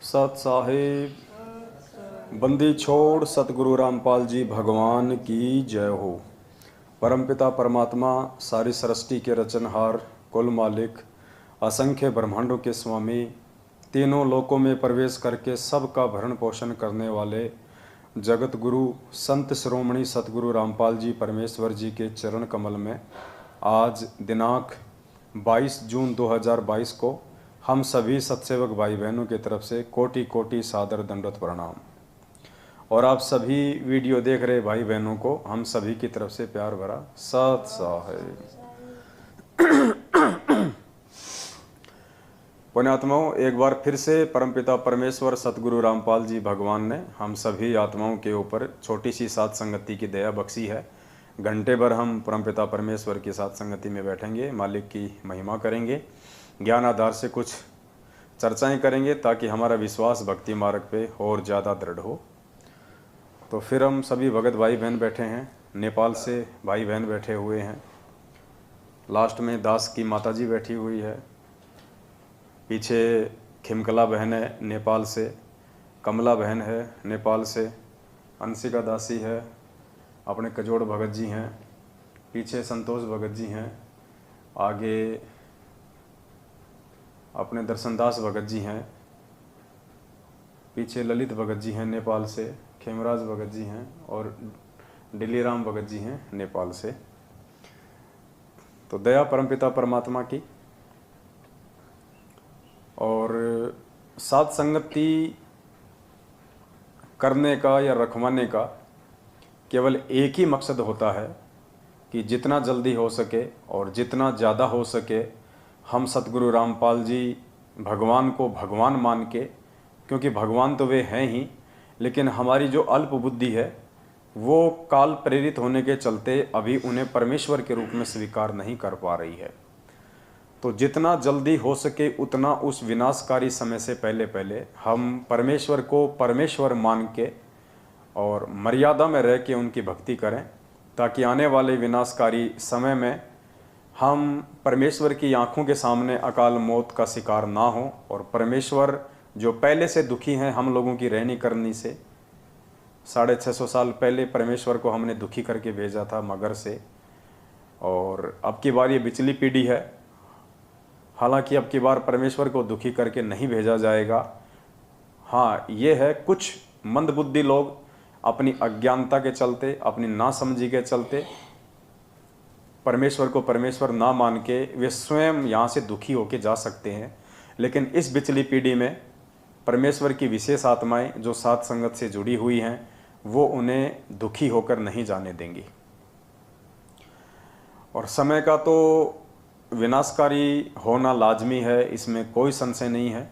सत साहिब बंदी छोड़ सतगुरु रामपाल जी भगवान की जय हो। परमपिता परमात्मा सारी सृष्टि के रचनहार, कुल मालिक, असंख्य ब्रह्मांडों के स्वामी, तीनों लोकों में प्रवेश करके सबका भरण पोषण करने वाले जगत गुरु संत शिरोमणि सतगुरु रामपाल जी परमेश्वर जी के चरण कमल में आज दिनांक 22 जून 2022 को हम सभी सत्सेवक भाई बहनों की तरफ से कोटि कोटि सादर दंडवत प्रणाम। और आप सभी वीडियो देख रहे भाई बहनों को हम सभी की तरफ से प्यार भरा सत साहिब। पुण्यात्माओं, एक बार फिर से परमपिता परमेश्वर सतगुरु रामपाल जी भगवान ने हम सभी आत्माओं के ऊपर छोटी सी साथ संगति की दया बख्शी है। घंटे भर हम परमपिता परमेश्वर की साथ संगति में बैठेंगे, मालिक की महिमा करेंगे, ज्ञान आधार से कुछ चर्चाएं करेंगे ताकि हमारा विश्वास भक्ति मार्ग पे और ज़्यादा दृढ़ हो। तो फिर हम सभी भगत भाई बहन बैठे हैं, नेपाल से भाई बहन बैठे हुए हैं, लास्ट में दास की माता जी बैठी हुई है, पीछे खिमकला बहन है नेपाल से, कमला बहन है नेपाल से, अंशिका दासी है, अपने कजोड़ भगत जी हैं, पीछे संतोष भगत जी हैं, आगे अपने दर्शनदास भगत जी हैं, पीछे ललित भगत जी हैं नेपाल से, खेमराज भगत जी हैं और डिलीराम भगत जी हैं नेपाल से। तो दया परमपिता परमात्मा की और साथ संगति करने का या रखवाने का केवल एक ही मकसद होता है कि जितना जल्दी हो सके और जितना ज़्यादा हो सके हम सतगुरु रामपाल जी भगवान को भगवान मान के, क्योंकि भगवान तो वे हैं ही, लेकिन हमारी जो अल्प बुद्धि है वो काल प्रेरित होने के चलते अभी उन्हें परमेश्वर के रूप में स्वीकार नहीं कर पा रही है। तो जितना जल्दी हो सके उतना उस विनाशकारी समय से पहले पहले हम परमेश्वर को परमेश्वर मान के और मर्यादा में रह के उनकी भक्ति करें, ताकि आने वाले विनाशकारी समय में हम परमेश्वर की आंखों के सामने अकाल मौत का शिकार ना हो। और परमेश्वर जो पहले से दुखी हैं हम लोगों की रहनी करनी से, 650 साल पहले परमेश्वर को हमने दुखी करके भेजा था मगर से, और अब की बार ये पिछली पीढ़ी है। हालांकि अब की बार परमेश्वर को दुखी करके नहीं भेजा जाएगा। हाँ, ये है कुछ मंदबुद्धि लोग अपनी अज्ञानता के चलते, अपनी नासमझी के चलते परमेश्वर को परमेश्वर ना मान के वे स्वयं यहाँ से दुखी होके जा सकते हैं, लेकिन इस बिचली पीढ़ी में परमेश्वर की विशेष आत्माएं जो साथ संगत से जुड़ी हुई हैं वो उन्हें दुखी होकर नहीं जाने देंगी। और समय का तो विनाशकारी होना लाजमी है, इसमें कोई संशय नहीं है।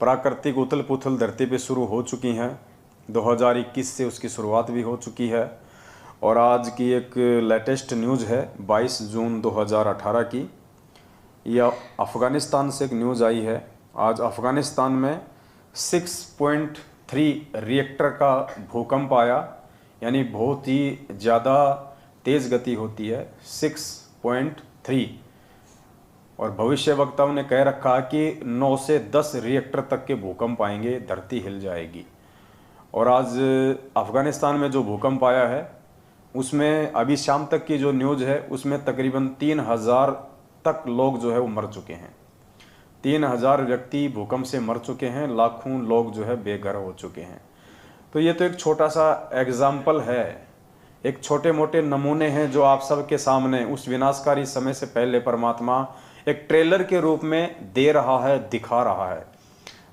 प्राकृतिक उथल पुथल धरती पे शुरू हो चुकी हैं, 2021 से उसकी शुरुआत भी हो चुकी है। और आज की एक लेटेस्ट न्यूज़ है 22 जून 2018 की, यह अफ़गानिस्तान से एक न्यूज़ आई है। आज अफ़गानिस्तान में 6.3 रिएक्टर का भूकंप आया, यानी बहुत ही ज़्यादा तेज़ गति होती है 6.3। और भविष्य वक्ताओं ने कह रखा है कि 9 से 10 रिएक्टर तक के भूकंप आएंगे, धरती हिल जाएगी। और आज अफ़गानिस्तान में जो भूकंप आया है उसमें अभी शाम तक की जो न्यूज़ है उसमें तकरीबन 3000 तक लोग जो है वो मर चुके हैं। 3000 व्यक्ति भूकंप से मर चुके हैं, लाखों लोग जो है बेघर हो चुके हैं। तो ये तो एक छोटा सा एग्जाम्पल है, एक छोटे मोटे नमूने हैं जो आप सबके सामने उस विनाशकारी समय से पहले परमात्मा एक ट्रेलर के रूप में दे रहा है, दिखा रहा है,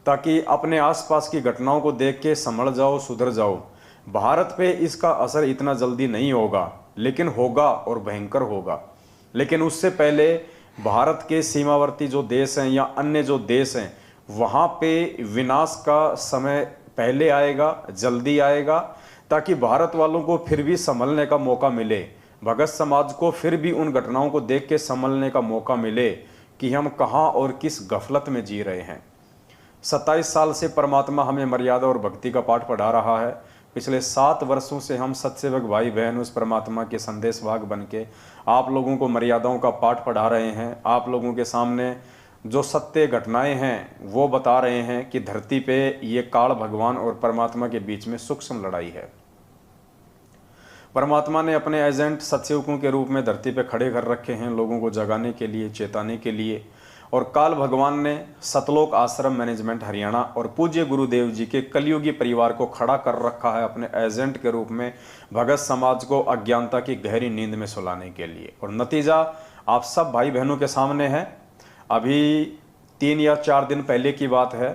ताकि अपने आसपास की घटनाओं को देख के संभल जाओ, सुधर जाओ। भारत पे इसका असर इतना जल्दी नहीं होगा, लेकिन होगा और भयंकर होगा। लेकिन उससे पहले भारत के सीमावर्ती जो देश हैं या अन्य जो देश हैं वहाँ पे विनाश का समय पहले आएगा, जल्दी आएगा, ताकि भारत वालों को फिर भी संभलने का मौका मिले, भगत समाज को फिर भी उन घटनाओं को देख के संभलने का मौका मिले कि हम कहाँ और किस गफलत में जी रहे हैं। 27 साल से परमात्मा हमें मर्यादा और भक्ति का पाठ पढ़ा रहा है। पिछले 7 वर्षों से हम सत्सेवक भाई बहन उस परमात्मा के संदेशवाहक बन के आप लोगों को मर्यादाओं का पाठ पढ़ा रहे हैं, आप लोगों के सामने जो सत्य घटनाएं हैं वो बता रहे हैं कि धरती पे ये काल भगवान और परमात्मा के बीच में सूक्ष्म लड़ाई है। परमात्मा ने अपने एजेंट सतसेवकों के रूप में धरती पे खड़े कर रखे हैं, लोगों को जगाने के लिए, चेताने के लिए। और काल भगवान ने सतलोक आश्रम मैनेजमेंट हरियाणा और पूज्य गुरुदेव जी के कलयुगी परिवार को खड़ा कर रखा है अपने एजेंट के रूप में, भगत समाज को अज्ञानता की गहरी नींद में सुलाने के लिए। और नतीजा आप सब भाई बहनों के सामने है। अभी 3 या 4 दिन पहले की बात है,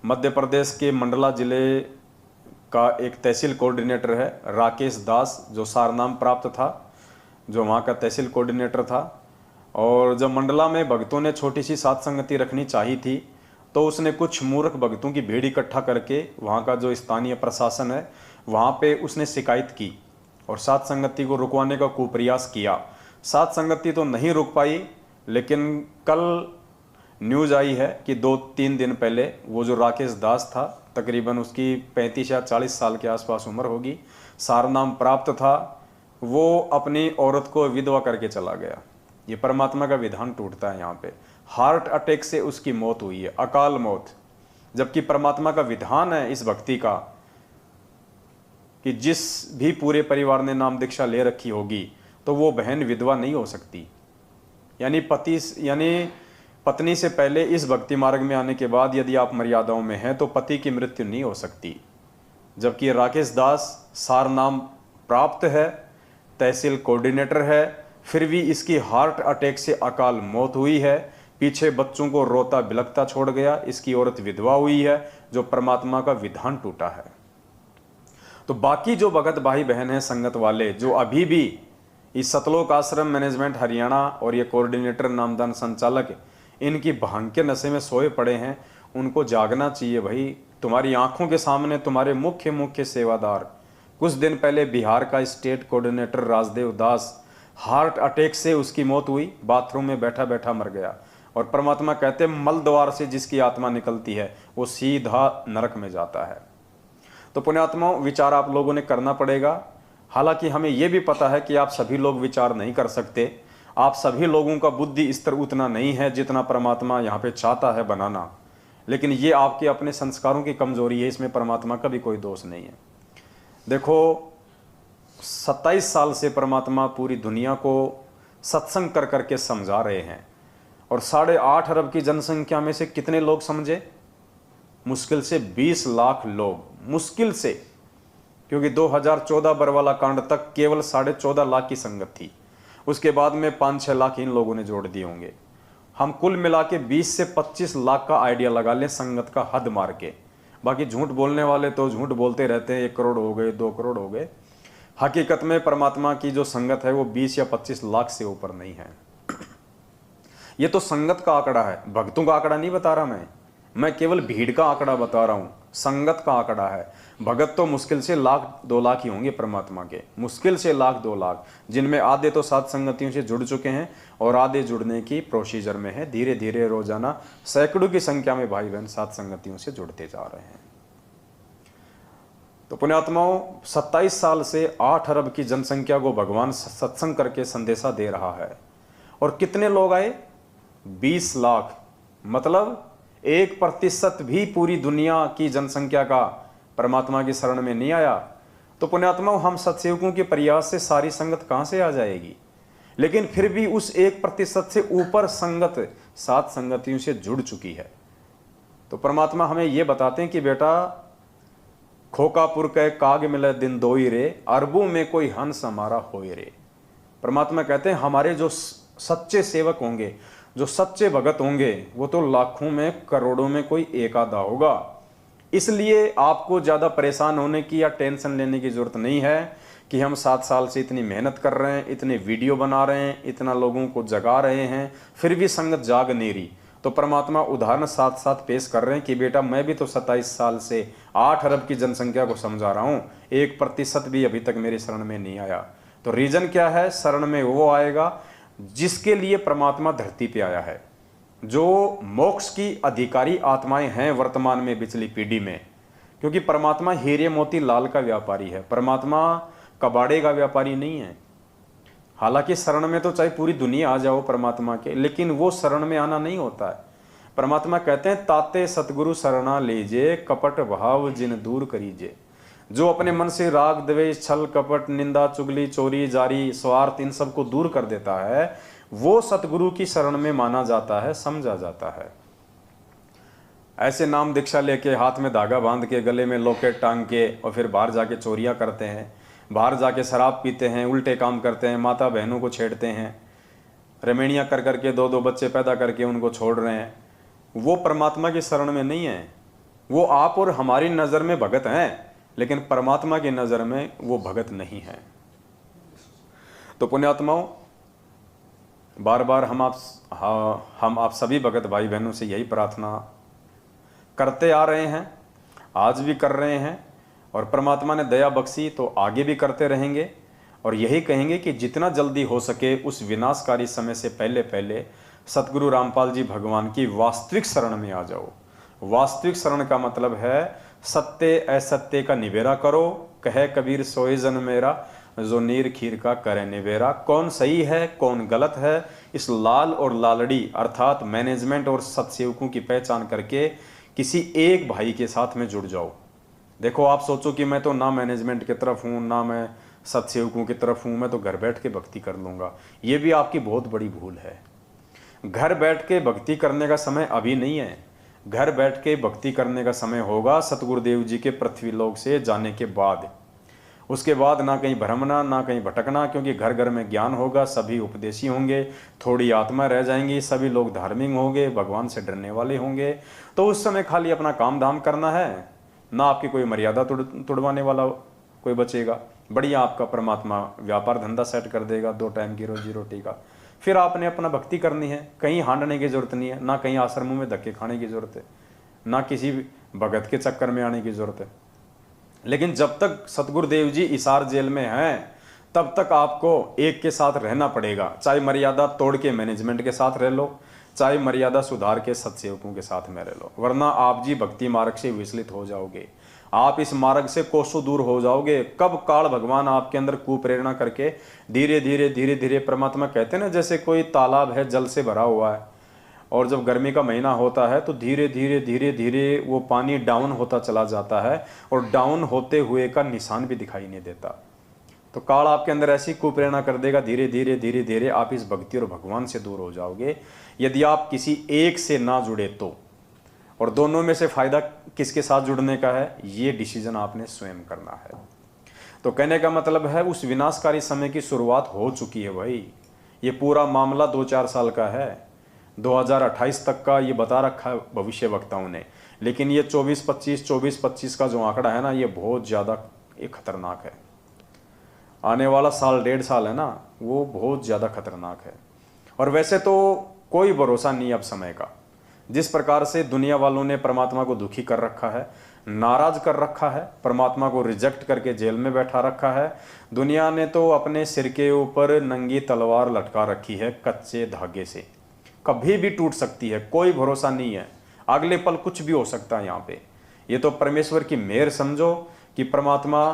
मध्य प्रदेश के मंडला जिले का एक तहसील कोऑर्डिनेटर है राकेश दास, जो सारनाम प्राप्त था, जो वहाँ का तहसील कोऑर्डिनेटर था। और जब मंडला में भक्तों ने छोटी सी सात संगति रखनी चाहिए थी, तो उसने कुछ मूर्ख भक्तों की भीड़ इकट्ठा करके वहाँ का जो स्थानीय प्रशासन है वहाँ पे उसने शिकायत की और सात संगति को रुकवाने का कुप्रयास किया। सात संगति तो नहीं रुक पाई, लेकिन कल न्यूज़ आई है कि 2-3 दिन पहले वो जो राकेश दास था, तकरीबन उसकी 35 या 40 साल के आसपास उम्र होगी, सारनाम प्राप्त था, वो अपनी औरत को विधवा करके चला गया। ये परमात्मा का विधान टूटता है। यहाँ पे हार्ट अटैक से उसकी मौत हुई है, अकाल मौत। जबकि परमात्मा का विधान है इस भक्ति का कि जिस भी पूरे परिवार ने नाम दीक्षा ले रखी होगी तो वो बहन विधवा नहीं हो सकती। यानी पत्नी से पहले इस भक्ति मार्ग में आने के बाद यदि आप मर्यादाओं में हैं तो पति की मृत्यु नहीं हो सकती। जबकि राकेश दास सारनाम प्राप्त है, तहसील कोऑर्डिनेटर है, फिर भी इसकी हार्ट अटैक से अकाल मौत हुई है। पीछे बच्चों को रोता बिलखता छोड़ गया, इसकी औरत विधवा हुई है, जो परमात्मा का विधान टूटा है। तो बाकी जो भगत भाई बहन हैं संगत वाले, जो अभी भी इस सतलोक आश्रम मैनेजमेंट हरियाणा और ये कोऑर्डिनेटर नामदान संचालक इनकी भांग के नशे में सोए पड़े हैं, उनको जागना चाहिए भाई। तुम्हारी आंखों के सामने तुम्हारे मुख्य सेवादार, कुछ दिन पहले बिहार का स्टेट कोऑर्डिनेटर राजदेव दास, हार्ट अटैक से उसकी मौत हुई, बाथरूम में बैठा बैठा मर गया। और परमात्मा कहते हैं मल द्वार से जिसकी आत्मा निकलती है वो सीधा नरक में जाता है। तो पुण्यात्माओं, विचार आप लोगों ने करना पड़ेगा। हालांकि हमें यह भी पता है कि आप सभी लोग विचार नहीं कर सकते, आप सभी लोगों का बुद्धि स्तर उतना नहीं है जितना परमात्मा यहाँ पे चाहता है बनाना। लेकिन ये आपके अपने संस्कारों की कमजोरी है, इसमें परमात्मा का भी कोई दोष नहीं है। देखो 27 साल से परमात्मा पूरी दुनिया को सत्संग कर करके समझा रहे हैं, और 8.5 अरब की जनसंख्या में से कितने लोग समझे? मुश्किल से 20 लाख लोग, मुश्किल से। क्योंकि 2014 बरवाला कांड तक केवल 14.5 लाख की संगत थी, उसके बाद में 5-6 लाख इन लोगों ने जोड़ दिए होंगे। हम कुल मिला के 20 से 25 लाख का आइडिया लगा लें संगत का, हद मार के। बाकी झूठ बोलने वाले तो झूठ बोलते रहते हैं, 1 करोड़ हो गए, 2 करोड़ हो गए। हकीकत में परमात्मा की जो संगत है वो 20 या 25 लाख से ऊपर नहीं है। ये तो संगत का आंकड़ा है, भक्तों का आंकड़ा नहीं बता रहा मैं केवल भीड़ का आंकड़ा बता रहा हूं, संगत का आंकड़ा है। भगत तो मुश्किल से 1-2 लाख ही होंगे परमात्मा के, मुश्किल से 1-2 लाख, जिनमें आधे तो सात संगतियों से जुड़ चुके हैं और आधे जुड़ने की प्रोसीजर में है। धीरे धीरे रोजाना सैकड़ों की संख्या में भाई बहन सात संगतियों से जुड़ते जा रहे हैं। तो पुण्यात्माओं, 27 साल से 8 अरब की जनसंख्या को भगवान सत्संग करके संदेशा दे रहा है। और कितने लोग आए? 20 लाख। मतलब 1% भी पूरी दुनिया की जनसंख्या का परमात्मा की शरण में नहीं आया। तो पुण्यात्माओं, हम सत्सेवकों के प्रयास से सारी संगत कहां से आ जाएगी? लेकिन फिर भी उस 1% से ऊपर संगत सात संगतियों से जुड़ चुकी है। तो परमात्मा हमें यह बताते हैं कि बेटा, खोकापुर के काग मिले दिन दोई रे, अरबों में कोई हंस हमारा होए रे। परमात्मा कहते हैं हमारे जो सच्चे सेवक होंगे, जो सच्चे भगत होंगे, वो तो लाखों में करोड़ों में कोई एक आधा होगा। इसलिए आपको ज़्यादा परेशान होने की या टेंशन लेने की जरूरत नहीं है कि हम 7 साल से इतनी मेहनत कर रहे हैं, इतने वीडियो बना रहे हैं, इतना लोगों को जगा रहे हैं, फिर भी संगत जाग नहीं रही। तो परमात्मा उदाहरण साथ साथ पेश कर रहे हैं कि बेटा, मैं भी तो 27 साल से 8 अरब की जनसंख्या को समझा रहा हूँ, 1% भी अभी तक मेरे शरण में नहीं आया। तो रीजन क्या है? शरण में वो आएगा जिसके लिए परमात्मा धरती पे आया है, जो मोक्ष की अधिकारी आत्माएं हैं वर्तमान में पिछली पीढ़ी में। क्योंकि परमात्मा हीरे मोती लाल का व्यापारी है, परमात्मा कबाड़े का व्यापारी नहीं है। हालांकि शरण में तो चाहे पूरी दुनिया आ जाओ परमात्मा के, लेकिन वो शरण में आना नहीं होता है। परमात्मा कहते हैं ताते सतगुरु शरणा लीजे, कपट भाव जिन दूर करीजे। जो अपने मन से राग द्वेष छल कपट निंदा चुगली चोरी जारी स्वार्थ इन सब को दूर कर देता है, वो सतगुरु की शरण में माना जाता है, समझा जाता है। ऐसे नाम दीक्षा लेके हाथ में धागा बांध के गले में लॉकेट टांग के और फिर बाहर जाके चोरियां करते हैं, बाहर जाके शराब पीते हैं, उल्टे काम करते हैं, माता बहनों को छेड़ते हैं, रमेणियां कर करके 2-2 बच्चे पैदा करके उनको छोड़ रहे हैं, वो परमात्मा की शरण में नहीं है। वो आप और हमारी नज़र में भगत हैं, लेकिन परमात्मा की नज़र में वो भगत नहीं है। तो पुण्यात्माओं, बार बार हम आप सभी भगत भाई बहनों से यही प्रार्थना करते आ रहे हैं, आज भी कर रहे हैं, और परमात्मा ने दया बख्शी तो आगे भी करते रहेंगे। और यही कहेंगे कि जितना जल्दी हो सके उस विनाशकारी समय से पहले पहले सतगुरु रामपाल जी भगवान की वास्तविक शरण में आ जाओ। वास्तविक शरण का मतलब है सत्य असत्य का निबेरा करो। कहे कबीर सोए जन मेरा, जो नीर खीर का करे निबेरा। कौन सही है कौन गलत है, इस लाल और लालड़ी अर्थात मैनेजमेंट और सत्सेवकों की पहचान करके किसी एक भाई के साथ में जुड़ जाओ। देखो, आप सोचो कि मैं तो ना मैनेजमेंट की तरफ हूँ ना मैं सत्सेवकों की तरफ हूँ, मैं तो घर बैठ के भक्ति कर लूँगा। ये भी आपकी बहुत बड़ी भूल है। घर बैठ के भक्ति करने का समय अभी नहीं है। घर बैठ के भक्ति करने का समय होगा सतगुरुदेव जी के पृथ्वीलोक से जाने के बाद। उसके बाद ना कहीं भ्रमना ना कहीं भटकना, क्योंकि घर घर में ज्ञान होगा, सभी उपदेशी होंगे, थोड़ी आत्मा रह जाएंगी, सभी लोग धार्मिक होंगे, भगवान से डरने वाले होंगे। तो उस समय खाली अपना काम धाम करना है, ना आपकी कोई मर्यादा तुड़वाने वाला कोई बचेगा। बढ़िया आपका परमात्मा व्यापार धंधा सेट कर देगा, 2 टाइम की रोजी रोटी का। फिर आपने अपना भक्ति करनी है, कहीं हांडने की जरूरत नहीं है, ना कहीं आश्रमों में धक्के खाने की जरूरत है, ना किसी भगत के चक्कर में आने की जरूरत है। लेकिन जब तक सतगुरुदेव जी इसार जेल में हैं, तब तक आपको एक के साथ रहना पड़ेगा। चाहे मर्यादा तोड़ के मैनेजमेंट के साथ रह लो, चाहे मर्यादा सुधार के सत्सेवकों के साथ में रह लो, वरना आप जी भक्ति मार्ग से विचलित हो जाओगे। आप इस मार्ग से कोसों दूर हो जाओगे। कब काल भगवान आपके अंदर कुप्रेरणा करके धीरे धीरे धीरे धीरे, परमात्मा कहते हैं ना, जैसे कोई तालाब है जल से भरा हुआ है, और जब गर्मी का महीना होता है तो धीरे धीरे धीरे धीरे वो पानी डाउन होता चला जाता है, और डाउन होते हुए का निशान भी दिखाई नहीं देता। तो काल आपके अंदर ऐसी कुप्रेरणा कर देगा, धीरे धीरे धीरे धीरे आप इस भक्ति और भगवान से दूर हो जाओगे, यदि आप किसी एक से ना जुड़े तो। और दोनों में से फायदा किसके साथ जुड़ने का है, ये डिसीजन आपने स्वयं करना है। तो कहने का मतलब है उस विनाशकारी समय की शुरुआत हो चुकी है भाई। ये पूरा मामला 2-4 साल का है, 2028 तक का ये बता रखा है भविष्य वक्ताओं ने। लेकिन ये 24-25 का जो आंकड़ा है ना, ये बहुत ज़्यादा खतरनाक है। आने वाला साल 1.5 साल है ना, वो बहुत ज़्यादा खतरनाक है। और वैसे तो कोई भरोसा नहीं अब समय का। जिस प्रकार से दुनिया वालों ने परमात्मा को दुखी कर रखा है, नाराज कर रखा है, परमात्मा को रिजेक्ट करके जेल में बैठा रखा है, दुनिया ने तो अपने सिर के ऊपर नंगी तलवार लटका रखी है कच्चे धागे से। कभी भी टूट सकती है, कोई भरोसा नहीं है, अगले पल कुछ भी हो सकता है यहाँ पे। ये तो परमेश्वर की मेहर समझो कि परमात्मा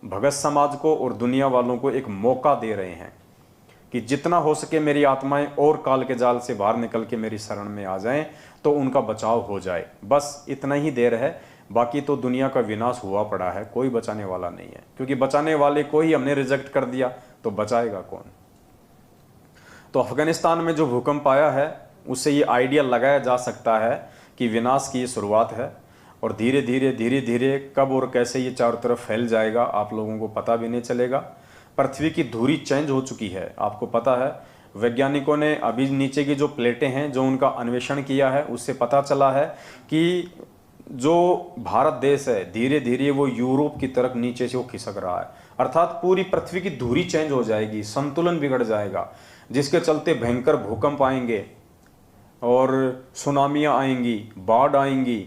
भगत समाज को और दुनिया वालों को एक मौका दे रहे हैं कि जितना हो सके मेरी आत्माएं और काल के जाल से बाहर निकल के मेरी शरण में आ जाएं, तो उनका बचाव हो जाए। बस इतना ही देर है, बाकी तो दुनिया का विनाश हुआ पड़ा है, कोई बचाने वाला नहीं है। क्योंकि बचाने वाले को ही हमने रिजेक्ट कर दिया, तो बचाएगा कौन। तो अफगानिस्तान में जो भूकंप आया है, उससे ये आइडिया लगाया जा सकता है कि विनाश की ये शुरुआत है, और धीरे धीरे धीरे धीरे कब और कैसे ये चारों तरफ फैल जाएगा आप लोगों को पता भी नहीं चलेगा। पृथ्वी की धुरी चेंज हो चुकी है, आपको पता है। वैज्ञानिकों ने अभी नीचे की जो प्लेटें हैं, जो उनका अन्वेषण किया है, उससे पता चला है कि जो भारत देश है, धीरे धीरे वो यूरोप की तरफ नीचे से वो खिसक रहा है। अर्थात पूरी पृथ्वी की धुरी चेंज हो जाएगी, संतुलन बिगड़ जाएगा, जिसके चलते भयंकर भूकंप आएंगे और सुनामियाँ आएंगी, बाढ़ आएंगी,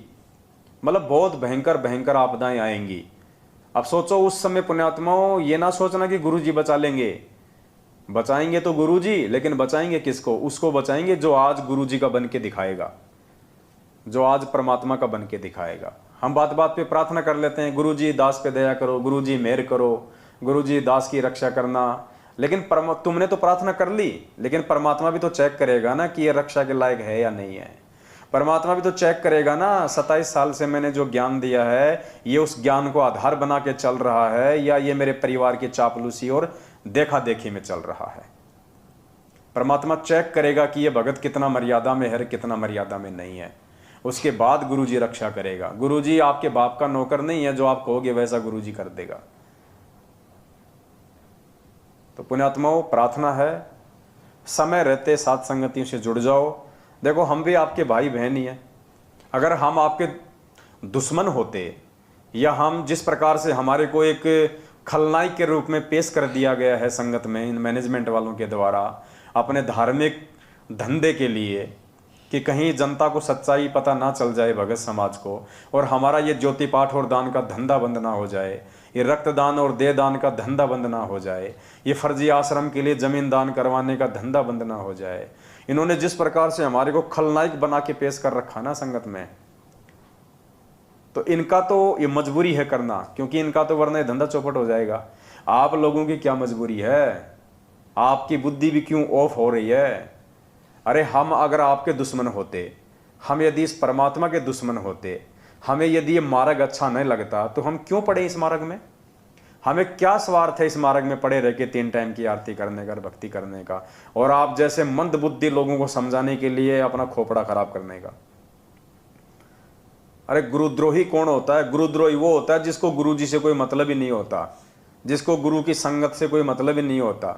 मतलब बहुत भयंकर भयंकर आपदाएं आएंगी। अब सोचो उस समय पुण्यात्माओं, ये ना सोचना कि गुरुजी बचा लेंगे। बचाएंगे तो गुरुजी, लेकिन बचाएंगे किसको? उसको बचाएंगे जो आज गुरुजी का बन के दिखाएगा, जो आज परमात्मा का बन के दिखाएगा। हम बात बात पे प्रार्थना कर लेते हैं, गुरुजी दास पे दया करो, गुरुजी मेहर करो, गुरुजी दास की रक्षा करना, लेकिन तुमने तो प्रार्थना कर ली, लेकिन परमात्मा भी तो चेक करेगा ना कि ये रक्षा के लायक है या नहीं है। परमात्मा भी तो चेक करेगा ना, 27 साल से मैंने जो ज्ञान दिया है ये उस ज्ञान को आधार बना के चल रहा है या ये मेरे परिवार की चापलूसी और देखा देखी में चल रहा है। परमात्मा चेक करेगा कि ये भगत कितना मर्यादा में है, कितना मर्यादा में नहीं है। उसके बाद गुरुजी रक्षा करेगा। गुरुजी आपके बाप का नौकर नहीं है, जो आप कहोगे वैसा गुरुजी कर देगा। तो पुण्यात्माओं, प्रार्थना है समय रहते साथ संगतियों से जुड़ जाओ। देखो, हम भी आपके भाई बहन ही हैं। अगर हम आपके दुश्मन होते या हम जिस प्रकार से हमारे को एक खलनायक के रूप में पेश कर दिया गया है संगत में इन मैनेजमेंट वालों के द्वारा अपने धार्मिक धंधे के लिए, कि कहीं जनता को सच्चाई पता ना चल जाए भगत समाज को, और हमारा ये ज्योति पाठ और दान का धंधा बंद ना हो जाए, ये रक्तदान और देह दान का धंधा बंद ना हो जाए, ये फर्जी आश्रम के लिए जमीन दान करवाने का धंधा बंद ना हो जाए। इन्होंने जिस प्रकार से हमारे को खलनायक बना के पेश कर रखा ना संगत में, तो इनका तो ये मजबूरी है करना, क्योंकि इनका तो वरना धंधा चौपट हो जाएगा। आप लोगों की क्या मजबूरी है? आपकी बुद्धि भी क्यों ऑफ हो रही है? अरे हम अगर आपके दुश्मन होते, हम यदि इस परमात्मा के दुश्मन होते, हमें यदि ये मार्ग अच्छा नहीं लगता तो हम क्यों पड़े इस मार्ग में? हमें क्या स्वार्थ है इस मार्ग में पड़े रह के 3 टाइम की आरती करने का, भक्ति करने का, और आप जैसे मंद बुद्धि लोगों को समझाने के लिए अपना खोपड़ा खराब करने का? अरे गुरुद्रोही कौन होता है? गुरुद्रोही वो होता है जिसको गुरु जी से कोई मतलब ही नहीं होता, जिसको गुरु की संगत से कोई मतलब ही नहीं होता,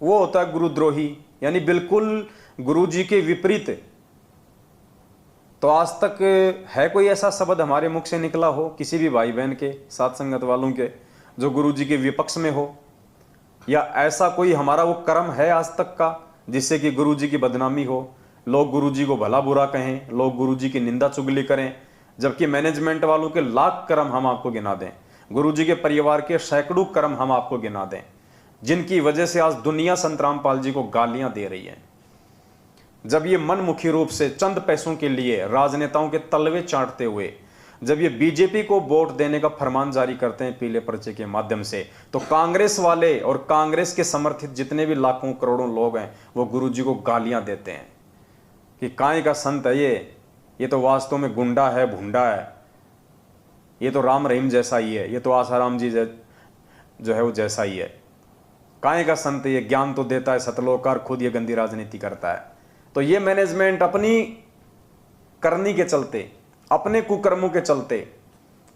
वो होता है गुरुद्रोही। यानी बिल्कुल गुरु जी के विपरीत। तो आज तक है कोई ऐसा शब्द हमारे मुख से निकला हो किसी भी भाई बहन के, साथ संगत वालों के, जो गुरु जी के विपक्ष में हो? या ऐसा कोई हमारा वो कर्म है आज तक का जिससे कि गुरु जी की बदनामी हो, लोग गुरु जी को भला बुरा कहें, लोग गुरु जी की निंदा चुगली करें? जबकि मैनेजमेंट वालों के लाख कर्म हम आपको गिना दें, गुरु जी के परिवार के सैकड़ों कर्म हम आपको गिना दें, जिनकी वजह से आज दुनिया संत रामपाल जी को गालियां दे रही है। जब ये मनमुखी रूप से चंद पैसों के लिए राजनेताओं के तलवे चाटते हुए जब ये बीजेपी को वोट देने का फरमान जारी करते हैं पीले पर्चे के माध्यम से, तो कांग्रेस वाले और कांग्रेस के समर्थित जितने भी लाखों करोड़ों लोग हैं वो गुरुजी को गालियां देते हैं कि काय का संत है ये तो वास्तव में गुंडा है, भुंडा है, ये तो राम रहीम जैसा ही है, ये तो आसाराम जी जो है वो जैसा ही है। काय का संत, ये ज्ञान तो देता है सतलोकार, खुद ये गंदी राजनीति करता है। तो ये मैनेजमेंट अपनी करनी के चलते, अपने कुकर्मों के चलते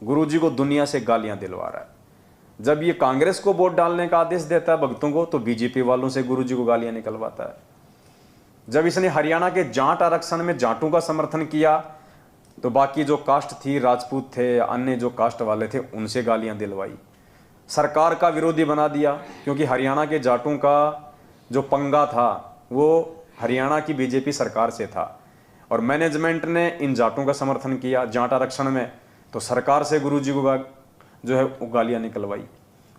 गुरुजी को दुनिया से गालियां दिलवा रहा है। जब ये कांग्रेस को वोट डालने का आदेश देता है भक्तों को, तो बीजेपी वालों से गुरुजी को गालियां निकलवाता है। जब इसने हरियाणा के जाट आरक्षण में जाटों का समर्थन किया, तो बाकी जो कास्ट थी, राजपूत थे, अन्य जो कास्ट वाले थे, उनसे गालियां दिलवाई। सरकार का विरोधी बना दिया, क्योंकि हरियाणा के जाटों का जो पंगा था वो हरियाणा की बीजेपी सरकार से था, और मैनेजमेंट ने इन जाटों का समर्थन किया जाट आरक्षण में, तो सरकार से गुरुजी को जो है वो गालियां निकलवाई।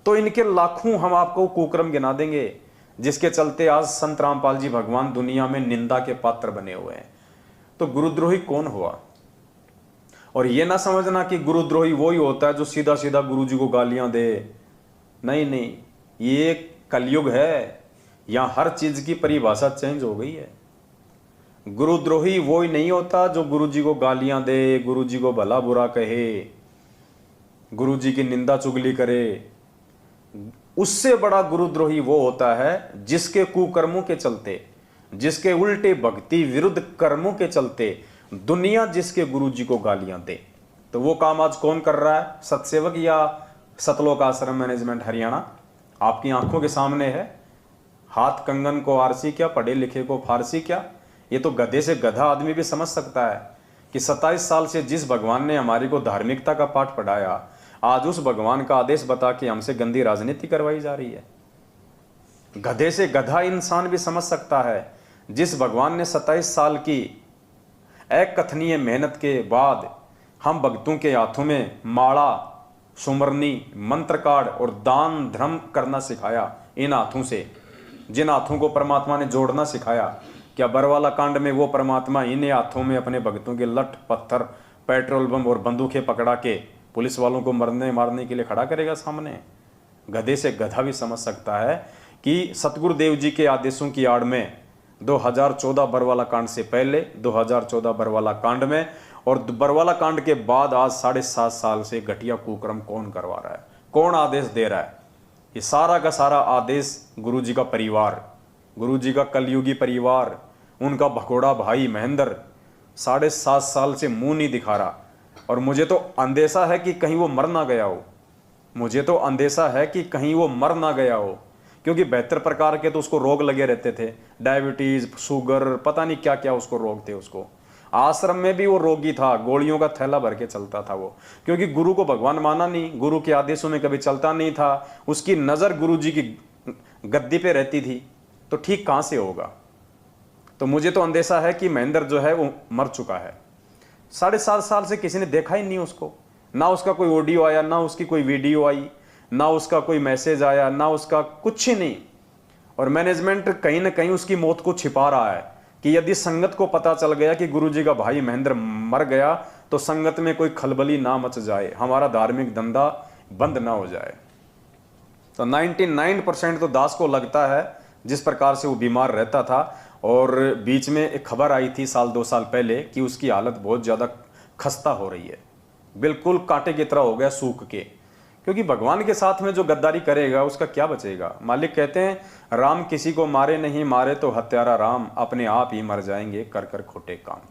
तो इनके लाखों हम आपको कुकर्म गिना देंगे, जिसके चलते आज संत रामपाल जी भगवान दुनिया में निंदा के पात्र बने हुए हैं। तो गुरुद्रोही कौन हुआ? और ये ना समझना कि गुरुद्रोही वो ही होता है जो सीधा सीधा गुरुजी को गालियां दे। नहीं नहीं, ये कलयुग है, यहां हर चीज की परिभाषा चेंज हो गई है। गुरुद्रोही वो ही नहीं होता जो गुरुजी को गालियां दे, गुरुजी को भला बुरा कहे, गुरुजी की निंदा चुगली करे। उससे बड़ा गुरुद्रोही वो होता है जिसके कुकर्मों के चलते, जिसके उल्टे भक्ति विरुद्ध कर्मों के चलते दुनिया जिसके गुरुजी को गालियां दे। तो वो काम आज कौन कर रहा है? सतसेवक या सतलोक आश्रम मैनेजमेंट हरियाणा आपकी आंखों के सामने है। हाथ कंगन को आरसी क्या, पढ़े लिखे को फारसी क्या? ये तो गधे से गधा आदमी भी समझ सकता है कि 27 साल से जिस भगवान ने हमारी को धार्मिकता का पाठ पढ़ाया, आज उस भगवान का आदेश बता के हमसे गंदी राजनीति करवाई जा रही है। गधे से गधा इंसान भी समझ सकता है, जिस भगवान ने 27 साल की अकथनीय मेहनत के बाद हम भक्तों के हाथों में माला, सुमरनी, मंत्र कार्ड और दान धर्म करना सिखाया। इन हाथों से, जिन हाथों को परमात्मा ने जोड़ना सिखाया, क्या बरवाला कांड में वो परमात्मा इन्हीं हाथों में अपने भक्तों के लठ पत्थर, पेट्रोल बम और बंदूकें पकड़ा के पुलिस वालों को मारने के लिए खड़ा करेगा सामने? गधे से गधा भी समझ सकता है कि सतगुरुदेव जी के आदेशों की आड़ में 2014 बरवाला कांड से पहले, 2014 बरवाला कांड में और बरवाला कांड के बाद आज 7.5 साल से घटिया कुकर्म कौन करवा रहा है, कौन आदेश दे रहा है? ये सारा का सारा आदेश गुरु जी का परिवार, गुरु जी का कलयुगी परिवार, उनका भगोड़ा भाई महेंद्र 7.5 साल से मुंह नहीं दिखा रहा। और मुझे तो अंदेशा है कि कहीं वो मर ना गया हो, मुझे तो अंदेशा है कि कहीं वो मर ना गया हो, क्योंकि 72 प्रकार के तो उसको रोग लगे रहते थे, डायबिटीज, शुगर, पता नहीं क्या क्या उसको रोग थे। उसको आश्रम में भी वो रोगी था, गोलियों का थैला भर के चलता था वो, क्योंकि गुरु को भगवान माना नहीं, गुरु के आदेशों में कभी चलता नहीं था, उसकी नजर गुरु जी की गद्दी पे रहती थी, तो ठीक कहां से होगा? तो मुझे तो अंदेशा है कि महेंद्र जो है वो मर चुका है। 7.5 साल से किसी ने देखा ही नहीं उसको, ना उसका कोई ऑडियो आया, ना उसकी कोई वीडियो आई, ना उसका कोई मैसेज आया, ना उसका कुछ ही नहीं। और मैनेजमेंट कहीं ना कहीं उसकी मौत को छिपा रहा है कि यदि संगत को पता चल गया कि गुरुजी का भाई महेंद्र मर गया तो संगत में कोई खलबली ना मच जाए, हमारा धार्मिक धंधा बंद ना हो जाए। तो 99% तो दास को लगता है जिस प्रकार से वो बीमार रहता था। और बीच में एक खबर आई थी 1-2 साल पहले कि उसकी हालत बहुत ज़्यादा खस्ता हो रही है, बिल्कुल कांटे की तरह हो गया सूख के, क्योंकि भगवान के साथ में जो गद्दारी करेगा उसका क्या बचेगा। मालिक कहते हैं राम किसी को मारे नहीं, मारे तो हत्यारा राम, अपने आप ही मर जाएंगे कर कर खोटे काम।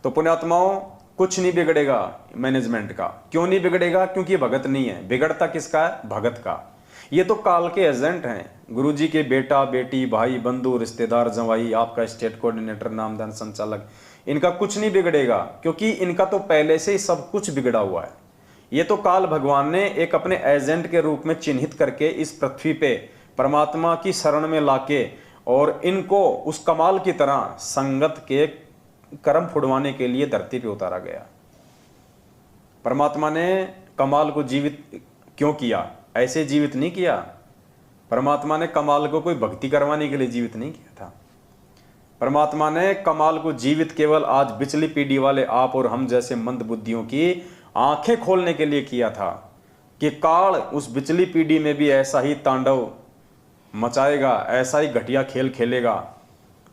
तो पुण्यात्माओं कुछ नहीं बिगड़ेगा मैनेजमेंट का। क्यों नहीं बिगड़ेगा? क्योंकि भगत नहीं है। बिगड़ता किसका है? भगत का। ये तो काल के एजेंट हैं। गुरुजी के बेटा बेटी भाई बंधु रिश्तेदार जवाई, आपका स्टेट कोऑर्डिनेटर नामदान संचालक, इनका कुछ नहीं बिगड़ेगा, क्योंकि इनका तो पहले से ही सब कुछ बिगड़ा हुआ है। ये तो काल भगवान ने एक अपने एजेंट के रूप में चिन्हित करके इस पृथ्वी पे परमात्मा की शरण में लाके और इनको उस कमाल की तरह संगत के कर्म फुड़वाने के लिए धरती पे उतारा गया। परमात्मा ने कमाल को जीवित क्यों किया? ऐसे जीवित नहीं किया। परमात्मा ने कमाल को कोई भक्ति करवाने के लिए जीवित नहीं किया था। परमात्मा ने कमाल को जीवित केवल आज बिचली पीढ़ी वाले आप और हम जैसे मंद बुद्धियों की आंखें खोलने के लिए किया था कि काल उस बिचली पीढ़ी में भी ऐसा ही तांडव मचाएगा, ऐसा ही घटिया खेल खेलेगा।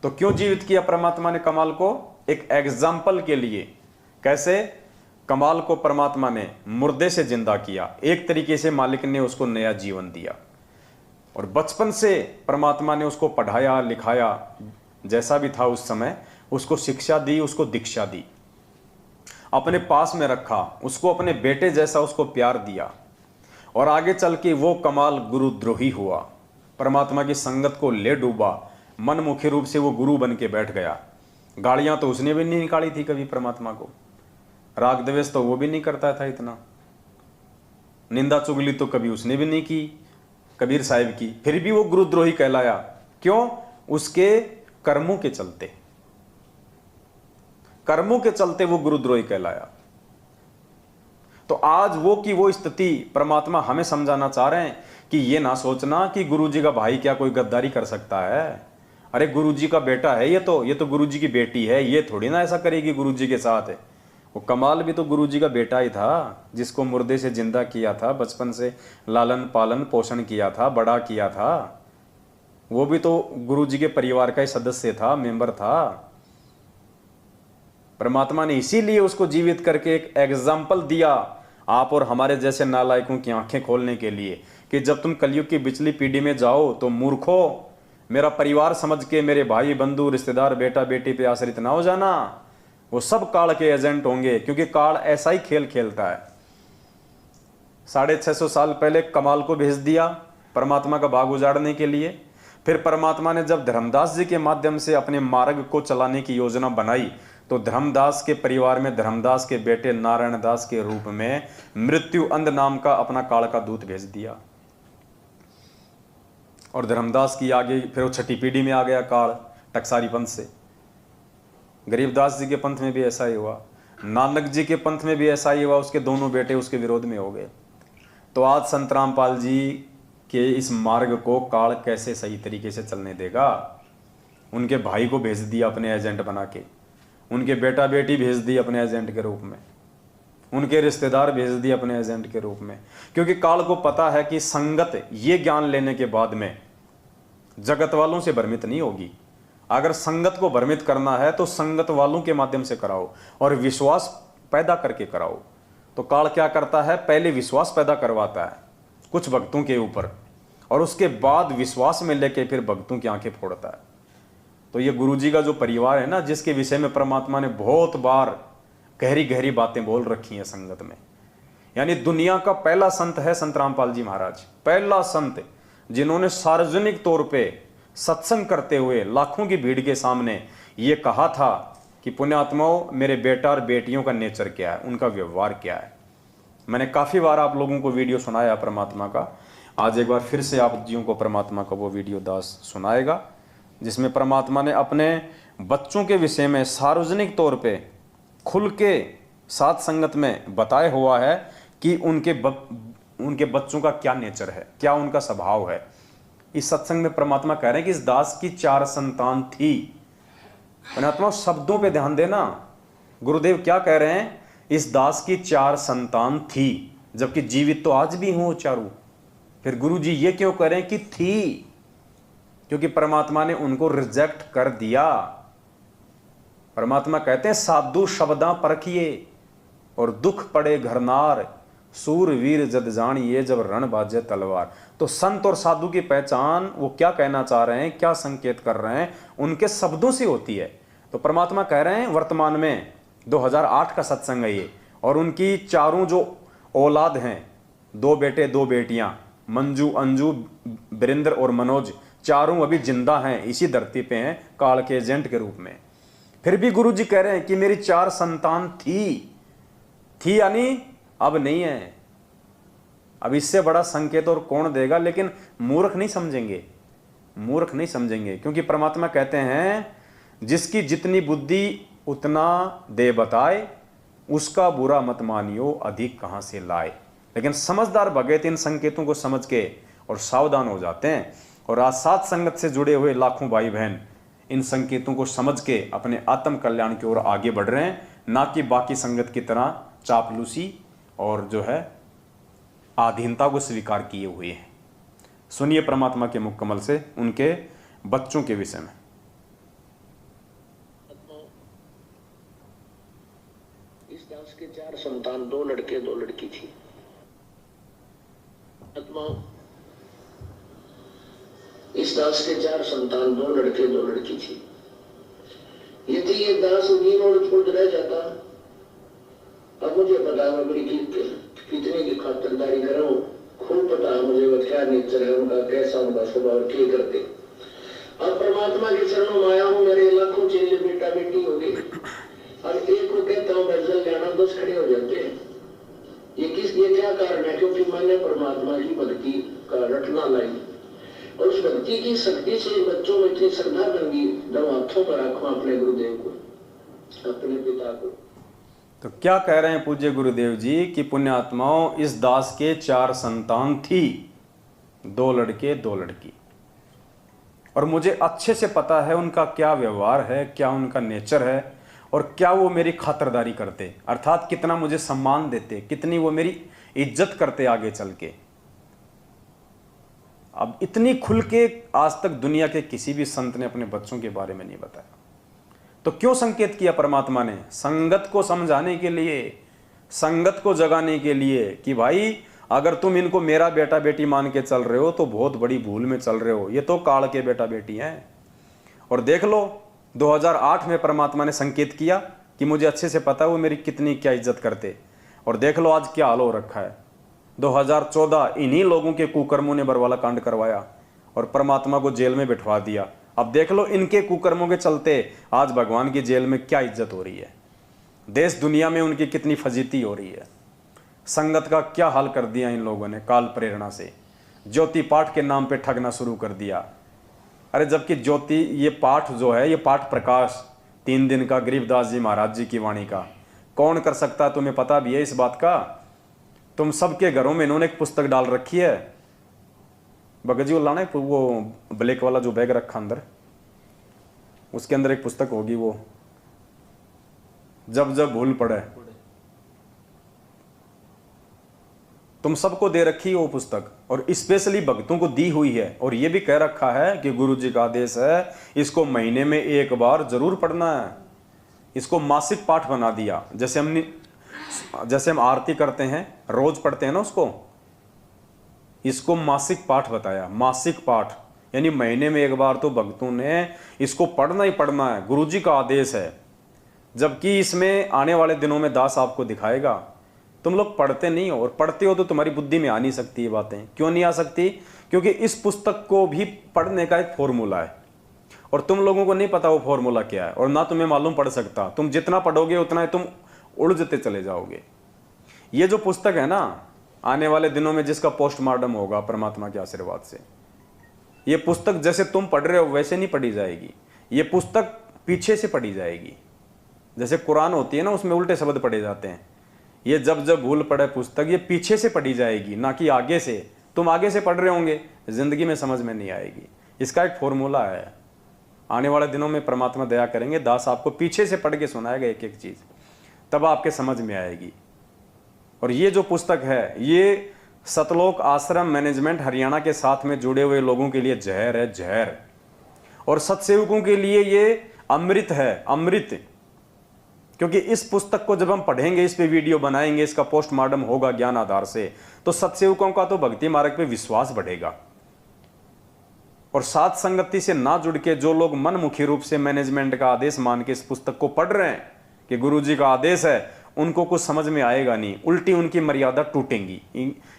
तो क्यों जीवित किया परमात्मा ने कमाल को? एक एग्जाम्पल के लिए। कैसे? कमाल को परमात्मा ने मुर्दे से जिंदा किया, एक तरीके से मालिक ने उसको नया जीवन दिया। और बचपन से परमात्मा ने उसको पढ़ाया लिखाया, जैसा भी था उस समय, उसको शिक्षा दी, उसको दीक्षा दी, अपने पास में रखा, उसको अपने बेटे जैसा उसको प्यार दिया। और आगे चल के वो कमाल गुरुद्रोही हुआ, परमात्मा की संगत को ले डूबा, मनमुखी रूप से वो गुरु बन के बैठ गया। गालियां तो उसने भी नहीं निकाली थी कभी परमात्मा को, राग द्वेष तो वो भी नहीं करता था इतना, निंदा चुगली तो कभी उसने भी नहीं की कबीर साहिब की, फिर भी वो गुरुद्रोही कहलाया। क्यों? उसके कर्मों के चलते, कर्मों के चलते वो गुरुद्रोही कहलाया। तो आज वो की वो स्थिति परमात्मा हमें समझाना चाह रहे हैं कि ये ना सोचना कि गुरुजी का भाई क्या कोई गद्दारी कर सकता है। अरे गुरुजी का बेटा है ये तो गुरुजी की बेटी है, ये थोड़ी ना ऐसा करेगी गुरुजी के साथ। वो कमाल भी तो गुरुजी का बेटा ही था, जिसको मुर्दे से जिंदा किया था, बचपन से लालन पालन पोषण किया था, बड़ा किया था। वो भी तो गुरुजी के परिवार का ही सदस्य था, मेंबर था। परमात्मा ने इसीलिए उसको जीवित करके एक एग्जाम्पल दिया आप और हमारे जैसे नालायकों की आंखें खोलने के लिए कि जब तुम कलयुग की बिचली पीढ़ी में जाओ तो मूर्खो, मेरा परिवार समझ के मेरे भाई बंधु रिश्तेदार बेटा बेटी पे आश्रित ना हो जाना। वो सब काल के एजेंट होंगे, क्योंकि काल ऐसा ही खेल खेलता है। 650 साल पहले कमाल को भेज दिया परमात्मा का बाग उजाड़ने के लिए। फिर परमात्मा ने जब धर्मदास जी के माध्यम से अपने मार्ग को चलाने की योजना बनाई तो धर्मदास के परिवार में धर्मदास के बेटे नारायण दास के रूप में मृत्यु अंध नाम का अपना काल का दूत भेज दिया। और धर्मदास की आगे फिर वो छठी पीढ़ी में आ गया काल टकसारी पंथ से। गरीबदास जी के पंथ में भी ऐसा ही हुआ, नानक जी के पंथ में भी ऐसा ही हुआ, उसके दोनों बेटे उसके विरोध में हो गए। तो आज संत रामपाल जी के इस मार्ग को काल कैसे सही तरीके से चलने देगा? उनके भाई को भेज दिया अपने एजेंट बना के, उनके बेटा बेटी भेज दी अपने एजेंट के रूप में। उनके रिश्तेदार भेज दिए अपने एजेंट के रूप में, क्योंकि काल को पता है कि संगत ये ज्ञान लेने के बाद में जगत वालों से भ्रमित नहीं होगी। अगर संगत को भ्रमित करना है तो संगत वालों के माध्यम से कराओ और विश्वास पैदा करके कराओ। तो काल क्या करता है, पहले विश्वास पैदा करवाता है कुछ भक्तों के ऊपर, और उसके बाद विश्वास में लेके फिर भक्तों की आंखें फोड़ता है। तो ये गुरुजी का जो परिवार है ना, जिसके विषय में परमात्मा ने बहुत बार गहरी गहरी बातें बोल रखी हैं संगत में, यानी दुनिया का पहला संत है संत रामपाल जी महाराज, पहला संत जिन्होंने सार्वजनिक तौर पे सत्संग करते हुए लाखों की भीड़ के सामने ये कहा था कि पुण्यात्माओं, मेरे बेटा और बेटियों का नेचर क्या है, उनका व्यवहार क्या है। मैंने काफ़ी बार आप लोगों को वीडियो सुनाया परमात्मा का, आज एक बार फिर से आप जीवों को परमात्मा का वो वीडियो दास सुनाएगा, जिसमें परमात्मा ने अपने बच्चों के विषय में सार्वजनिक तौर पे खुल के साथ संगत में बताया हुआ है कि उनके बच्चों का क्या नेचर है, क्या उनका स्वभाव है। इस सत्संग में परमात्मा कह रहे हैं कि इस दास की 4 संतान थी। परमात्मा शब्दों पे ध्यान देना, गुरुदेव क्या कह रहे हैं, इस दास की 4 संतान थी, जबकि जीवित तो आज भी हो चारों। फिर गुरु जी ये क्यों कह रहे हैं कि थी, क्योंकि परमात्मा ने उनको रिजेक्ट कर दिया। परमात्मा कहते हैं साधु शब्दां परखिए और दुख पड़े घरनार, सूरवीर जद जानिए जब रण बाजे तलवार। तो संत और साधु की पहचान वो क्या कहना चाह रहे हैं, क्या संकेत कर रहे हैं, उनके शब्दों से होती है। तो परमात्मा कह रहे हैं वर्तमान में 2008 का सत्संग है ये, और उनकी चारों जो औलाद हैं, 2 बेटे 2 बेटियां, मंजू, अंजू, वीरेंद्र और मनोज, चारों अभी जिंदा हैं, इसी धरती पे हैं काल के एजेंट के रूप में। फिर भी गुरु जी कह रहे हैं कि मेरी 4 संतान थी यानी अब नहीं है। अब इससे बड़ा संकेत और कौन देगा, लेकिन मूर्ख नहीं समझेंगे, मूर्ख नहीं समझेंगे, क्योंकि परमात्मा कहते हैं जिसकी जितनी बुद्धि उतना दे बताए, उसका बुरा मत मानियो अधिक कहां से लाए। लेकिन समझदार भगत इन संकेतों को समझ के और सावधान हो जाते हैं, और आज साथ संगत से जुड़े हुए लाखों भाई बहन इन संकेतों को समझ के अपने आत्म कल्याण की ओर आगे बढ़ रहे हैं, ना कि बाकी संगत की तरह चापलूसी और जो है आधीनता को स्वीकार किए हुए हैं। सुनिए परमात्मा के मुख कमल से उनके बच्चों के विषय में। इस दास के 4 संतान, 2 लड़के 2 लड़की थी। इस दास के 4 संतान, 2 लड़के 2 लड़की थी। यदि ये दास नींद और छूट रह जाता, अब मुझे पता है मैं कितने की खातिरदारी कर रहा हूँ, खूब पता है मुझे वो क्या नेचर है उनका, कैसा उनका स्वभाव, क्या करते। अब परमात्मा के चरणों में आया हूँ, मेरे लाखों चेले बेटा बेटी हो गए, और एक को कहता हूँ गजल गाना, 10 खड़े हो जाते हैं। ये क्या कारण है, क्योंकि मैंने परमात्मा की भक्ति का रटना लाई, और उस भक्ति की शक्ति से बच्चों में इतनी श्रद्धा बन गई, जब हाथों में रखा अपने गुरुदेव को, अपने पिता को। तो क्या कह रहे हैं पूज्य गुरुदेव जी कि पुण्यात्माओं, इस दास के 4 संतान थी, 2 लड़के 2 लड़की, और मुझे अच्छे से पता है उनका क्या व्यवहार है, क्या उनका नेचर है, और क्या वो मेरी खातिरदारी करते, अर्थात कितना मुझे सम्मान देते, कितनी वो मेरी इज्जत करते आगे चल के। अब इतनी खुल के आज तक दुनिया के किसी भी संत ने अपने बच्चों के बारे में नहीं बताया। तो क्यों संकेत किया परमात्मा ने? संगत को समझाने के लिए, संगत को जगाने के लिए कि भाई अगर तुम इनको मेरा बेटा बेटी मान के चल रहे हो तो बहुत बड़ी भूल में चल रहे हो, ये तो काल के बेटा बेटी हैं। और देख लो 2008 में परमात्मा ने संकेत किया कि मुझे अच्छे से पता है वो मेरी कितनी क्या इज्जत करते, और देख लो आज क्या हाल हो रखा है। 2014 इन्हीं लोगों के कुकर्मों ने बरवाला कांड करवाया और परमात्मा को जेल में बिठवा दिया। अब देख लो इनके कुकर्मों के चलते आज भगवान की जेल में क्या इज्जत हो रही है, देश दुनिया में उनकी कितनी फजीती हो रही है। संगत का क्या हाल कर दिया इन लोगों ने काल प्रेरणा से, ज्योति पाठ के नाम पे ठगना शुरू कर दिया। अरे जबकि ज्योति ये पाठ जो है, ये पाठ प्रकाश 3 दिन का गरीबदास जी महाराज जी की वाणी का कौन कर सकता है, तुम्हें पता भी है इस बात का। तुम सबके घरों में इन्होंने एक पुस्तक डाल रखी है, भगत जी वो लाना है वो ब्लैक वाला जो बैग रखा अंदर, उसके अंदर एक पुस्तक होगी, वो जब जब भूल पड़े, तुम सबको दे रखी है वो पुस्तक, और स्पेशली भक्तों को दी हुई है। और ये भी कह रखा है कि गुरु जी का आदेश है इसको महीने में एक बार जरूर पढ़ना है। इसको मासिक पाठ बना दिया। जैसे हम आरती करते हैं, रोज पढ़ते हैं ना उसको, इसको मासिक पाठ बताया। मासिक पाठ यानी महीने में एक बार तो भक्तों ने इसको पढ़ना ही पढ़ना है, गुरु जी का आदेश है। जबकि इसमें आने वाले दिनों में दास आपको दिखाएगा, तुम लोग पढ़ते नहीं हो, और पढ़ते हो तो तुम्हारी बुद्धि में आ नहीं सकती ये बातें। क्यों नहीं आ सकती? क्योंकि इस पुस्तक को भी पढ़ने का एक फॉर्मूला है, और तुम लोगों को नहीं पता वो फॉर्मूला क्या है, और ना तुम्हें मालूम पड़ सकता। तुम जितना पढ़ोगे उतना ही तुम उलझते चले जाओगे। ये जो पुस्तक है ना, आने वाले दिनों में जिसका पोस्टमार्टम होगा परमात्मा के आशीर्वाद से, ये पुस्तक जैसे तुम पढ़ रहे हो वैसे नहीं पढ़ी जाएगी। ये पुस्तक पीछे से पढ़ी जाएगी। जैसे कुरान होती है ना, उसमें उल्टे शब्द पढ़े जाते हैं। ये जब जब भूल पड़े पुस्तक, ये पीछे से पढ़ी जाएगी, ना कि आगे से। तुम आगे से पढ़ रहे होंगे, जिंदगी में समझ में नहीं आएगी। इसका एक फॉर्मूला है। आने वाले दिनों में परमात्मा दया करेंगे, दास आपको पीछे से पढ़ के सुनाएगा एक एक चीज, तब आपके समझ में आएगी। और ये जो पुस्तक है, ये सतलोक आश्रम मैनेजमेंट हरियाणा के साथ में जुड़े हुए लोगों के लिए जहर है, जहर। और सत्सेवकों के लिए ये अमृत है, अमृत। क्योंकि इस पुस्तक को जब हम पढ़ेंगे, इस पे वीडियो बनाएंगे, इसका पोस्टमार्टम होगा ज्ञान आधार से, तो सत्सेवकों का तो भक्ति मार्ग पे विश्वास बढ़ेगा। और साथ संगति से ना जुड़ के जो लोग मनमुखी रूप से मैनेजमेंट का आदेश मान के इस पुस्तक को पढ़ रहे हैं कि गुरु जी का आदेश है, उनको कुछ समझ में आएगा नहीं, उल्टी उनकी मर्यादा टूटेंगी।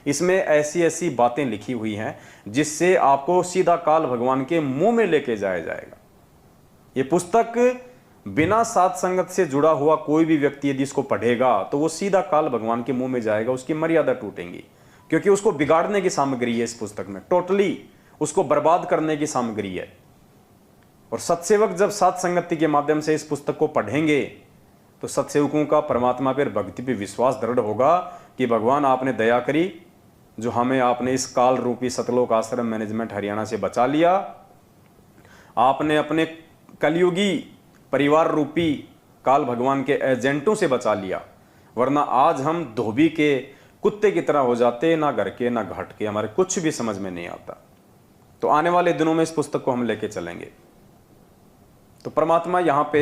इसमें ऐसी ऐसी बातें लिखी हुई हैं जिससे आपको सीधा काल भगवान के मुंह में लेके जाया जाएगा। ये पुस्तक बिना साथ संगत से जुड़ा हुआ कोई भी व्यक्ति यदि इसको पढ़ेगा तो वो सीधा काल भगवान के मुंह में जाएगा, उसकी मर्यादा टूटेंगी। क्योंकि उसको बिगाड़ने की सामग्री है इस पुस्तक में, टोटली उसको बर्बाद करने की सामग्री है। और सत्सेवक जब साथ संगति के माध्यम से इस पुस्तक को पढ़ेंगे तो सत्सेवकों का परमात्मा पर भक्ति पे विश्वास दृढ़ होगा कि भगवान आपने दया करी, जो हमें आपने इस काल रूपी सतलोक आश्रम मैनेजमेंट हरियाणा से बचा लिया। आपने अपने कलयुगी परिवार रूपी काल भगवान के एजेंटों से बचा लिया, वरना आज हम धोबी के कुत्ते की तरह हो जाते, ना घर के ना घाट के, हमारे कुछ भी समझ में नहीं आता। तो आने वाले दिनों में इस पुस्तक को हम लेके चलेंगे। तो परमात्मा यहाँ पे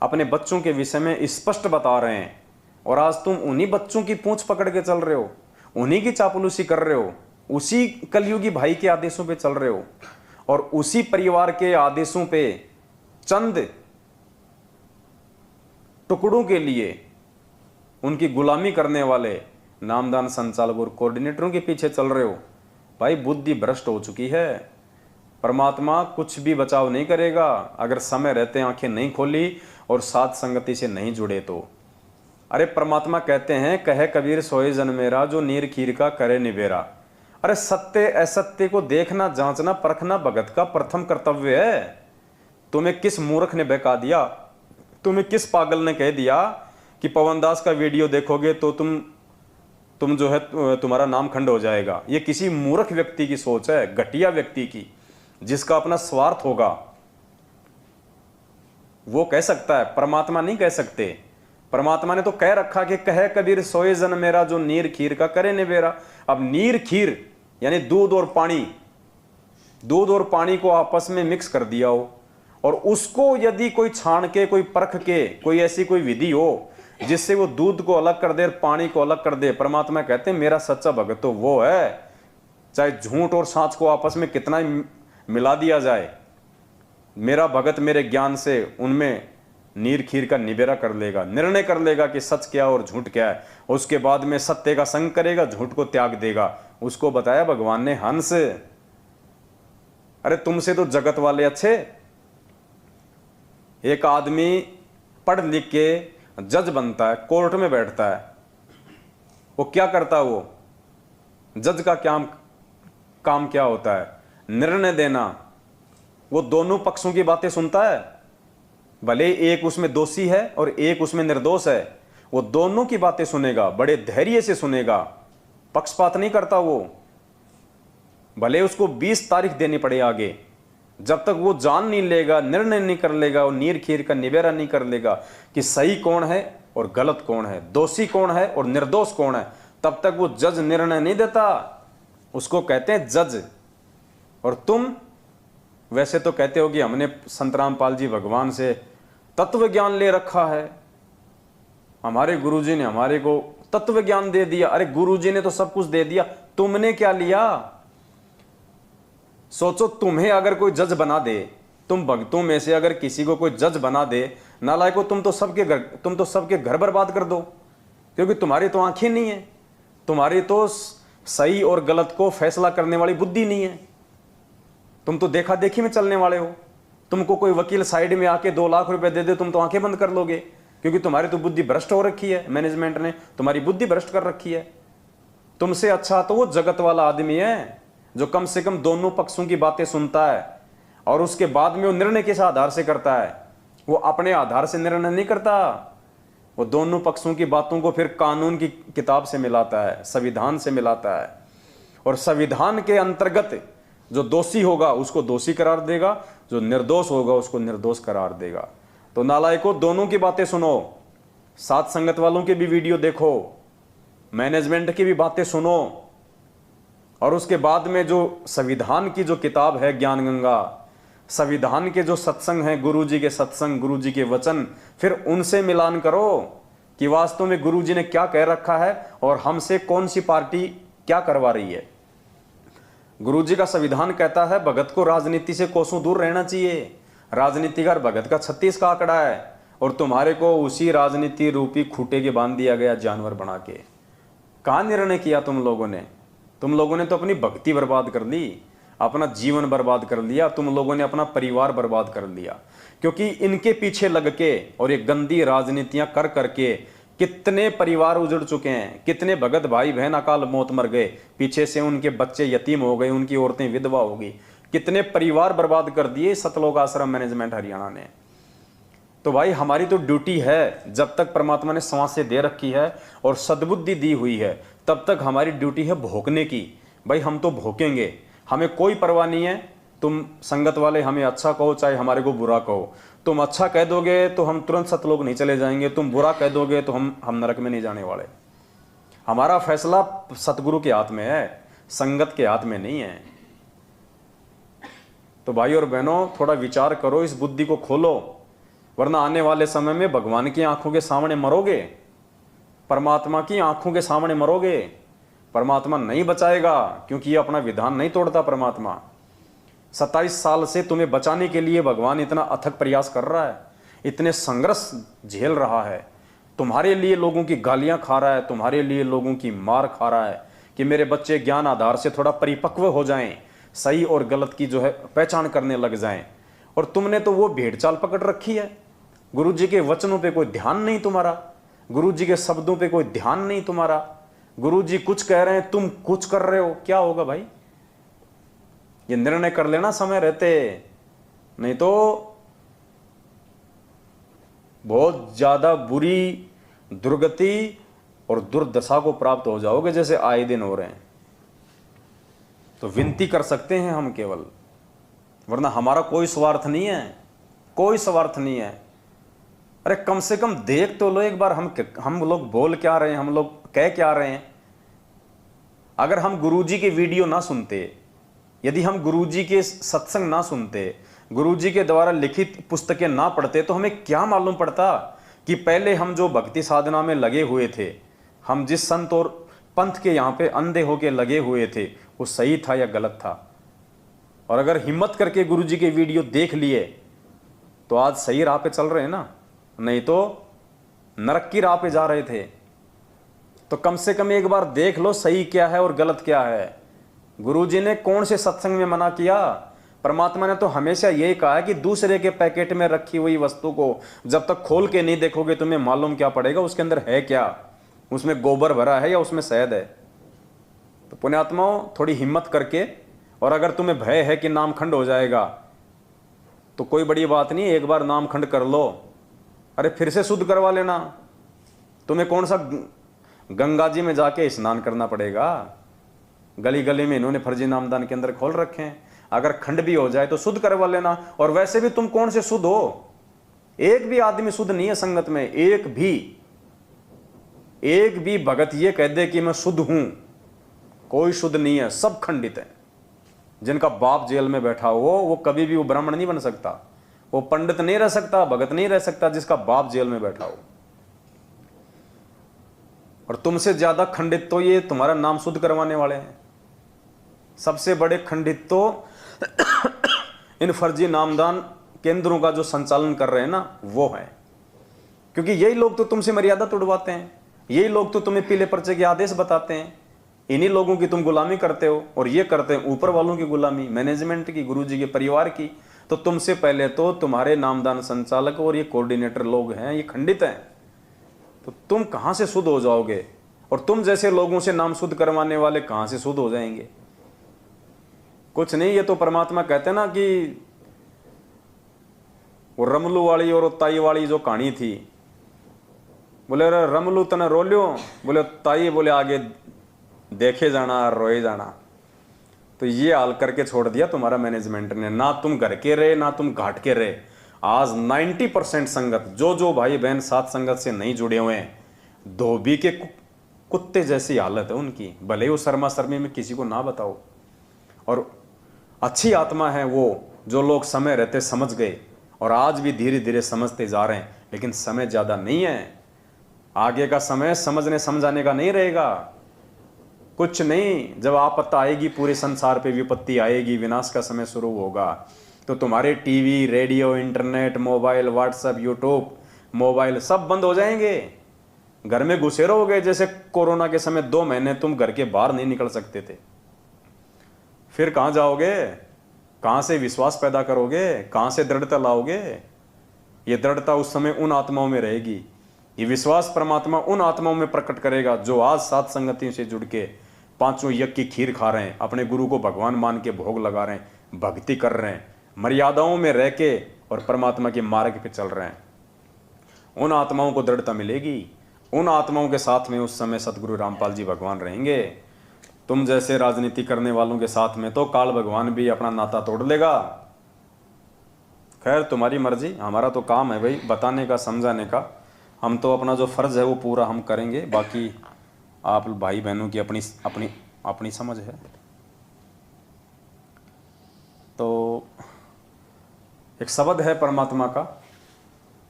अपने बच्चों के विषय में स्पष्ट बता रहे हैं, और आज तुम उन्हीं बच्चों की पूंछ पकड़ के चल रहे हो, उन्हीं की चापलूसी कर रहे हो, उसी कलयुगी भाई के आदेशों पे चल रहे हो, और उसी परिवार के आदेशों पे चंद टुकड़ों के लिए उनकी गुलामी करने वाले नामदान संचालक और कोऑर्डिनेटरों के पीछे चल रहे हो। भाई बुद्धि भ्रष्ट हो चुकी है। परमात्मा कुछ भी बचाव नहीं करेगा अगर समय रहते आंखें नहीं खोली और साथ संगति से नहीं जुड़े तो। अरे परमात्मा कहते हैं, कहे कबीर सोए जन मेरा, जो नीर खीर का करे निबेरा। अरे सत्य असत्य को देखना, जांचना, परखना भगत का प्रथम कर्तव्य है। तुम्हें किस मूर्ख ने बहका दिया, तुम्हें किस पागल ने कह दिया कि पवन दास का वीडियो देखोगे तो तुम जो है तुम्हारा नाम खंड हो जाएगा। ये किसी मूर्ख व्यक्ति की सोच है, घटिया व्यक्ति की, जिसका अपना स्वार्थ होगा वो कह सकता है, परमात्मा नहीं कह सकते। परमात्मा ने तो कह रखा कि कहे कबीर सोए जन मेरा, जो नीर खीर का करे निबेरा। अब नीर खीर यानी दूध और पानी, दूध और पानी को आपस में मिक्स कर दिया हो, और उसको यदि कोई छान के, कोई परख के, कोई ऐसी कोई विधि हो जिससे वो दूध को अलग कर दे, पानी को अलग कर दे, परमात्मा कहते हैं मेरा सच्चा भगत तो वो है। चाहे झूठ और सच को आपस में कितना ही मिला दिया जाए, मेरा भगत मेरे ज्ञान से उनमें नीर खीर का निबेरा कर लेगा, निर्णय कर लेगा कि सच क्या और झूठ क्या है। उसके बाद में सत्य का संग करेगा, झूठ को त्याग देगा। उसको बताया भगवान ने हंस। अरे तुमसे तो जगत वाले अच्छे। एक आदमी पढ़ लिख के जज बनता है, कोर्ट में बैठता है, वो क्या करता है? वो जज का काम क्या होता है? निर्णय देना। वो दोनों पक्षों की बातें सुनता है, भले एक उसमें दोषी है और एक उसमें निर्दोष है, वो दोनों की बातें सुनेगा, बड़े धैर्य से सुनेगा, पक्षपात नहीं करता वो। भले उसको 20 तारीख देनी पड़े आगे, जब तक वो जान नहीं लेगा, निर्णय नहीं कर लेगा, और नीर खीर का निबेरा नहीं कर लेगा कि सही कौन है और गलत कौन है, दोषी कौन है और निर्दोष कौन है, तब तक वो जज निर्णय नहीं देता, उसको कहते हैं जज। और तुम वैसे तो कहते हो कि हमने संत रामपाल जी भगवान से तत्व ज्ञान ले रखा है, हमारे गुरुजी ने हमारे को तत्व ज्ञान दे दिया। अरे गुरुजी ने तो सब कुछ दे दिया, तुमने क्या लिया? सोचो, तुम्हें अगर कोई जज बना दे, तुम भक्तों में से अगर किसी को कोई जज बना दे, नालायको तुम तो सबके घर बर्बाद कर दो, क्योंकि तुम्हारी तो आंखें नहीं है, तुम्हारी तो सही और गलत को फैसला करने वाली बुद्धि नहीं है, तुम तो देखा देखी में चलने वाले हो। तुमको कोई वकील साइड में आके 2 लाख रुपए दे दे, तुम तो आंखें बंद कर लोगे, क्योंकि तुम्हारी तो बुद्धि भ्रष्ट हो रखी है, मैनेजमेंट ने तुम्हारी बुद्धि भ्रष्ट कर रखी है। तुमसे अच्छा तो वो जगत वाला आदमी है जो कम से कम दोनों पक्षों की बातें सुनता है और उसके बाद में वो निर्णय किस आधार से करता है। वो अपने आधार से निर्णय नहीं करता, वो दोनों पक्षों की बातों को फिर कानून की किताब से मिलाता है, संविधान से मिलाता है, और संविधान के अंतर्गत जो दोषी होगा उसको दोषी करार देगा, जो निर्दोष होगा उसको निर्दोष करार देगा। तो नालायको, दोनों की बातें सुनो, साथ संगत वालों के भी वीडियो देखो, मैनेजमेंट की भी बातें सुनो, और उसके बाद में जो संविधान की जो किताब है ज्ञान गंगा, संविधान के जो सत्संग हैं, गुरुजी के सत्संग, गुरुजी के वचन, फिर उनसे मिलान करो कि वास्तव में गुरुजी ने क्या कह रखा है और हमसे कौन सी पार्टी क्या करवा रही है। गुरुजी का संविधान कहता है भगत को राजनीति से कोसों दूर रहना चाहिए, राजनीतिकार भगत का 36 का आंकड़ा है, और तुम्हारे को उसी राजनीति रूपी खूंटे के बांध दिया गया जानवर बना के। कहाँ निर्णय किया तुम लोगों ने? तुम लोगों ने तो अपनी भक्ति बर्बाद कर ली, अपना जीवन बर्बाद कर लिया, तुम लोगों ने अपना परिवार बर्बाद कर लिया, क्योंकि इनके पीछे लग के और ये गंदी राजनीतियां कर करके कितने परिवार उजड़ चुके हैं, कितने भगत भाई बहन अकाल मौत मर गए, पीछे से उनके बच्चे यतीम हो गए, उनकी औरतें विधवा हो गई, कितने परिवार बर्बाद कर दिए सतलोक आश्रम मैनेजमेंट हरियाणा ने। तो भाई हमारी तो ड्यूटी है, जब तक परमात्मा ने सांसें दे रखी है और सद्बुद्धि दी हुई है, तब तक हमारी ड्यूटी है भोंकने की। भाई हम तो भोंकेंगे, हमें कोई परवाह नहीं है, तुम संगत वाले हमें अच्छा कहो चाहे हमारे को बुरा कहो। तुम अच्छा कह दोगे तो हम तुरंत सतलोक नहीं चले जाएंगे, तुम बुरा कह दोगे तो हम नरक में नहीं जाने वाले। हमारा फैसला सतगुरु के हाथ में है, संगत के हाथ में नहीं है। तो भाई और बहनों, थोड़ा विचार करो, इस बुद्धि को खोलो, वरना आने वाले समय में भगवान की आंखों के सामने मरोगे, परमात्मा की आंखों के सामने मरोगे। परमात्मा नहीं बचाएगा, क्योंकि ये अपना विधान नहीं तोड़ता। परमात्मा 27 साल से तुम्हें बचाने के लिए भगवान इतना अथक प्रयास कर रहा है, इतने संघर्ष झेल रहा है, तुम्हारे लिए लोगों की गालियां खा रहा है, तुम्हारे लिए लोगों की मार खा रहा है कि मेरे बच्चे ज्ञान आधार से थोड़ा परिपक्व हो जाएं, सही और गलत की जो है पहचान करने लग जाएं। और तुमने तो वो भेड़ चाल पकड़ रखी है, गुरुजी के वचनों पे कोई ध्यान नहीं तुम्हारा, गुरुजी के शब्दों पे कोई ध्यान नहीं तुम्हारा। गुरुजी कुछ कह रहे हैं, तुम कुछ कर रहे हो, क्या होगा भाई? ये निर्णय कर लेना समय रहते, नहीं तो बहुत ज्यादा बुरी दुर्गति और दुर्दशा को प्राप्त हो जाओगे, जैसे आए दिन हो रहे हैं। तो विनती कर सकते हैं हम केवल, वरना हमारा कोई स्वार्थ नहीं है, कोई स्वार्थ नहीं है। अरे कम से कम देख तो लो एक बार, हम लोग बोल क्या रहे हैं, हम लोग कह क्या रहे हैं। अगर हम गुरुजी के वीडियो ना सुनते, यदि हम गुरुजी के सत्संग ना सुनते, गुरुजी के द्वारा लिखित पुस्तकें ना पढ़ते, तो हमें क्या मालूम पड़ता कि पहले हम जो भक्ति साधना में लगे हुए थे, हम जिस संत और पंथ के यहाँ पे अंधे होके लगे हुए थे, वो सही था या गलत था। और अगर हिम्मत करके गुरुजी के वीडियो देख लिए तो आज सही राह पे चल रहे हैं ना, नहीं तो नरक की राह पे जा रहे थे। तो कम से कम एक बार देख लो सही क्या है और गलत क्या है। गुरुजी ने कौन से सत्संग में मना किया? परमात्मा ने तो हमेशा यही कहा है कि दूसरे के पैकेट में रखी हुई वस्तु को जब तक खोल के नहीं देखोगे तुम्हें मालूम क्या पड़ेगा उसके अंदर है क्या, उसमें गोबर भरा है या उसमें शहद है। तो पुण्यात्माओं, थोड़ी हिम्मत करके, और अगर तुम्हें भय है कि नामखंड हो जाएगा तो कोई बड़ी बात नहीं, एक बार नामखंड कर लो, अरे फिर से शुद्ध करवा लेना। तुम्हें कौन सा गंगा जी में जाके स्नान करना पड़ेगा? गली गली में इन्होंने फर्जी नामदान के अंदर खोल रखे हैं, अगर खंड भी हो जाए तो शुद्ध करवा लेना। और वैसे भी तुम कौन से शुद्ध हो? एक भी आदमी शुद्ध नहीं है संगत में, एक भी। एक भी भगत ये कह दे कि मैं शुद्ध हूं, कोई शुद्ध नहीं है, सब खंडित है। जिनका बाप जेल में बैठा हो वो कभी भी वो ब्राह्मण नहीं बन सकता, वो पंडित नहीं रह सकता, भगत नहीं रह सकता, जिसका बाप जेल में बैठा हो। और तुमसे ज्यादा खंडित तो ये तुम्हारा नाम शुद्ध करवाने वाले हैं। सबसे बड़े खंडित तो इन फर्जी नामदान केंद्रों का जो संचालन कर रहे हैं ना, वो है। क्योंकि यही लोग तो तुमसे मर्यादा तोड़वाते हैं, यही लोग तो तुम्हें पीले पर्चे के आदेश बताते हैं, इन्हीं लोगों की तुम गुलामी करते हो। और ये करते हैं ऊपर वालों की गुलामी, मैनेजमेंट की, गुरुजी के परिवार की। तो तुमसे पहले तो तुम्हारे नामदान संचालक और ये कोऑर्डिनेटर लोग हैं, ये खंडित हैं। तो तुम कहां से शुद्ध हो जाओगे? और तुम जैसे लोगों से नाम शुद्ध करवाने वाले कहां से शुद्ध हो जाएंगे? कुछ नहीं, ये तो परमात्मा कहते हैं ना कि वो रमलू वाली और ताई वाली जो कहानी थी, बोले अरे रमलू तने रो लियो, बोले ताई बोले आगे देखे जाना रोए जाना। तो ये हाल करके छोड़ दिया तुम्हारा मैनेजमेंट ने, ना तुम घर के रहे ना तुम घाट के रहे। आज 90% संगत, जो भाई बहन साथ संगत से नहीं जुड़े हुए हैं, धोबी के कुत्ते जैसी हालत है उनकी। भले वो शर्मा शर्मी में किसी को ना बताओ। और अच्छी आत्मा है वो जो लोग समय रहते समझ गए, और आज भी धीरे धीरे समझते जा रहे हैं। लेकिन समय ज्यादा नहीं है, आगे का समय समझने समझाने का नहीं रहेगा। कुछ नहीं, जब आपत्ति आएगी, पूरे संसार पे विपत्ति आएगी, विनाश का समय शुरू होगा, तो तुम्हारे TV, radio, internet, mobile, WhatsApp, YouTube, mobile सब बंद हो जाएंगे। घर में घुसे रहोगे जैसे कोरोना के समय 2 महीने तुम घर के बाहर नहीं निकल सकते थे। फिर कहां जाओगे? कहां से विश्वास पैदा करोगे? कहां से दृढ़ता लाओगे? ये दृढ़ता उस समय उन आत्माओं में रहेगी, ये विश्वास परमात्मा उन आत्माओं में प्रकट करेगा जो आज सात संगतियों से जुड़ के 5 यज्ञ की खीर खा रहे हैं, अपने गुरु को भगवान मान के भोग लगा रहे हैं, भक्ति कर रहे हैं, मर्यादाओं में रह के और परमात्मा के मार्ग पे चल रहे हैं। उन आत्माओं को दृढ़ता मिलेगी। उन आत्माओं के साथ में उस समय सतगुरु रामपाल जी भगवान रहेंगे। तुम जैसे राजनीति करने वालों के साथ में तो काल भगवान भी अपना नाता तोड़ लेगा। खैर तुम्हारी मर्जी, हमारा तो काम है भाई बताने का, समझाने का। हम तो अपना जो फर्ज है वो पूरा हम करेंगे, बाकी आप भाई बहनों की अपनी अपनी अपनी समझ है। तो एक शब्द है परमात्मा का,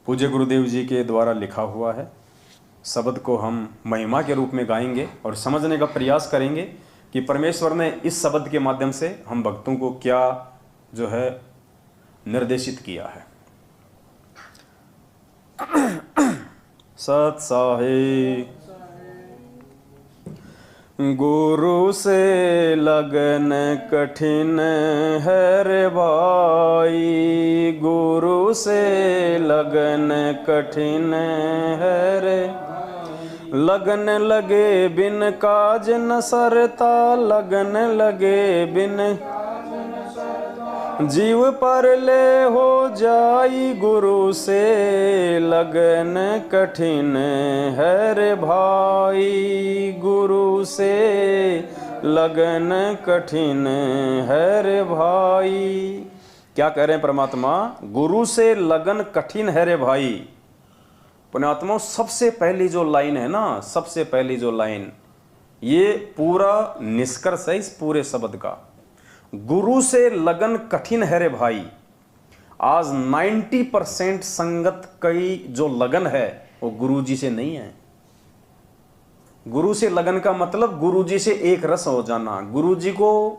पूज्य गुरुदेव जी के द्वारा लिखा हुआ है। शब्द को हम महिमा के रूप में गाएंगे और समझने का प्रयास करेंगे कि परमेश्वर ने इस शब्द के माध्यम से हम भक्तों को क्या जो है निर्देशित किया है। सत साहे गुरु से लगन कठिन है रे भाई, गुरु से लगन कठिन है रे। लगन लगे बिन काज न सरता, लगन लगे बिन जीव पर ले हो जाई, गुरु से लगन कठिन है रे भाई, गुरु से लगन कठिन है रे भाई। क्या कह रहे हैं परमात्मा? गुरु से लगन कठिन है रे भाई। पुण्यात्मा, सबसे पहली जो लाइन है ना, सबसे पहली जो लाइन, ये पूरा निष्कर्ष है इस पूरे शब्द का। गुरु से लगन कठिन है रे भाई। आज 90% संगत की जो लगन है वो गुरु जी से नहीं है। गुरु से लगन का मतलब गुरु जी से एक रस हो जाना, गुरु जी को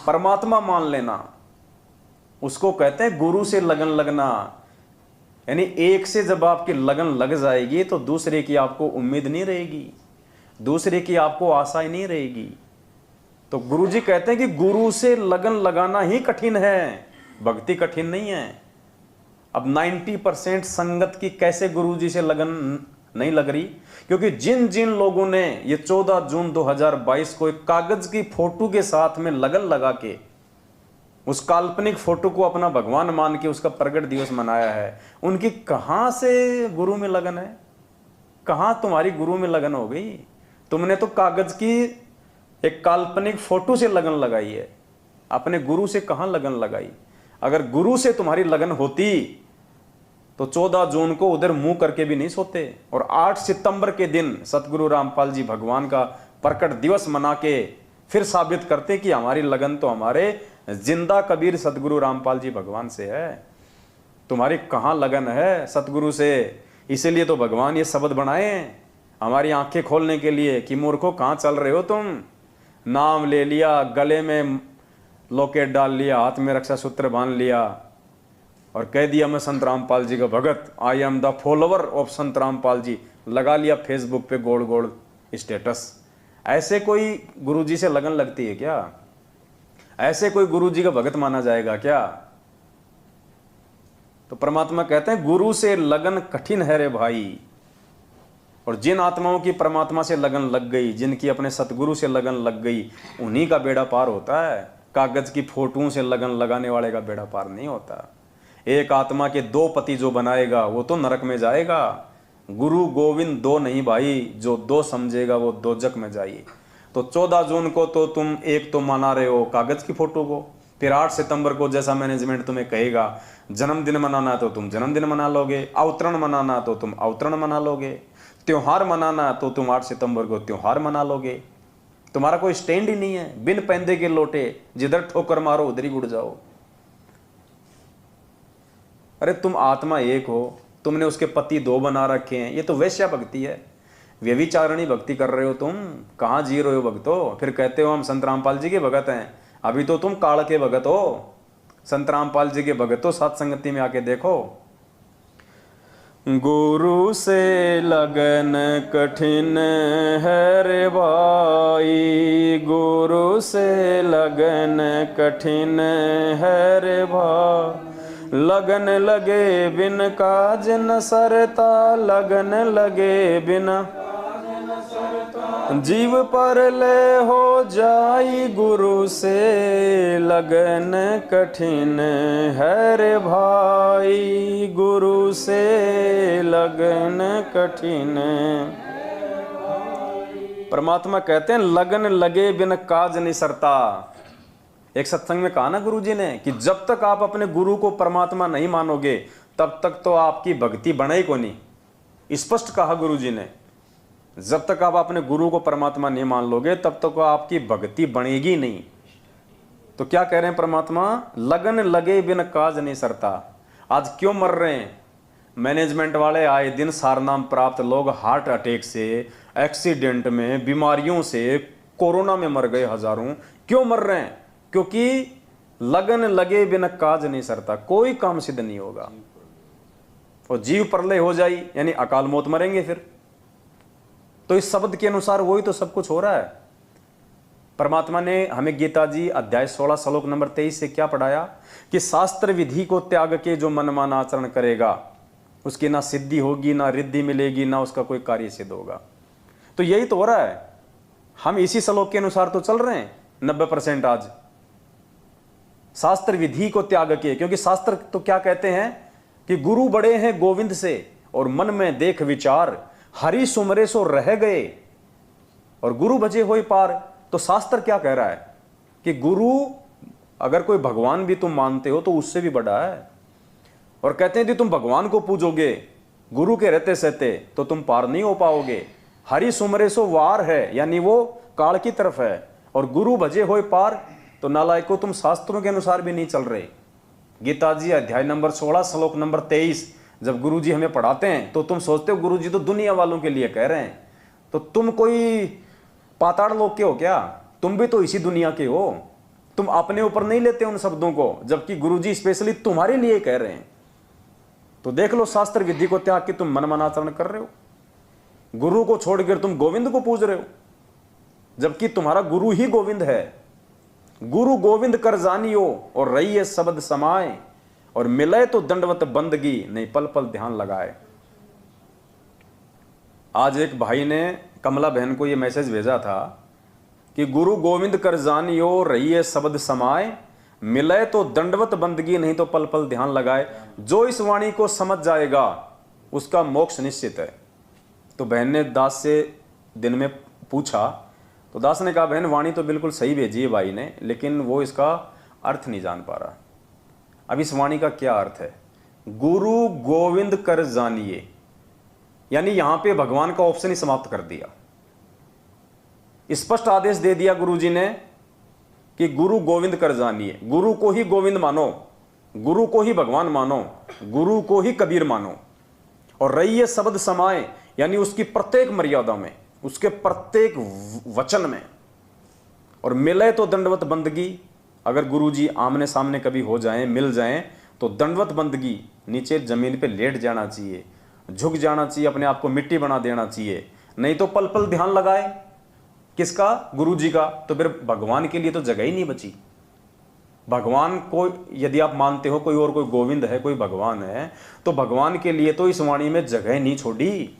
परमात्मा मान लेना, उसको कहते हैं गुरु से लगन लगना। यानी एक से जब आपकी लगन लग जाएगी तो दूसरे की आपको उम्मीद नहीं रहेगी, दूसरे की आपको आशा ही नहीं रहेगी। तो गुरुजी कहते हैं कि गुरु से लगन लगाना ही कठिन है, भक्ति कठिन नहीं है। अब 90% संगत की कैसे गुरुजी से लगन नहीं लग रही? क्योंकि जिन जिन लोगों ने ये 14 जून 2022 को एक कागज की फोटो के साथ में लगन लगा के उस काल्पनिक फोटो को अपना भगवान मान के उसका प्रगट दिवस मनाया है, उनकी कहां से गुरु में लगन है? कहां तुम्हारी गुरु में लगन हो गई? तुमने तो कागज की एक काल्पनिक फोटो से लगन लगाई है, अपने गुरु से कहां लगन लगाई? अगर गुरु से तुम्हारी लगन होती तो 14 जून को उधर मुंह करके भी नहीं सोते। और 8 सितंबर के दिन सतगुरु रामपाल जी भगवान का प्रकट दिवस मना के फिर साबित करते कि हमारी लगन तो हमारे जिंदा कबीर सतगुरु रामपाल जी भगवान से है। तुम्हारी कहाँ लगन है सतगुरु से? इसीलिए तो भगवान ये शब्द बनाए हैं हमारी आंखें खोलने के लिए कि मूर्खों कहाँ चल रहे हो तुम। नाम ले लिया, गले में लॉकेट डाल लिया, हाथ में रक्षा सूत्र बांध लिया और कह दिया मैं संत रामपाल जी का भगत, I am the follower of Sant Rampal जी, लगा लिया फेसबुक पे गोड़ गोड़ स्टेटस। ऐसे कोई गुरुजी से लगन लगती है क्या? ऐसे कोई गुरुजी का भगत माना जाएगा क्या? तो परमात्मा कहते हैं गुरु से लगन कठिन है रे भाई। और जिन आत्माओं की परमात्मा से लगन लग गई, जिनकी अपने सतगुरु से लगन लग गई, उन्हीं का बेड़ा पार होता है। कागज की फोटों से लगन लगाने वाले का बेड़ा पार नहीं होता। एक आत्मा के 2 पति जो बनाएगा वो तो नरक में जाएगा। गुरु गोविंद 2 नहीं भाई, जो 2 समझेगा वो दोजक में जाइए। तो 14 जून को तो तुम एक तो मना रहे हो कागज की फोटो को, फिर 8 सितंबर को जैसा मैनेजमेंट तुम्हें कहेगा जन्मदिन मनाना तो तुम जन्मदिन मना लोगे, अवतरण मनाना तो तुम अवतरण मना लोगे, त्योहार मनाना तो तुम 8 सितंबर को त्योहार मना लोगे। तुम्हारा कोई स्टैंड ही नहीं है। बिन पैंदे के लोटे, जिधर ठोकर मारो उधर ही उड़ जाओ। अरे तुम आत्मा एक हो, तुमने उसके पति 2 बना रखे हैं। ये तो वैश्या भक्ति है, व्यभिचारणी भक्ति कर रहे हो तुम। कहाँ जी रहे हो भक्तो? फिर कहते हो हम संत रामपाल जी के भगत हैं। अभी तो तुम काल के भगत हो। संत रामपाल जी के भगत हो, सत्संगति में आके देखो। गुरु से लगन कठिन है रे भाई, गुरु से लगन कठिन है रे भाई। लगन लगे बिन काज न सरता, लगन लगे बिना जीव पर ले हो जाई। गुरु से लगन कठिन है रे भाई, गुरु से लगन कठिन। परमात्मा कहते हैं लगन लगे बिन काज नहीं सरता। एक सत्संग में कहा ना गुरुजी ने कि जब तक आप अपने गुरु को परमात्मा नहीं मानोगे तब तक तो आपकी भक्ति बने को नहीं। स्पष्ट कहा गुरुजी ने, जब तक आप अपने गुरु को परमात्मा नहीं मान लोगे तब तक आपकी भक्ति बनेगी नहीं। तो क्या कह रहे हैं परमात्मा? लगन लगे बिन काज नहीं सरता। आज क्यों मर रहे हैं मैनेजमेंट वाले? आए दिन सारनाम प्राप्त लोग हार्ट अटैक से, एक्सीडेंट में, बीमारियों से, कोरोना में मर गए हजारों। क्यों मर रहे हैं? क्योंकि लगन लगे बिन काज नहीं सरता। कोई काम सिद्ध नहीं होगा और जीव प्रलय हो जाई यानी अकाल मौत, मरेंगे फिर। तो इस शब्द के अनुसार वही तो सब कुछ हो रहा है। परमात्मा ने हमें गीता जी अध्याय 16 श्लोक नंबर 23 से क्या पढ़ाया कि शास्त्र विधि को त्याग के जो मनमान आचरण करेगा उसकी ना सिद्धि होगी, ना रिद्धि मिलेगी, ना उसका कोई कार्य सिद्ध होगा। तो यही तो हो रहा है। हम इसी श्लोक के अनुसार तो चल रहे हैं 90% आज। शास्त्र विधि को त्याग के, क्योंकि शास्त्र तो क्या कहते हैं कि गुरु बड़े हैं गोविंद से और मन में देख विचार, हरि सुमरे सो रह गए और गुरु भजे होए पार। तो शास्त्र क्या कह रहा है कि गुरु अगर कोई भगवान भी तुम मानते हो तो उससे भी बड़ा है। और कहते हैं कि तुम भगवान को पूजोगे गुरु के रहते सहते तो तुम पार नहीं हो पाओगे। हरि सुमरे सो वार है यानी वो काल की तरफ है, और गुरु भजे होए पार तो नालायको तुम शास्त्रों के अनुसार भी नहीं चल रहे। गीता जी अध्याय नंबर 16 श्लोक नंबर 23 जब गुरुजी हमें पढ़ाते हैं तो तुम सोचते हो गुरुजी तो दुनिया वालों के लिए कह रहे हैं। तो तुम कोई पाताड़ लोग के हो क्या? तुम भी तो इसी दुनिया के हो। तुम अपने ऊपर नहीं लेते उन शब्दों को, जबकि गुरुजी स्पेशली तुम्हारे लिए कह रहे हैं। तो देख लो, शास्त्र विधि को त्याग के तुम मनमानाचरण कर रहे हो। गुरु को छोड़कर तुम गोविंद को पूज रहे हो, जबकि तुम्हारा गुरु ही गोविंद है। गुरु गोविंद कर जानियो और रहिए शब्द समाए, और मिले तो दंडवत बंदगी नहीं पल पल ध्यान लगाए। आज एक भाई ने कमला बहन को यह मैसेज भेजा था कि गुरु गोविंद कर जानियो रहिए शब्द समाए, मिले तो दंडवत बंदगी नहीं तो पल पल ध्यान लगाए। जो इस वाणी को समझ जाएगा उसका मोक्ष निश्चित है। तो बहन ने दास से दिन में पूछा, तो दास ने कहा बहन वाणी तो बिल्कुल सही भेजी है भाई ने, लेकिन वो इसका अर्थ नहीं जान पा रहा। अब इस वाणी का क्या अर्थ है? गुरु गोविंद कर जानिए, यानी यहां पे भगवान का ऑप्शन ही समाप्त कर दिया। स्पष्ट आदेश दे दिया गुरुजी ने कि गुरु गोविंद कर जानिए, गुरु को ही गोविंद मानो, गुरु को ही भगवान मानो, गुरु को ही कबीर मानो, और रहिए शब्द समाए, यानी उसकी प्रत्येक मर्यादा में, उसके प्रत्येक वचन में, और मिले तो दंडवत बंदगी। अगर गुरुजी आमने सामने कभी हो जाएं, मिल जाएं, तो दंडवत बंदगी, नीचे जमीन पे लेट जाना चाहिए, झुक जाना चाहिए, अपने आप को मिट्टी बना देना चाहिए। नहीं तो पल पल ध्यान लगाए, किसका? गुरुजी का। तो फिर भगवान के लिए तो जगह ही नहीं बची। भगवान को यदि आप मानते हो कोई और कोई गोविंद है, कोई भगवान है, तो भगवान के लिए तो इस वाणी में जगह नहीं छोड़ी।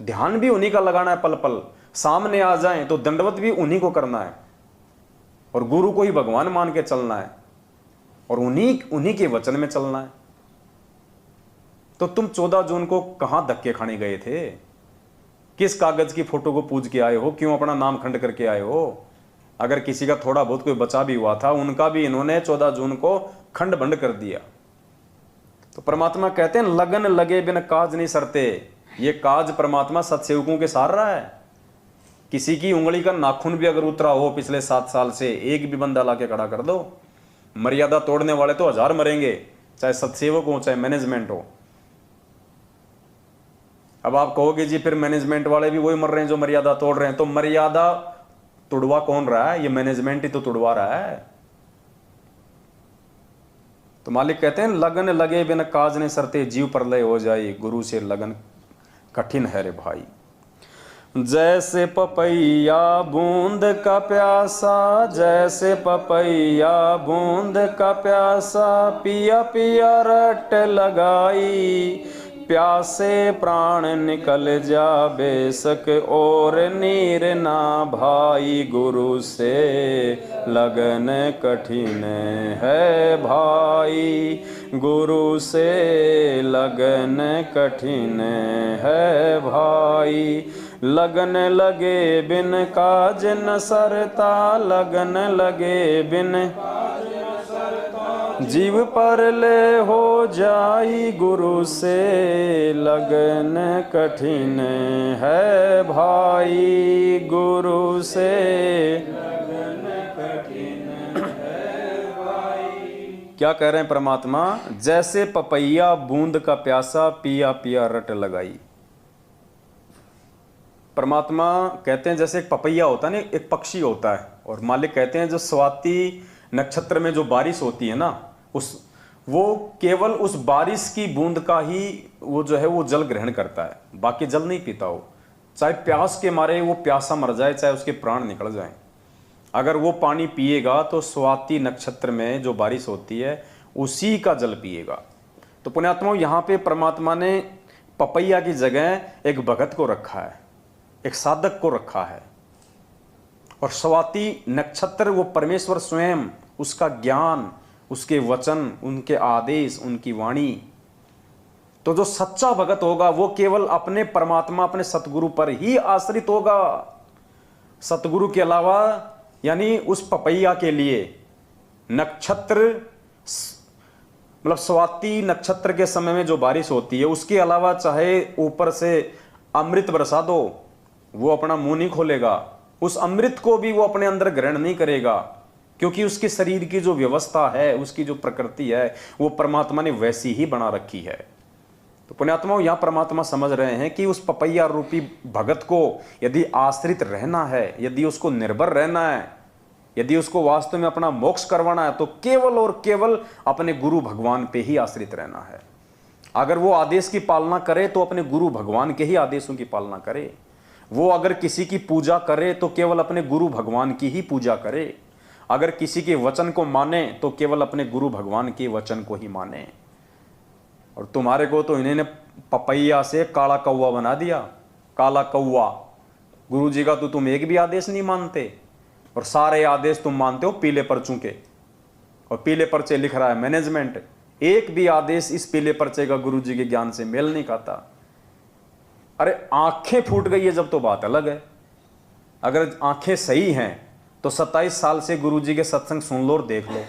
ध्यान भी उन्हीं का लगाना है, पल पल सामने आ जाए तो दंडवत भी उन्हीं को करना है, और गुरु को ही भगवान मान के चलना है, और उन्हीं के वचन में चलना है। तो तुम 14 जून को कहां धक्के खाने गए थे? किस कागज की फोटो को पूज के आए हो? क्यों अपना नाम खंड करके आए हो? अगर किसी का थोड़ा बहुत कोई बचा भी हुआ था, उनका भी इन्होंने 14 जून को खंड बंड कर दिया। तो परमात्मा कहते हैं लगन लगे बिन काज नहीं सरते। ये काज परमात्मा सत्सेवकों के सार रहा है। किसी की उंगली का नाखून भी अगर उतरा हो पिछले 7 साल से, एक भी बंदा लाके खड़ा कर दो। मर्यादा तोड़ने वाले तो 1000 मरेंगे, चाहे सत्सेवक हो चाहे मैनेजमेंट हो। अब आप कहोगे जी फिर मैनेजमेंट वाले भी वही मर रहे हैं जो मर्यादा तोड़ रहे हैं। तो मर्यादा तुड़वा कौन रहा है? ये मैनेजमेंट ही तो तुड़वा रहा है। तो मालिक कहते हैं लगन लगे बिन काज ने सरते, जीव प्रलय हो जाए, गुरु से लगन कठिन है रे भाई। जैसे पपैया बूंद का प्यासा, जैसे पपैया बूंद का प्यासा, पिया पिया रट लगाई, प्यासे प्राण निकल जा बेसक और नीर ना भाई, गुरु से लगन कठिन है भाई, गुरु से लगन कठिन है भाई। लगन लगे बिन काज न सरता, लगन लगे बिन जीव पर ले हो जाई, गुरु से लगन कठिन है भाई, गुरु से लगन कठिन है भाई। क्या कह रहे हैं परमात्मा? जैसे पपैया बूंद का प्यासा, पिया पिया रट लगाई। परमात्मा कहते हैं जैसे एक पपैया होता है ना, एक पक्षी होता है, और मालिक कहते हैं जो स्वाति नक्षत्र में जो बारिश होती है ना, वो केवल उस बारिश की बूंद का ही वो जो है वो जल ग्रहण करता है, बाकी जल नहीं पीता हो। चाहे प्यास के मारे वो प्यासा मर जाए, चाहे उसके प्राण निकल जाएं, अगर वो पानी पिएगा तो स्वाति नक्षत्र में जो बारिश होती है उसी का जल पिएगा। तो पुण्यात्माओं, यहाँ पे परमात्मा ने पपैया की जगह एक भगत को रखा है, एक साधक को रखा है, और स्वाति नक्षत्र वो परमेश्वर स्वयं, उसका ज्ञान, उसके वचन, उनके आदेश, उनकी वाणी। तो जो सच्चा भगत होगा वो केवल अपने परमात्मा, अपने सतगुरु पर ही आश्रित होगा। सतगुरु के अलावा, यानी उस पपैया के लिए नक्षत्र, मतलब स्वाति नक्षत्र के समय में जो बारिश होती है उसके अलावा चाहे ऊपर से अमृत बरसा दो, वो अपना मुंह नहीं खोलेगा, उस अमृत को भी वो अपने अंदर ग्रहण नहीं करेगा, क्योंकि उसके शरीर की जो व्यवस्था है, उसकी जो प्रकृति है, वो परमात्मा ने वैसी ही बना रखी है। तो पुण्यात्माओं, यहां परमात्मा समझ रहे हैं कि उस पपैया रूपी भगत को यदि आश्रित रहना है, यदि उसको निर्भर रहना है, यदि उसको वास्तव में अपना मोक्ष करवाना है, तो केवल और केवल अपने गुरु भगवान पे ही आश्रित रहना है। अगर वो आदेश की पालना करे तो अपने गुरु भगवान के ही आदेशों की पालना करे। वो अगर किसी की पूजा करे तो केवल अपने गुरु भगवान की ही पूजा करे। अगर किसी के वचन को माने तो केवल अपने गुरु भगवान के वचन को ही माने। और तुम्हारे को तो इन्होंने पपैया से काला कौवा बना दिया। काला कौवा, गुरु जी का तो तुम एक भी आदेश नहीं मानते, और सारे आदेश तुम मानते हो पीले पर्चों के, और पीले पर्चे लिख रहा है मैनेजमेंट। एक भी आदेश इस पीले पर्चे का गुरु जी के ज्ञान से मेल नहीं खाता। अरे आंखें फूट गई है जब तो बात अलग है। अगर आंखें सही हैं तो 27 साल से गुरुजी के सत्संग सुन लो और देख लो,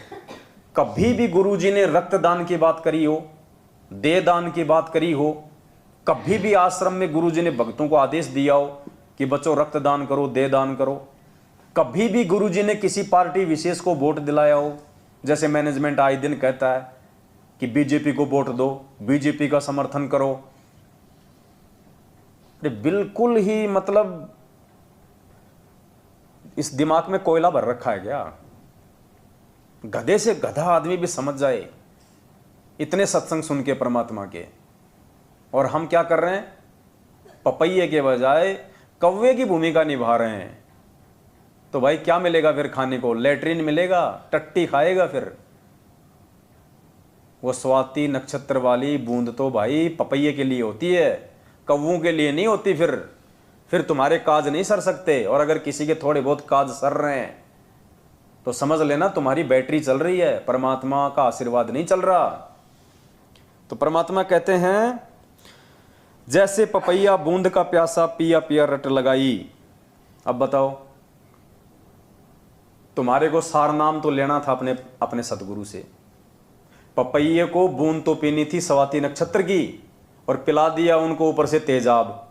कभी भी गुरुजी ने रक्तदान की बात करी हो? दे दान की बात करी हो, कभी भी आश्रम में गुरुजी ने भक्तों को आदेश दिया हो कि बच्चों रक्तदान करो, दे दान करो, कभी भी गुरुजी ने किसी पार्टी विशेष को वोट दिलाया हो, जैसे मैनेजमेंट आए दिन कहता है कि बीजेपी को वोट दो, बीजेपी का समर्थन करो, बिल्कुल ही मतलब इस दिमाग में कोयला भर रखा है क्या? गधे से गधा आदमी भी समझ जाए इतने सत्संग सुन के परमात्मा के, और हम क्या कर रहे हैं? पपैये के बजाय कौवे की भूमिका निभा रहे हैं। तो भाई क्या मिलेगा फिर खाने को? लेटरिन मिलेगा, टट्टी खाएगा फिर। वो स्वाति नक्षत्र वाली बूंद तो भाई पपैये के लिए होती है, कौवों के लिए नहीं होती। फिर तुम्हारे काज नहीं सर सकते, और अगर किसी के थोड़े बहुत काज सर रहे हैं तो समझ लेना तुम्हारी बैटरी चल रही है, परमात्मा का आशीर्वाद नहीं चल रहा। तो परमात्मा कहते हैं जैसे पपैया बूंद का प्यासा पिया पिया रट लगाई। अब बताओ, तुम्हारे को सार नाम तो लेना था अपने सतगुरु से, पपैये को बूंद तो पीनी थी स्वाति नक्षत्र की, और पिला दिया उनको ऊपर से तेजाब।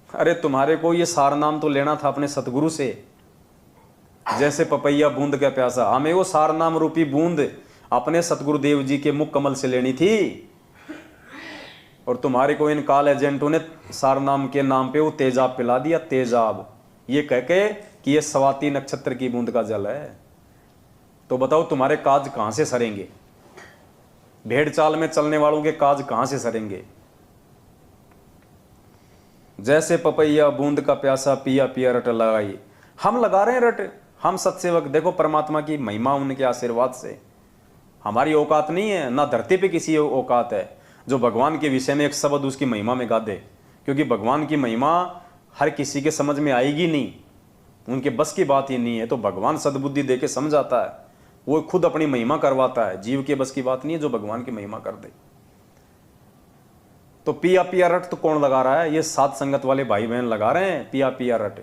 अरे तुम्हारे को ये सार नाम तो लेना था अपने सतगुरु से, जैसे पपैया बूंद का प्यासा। हमें वो सार नाम रूपी बूंद अपने सतगुरुदेव जी के मुख कमल से लेनी थी, और तुम्हारे को इन काल एजेंटों ने सार नाम के नाम पे वो तेजाब पिला दिया, तेजाब, ये कह के कि ये स्वाति नक्षत्र की बूंद का जल है। तो बताओ तुम्हारे काज कहां से सरेंगे? भेड़ चाल में चलने वालों के काज कहां से सरेंगे? जैसे पपैया बूंद का प्यासा पिया पिया रट लगाई। हम लगा रहे हैं रट, हम सत्सेवक। देखो परमात्मा की महिमा, उनके आशीर्वाद से। हमारी औकात नहीं है, ना धरती पे किसी औकात है जो भगवान के विषय में एक शब्द उसकी महिमा में गा दे, क्योंकि भगवान की महिमा हर किसी के समझ में आएगी नहीं, उनके बस की बात ही नहीं है। तो भगवान सद्बुद्धि दे के समझाता है, वो खुद अपनी महिमा करवाता है, जीव के बस की बात नहीं है जो भगवान की महिमा कर दे। तो पिया पिया रट तो कौन लगा रहा है? ये साध संगत वाले भाई बहन लगा रहे हैं पिया पिया रट।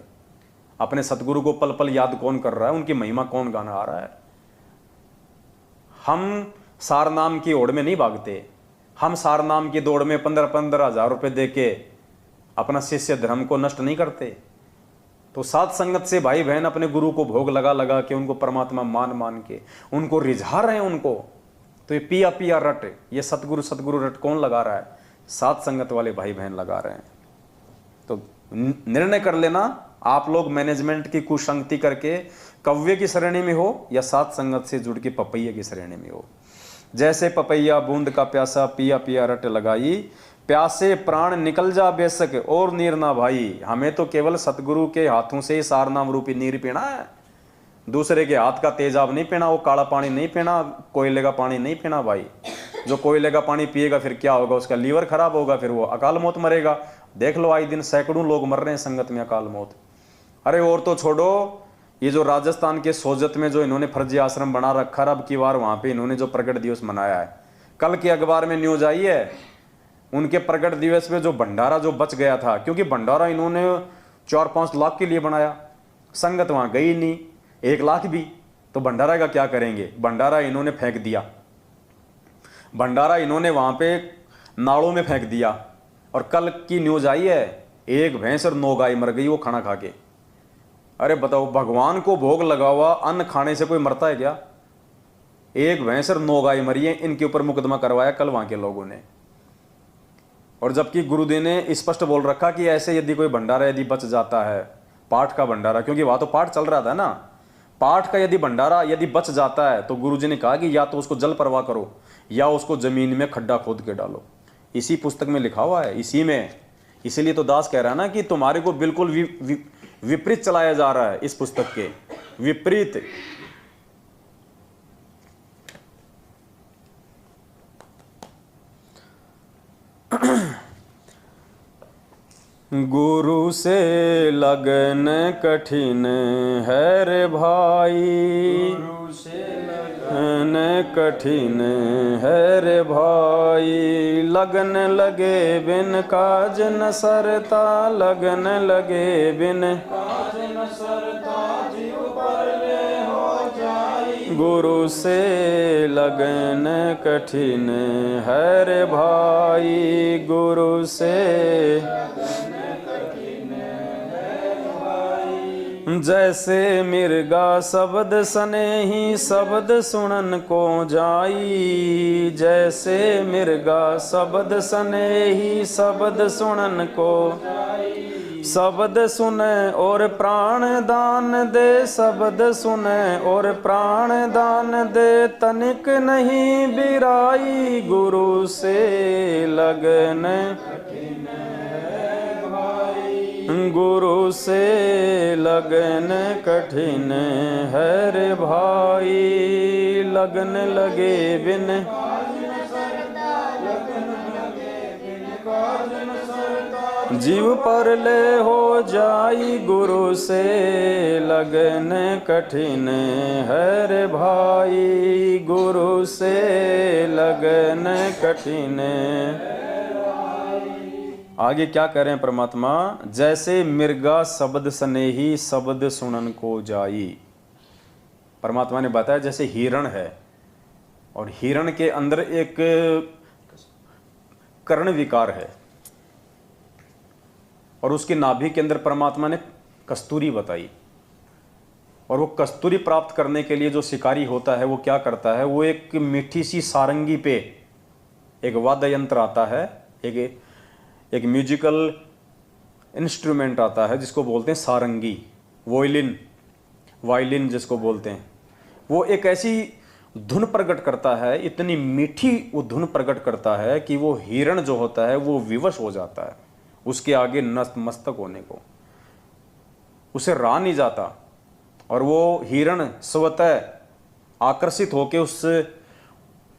अपने सतगुरु को पल पल याद कौन कर रहा है? उनकी महिमा कौन गाना आ रहा है? हम सार नाम की ओर में नहीं भागते, हम सार नाम की दौड़ में 15-15 हजार रुपए दे के अपना शिष्य धर्म को नष्ट नहीं करते। तो साध संगत से भाई बहन अपने गुरु को भोग लगा लगा के, उनको परमात्मा मान मान के उनको रिझा रहे हैं उनको। तो ये पिया पिया रट, ये सतगुरु सतगुरु रट कौन लगा रहा है? साध संगत वाले भाई बहन लगा रहे हैं। तो निर्णय कर लेना, आप लोग मैनेजमेंट की कुसंगति करके कव्वे की श्रेणी में हो या साध संगत से जुड़ के पपैये की श्रेणी में हो। जैसे पपैया बूंद का प्यासा पिया पिया रट लगाई, प्यासे प्राण निकल जा बेशक और नीर ना भाई। हमें तो केवल सतगुरु के हाथों से ही सार नाम रूपी नीर पीना है, दूसरे के हाथ का तेजाब नहीं पीना, वो काला पानी नहीं पीना, कोयले का पानी नहीं पीना भाई। जो कोयले का पानी पिएगा फिर क्या होगा? उसका लीवर खराब होगा, फिर वो अकाल मौत मरेगा। देख लो आए दिन सैकड़ों लोग मर रहे हैं संगत में अकाल मौत। अरे और तो छोड़ो, ये जो राजस्थान के सोजत में जो इन्होंने फर्जी आश्रम बना रखा, अब की बार वहां पे इन्होंने जो प्रगट दिवस मनाया है, कल के अखबार में न्यूज आई है उनके प्रगट दिवस में जो भंडारा जो बच गया था, क्योंकि भंडारा इन्होंने 4-5 लाख के लिए बनाया, संगत वहां गई नहीं 1 लाख भी, तो भंडारा का क्या करेंगे? भंडारा इन्होंने फेंक दिया, भंडारा इन्होंने वहां पे नालों में फेंक दिया। और कल की न्यूज आई है 1 भैंस और 9 गाय मर गई वो खाना खा के। अरे बताओ, भगवान को भोग लगा हुआ अन्न खाने से कोई मरता है क्या? 1 भैंस और 9 गाय मरी है, इनके ऊपर मुकदमा करवाया कल वहां के लोगों ने। और जबकि गुरुदेव ने स्पष्ट बोल रखा कि ऐसे यदि कोई भंडारा यदि बच जाता है, पाठ का भंडारा, क्योंकि वहां तो पाठ चल रहा था ना, पाठ का यदि भंडारा यदि बच जाता है तो गुरुजी ने कहा कि या तो उसको जल प्रवाह करो या उसको जमीन में खड्डा खोद के डालो। इसी पुस्तक में लिखा हुआ है, इसी में। इसीलिए तो दास कह रहा है ना कि तुम्हारे को बिल्कुल विपरीत चलाया जा रहा है, इस पुस्तक के विपरीत। गुरु से लगन कठिन है रे भाई, गुरु से लगन कठिन है रे भाई। लगन लगे बिन काज न सरता, लगन लगे बिन काज न सरता, जीव परले हो जाई। गुरु से लगन कठिन है रे भाई, गुरु से जैसे मिर्गा शब्द स्नेही शब्द सुनन को जाई, जैसे मिर्गा शब्द स्नेही शब्द सुनन को, शब्द सुने और प्राण दान दे, शब्द सुने और प्राण दान दे, तनिक नहीं बिराई, गुरु से लगन गुरु से लगन कठिन है रे भाई, लगन लगे बिन जीव पर ले हो जाई, गुरु से लगन कठिन है रे भाई, गुरु से लगन कठिन। आगे क्या करें परमात्मा, जैसे मिर्गा शब्द स्नेही शब्द सुनन को जाई। परमात्मा ने बताया जैसे हिरण है और हिरण के अंदर एक कर्ण विकार है और उसकी नाभि के अंदर परमात्मा ने कस्तूरी बताई, और वो कस्तूरी प्राप्त करने के लिए जो शिकारी होता है वो क्या करता है, वो एक मीठी सी सारंगी पे एक वाद्य यंत्र आता है, एक म्यूजिकल इंस्ट्रूमेंट आता है जिसको बोलते हैं सारंगी, वायलिन जिसको बोलते हैं। वो एक ऐसी धुन प्रकट करता है, इतनी मीठी वो धुन प्रकट करता है कि वो हिरण जो होता है वो विवश हो जाता है, उसके आगे नतमस्तक होने को उसे रहा नहीं जाता, और वो हिरण स्वतः आकर्षित होकर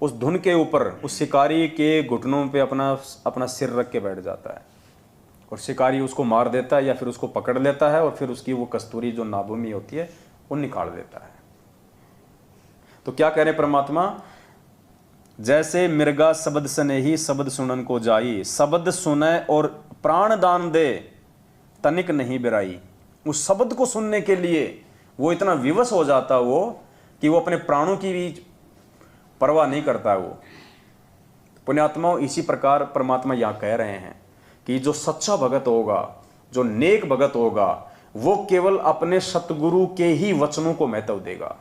उस धुन के ऊपर उस शिकारी के घुटनों पे अपना सिर रख के बैठ जाता है, और शिकारी उसको मार देता है या फिर उसको पकड़ लेता है और फिर उसकी वो कस्तूरी जो नाभि में होती है वो निकाल देता है। तो क्या कह रहे परमात्मा, जैसे मिर्गा शब्द स्नेही शब्द सुनन को जाई, शब्द सुने और प्राण दान दे, तनिक नहीं बिराई। उस शब्द को सुनने के लिए वो इतना विवश हो जाता वो कि वो अपने प्राणों की भी परवाह नहीं करता। वो पुण्यात्माओं, इसी प्रकार परमात्मा यहां कह रहे हैं कि जो सच्चा भगत होगा, जो नेक भगत होगा, वो केवल अपने सतगुरु के ही वचनों को महत्व देगा,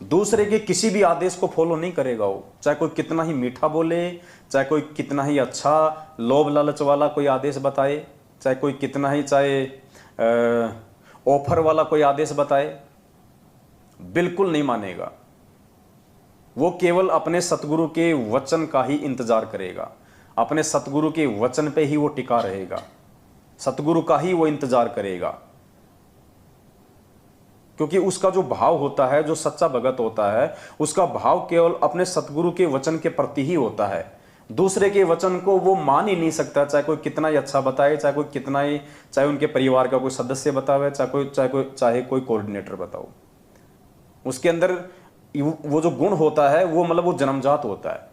दूसरे के किसी भी आदेश को फॉलो नहीं करेगा। वो चाहे कोई कितना ही मीठा बोले, चाहे कोई कितना ही अच्छा लोभ लालच वाला कोई आदेश बताए, चाहे कोई कितना ही ऑफर वाला कोई आदेश बताए, बिल्कुल नहीं मानेगा। वो केवल अपने सतगुरु के वचन का ही इंतजार करेगा, अपने सतगुरु के वचन पे ही वो टिका रहेगा, सतगुरु का ही वो इंतजार करेगा, क्योंकि उसका जो भाव होता है, जो सच्चा भगत होता है, उसका भाव केवल अपने सतगुरु के वचन के प्रति ही होता है। दूसरे के वचन को वो मान ही नहीं सकता, चाहे कोई कितना ही अच्छा बताए, चाहे कोई कितना ही, चाहे उनके परिवार का कोई सदस्य बतावे, चाहे कोई कोऑर्डिनेटर बताओ, उसके अंदर वो जो गुण होता है वो मतलब वो जन्मजात होता है।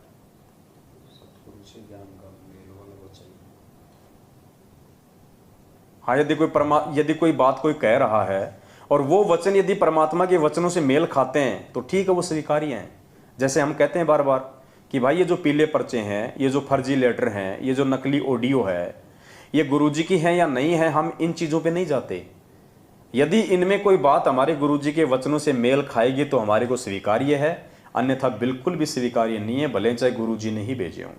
हाँ, यदि कोई बात कोई कह रहा है और वो वचन यदि परमात्मा के वचनों से मेल खाते हैं तो ठीक है, वो स्वीकार्य हैं। जैसे हम कहते हैं बार बार कि भाई ये जो पीले पर्चे हैं, ये जो फर्जी लेटर हैं, ये जो नकली ऑडियो है, ये गुरुजी की है या नहीं है, हम इन चीज़ों पे नहीं जाते। यदि इनमें कोई बात हमारे गुरुजी के वचनों से मेल खाएगी तो हमारे को स्वीकार्य है, अन्यथा बिल्कुल भी स्वीकार्य नहीं है, भले चाहे गुरुजी ने ही भेजे हों,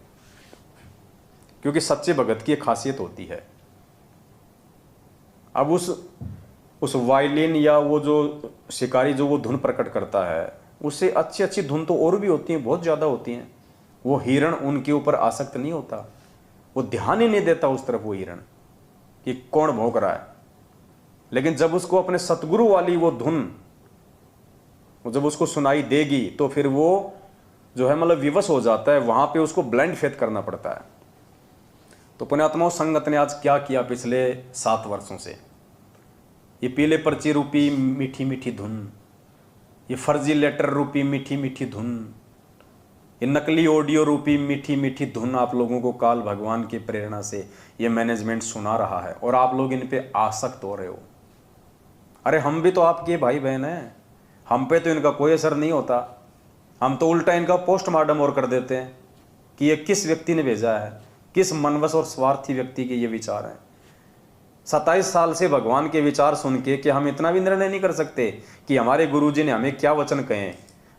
क्योंकि सच्चे भगत की एक खासियत होती है। अब उस वायलिन या वो जो शिकारी जो वो धुन प्रकट करता है, उससे अच्छी अच्छी धुन तो और भी होती हैं, बहुत ज़्यादा होती हैं। वो हिरण उनके ऊपर आसक्त नहीं होता, वो ध्यान ही नहीं देता उस तरफ वो हिरण कि कौन भौंक रहा है। लेकिन जब उसको अपने सतगुरु वाली वो धुन जब उसको सुनाई देगी तो फिर वो जो है मतलब विवश हो जाता है, वहां पे उसको ब्लाइंड फेथ करना पड़ता है। तो पुण्यात्माओं, संगत ने आज क्या किया पिछले 7 वर्षों से, ये पीले पर्ची रूपी मीठी मीठी धुन, ये फर्जी लेटर रूपी मीठी मीठी धुन, ये नकली ऑडियो रूपी मीठी मीठी धुन आप लोगों को काल भगवान की प्रेरणा से ये मैनेजमेंट सुना रहा है और आप लोग इन पे आसक्त हो रहे हो। अरे हम भी तो आपके भाई बहन हैं, हम पे तो इनका कोई असर नहीं होता, हम तो उल्टा इनका पोस्टमार्टम और कर देते हैं कि ये किस व्यक्ति ने भेजा है, किस मनवश और स्वार्थी व्यक्ति के ये विचार हैं। 27 साल से भगवान के विचार सुन के कि हम इतना भी निर्णय नहीं कर सकते कि हमारे गुरुजी ने हमें क्या वचन कहे,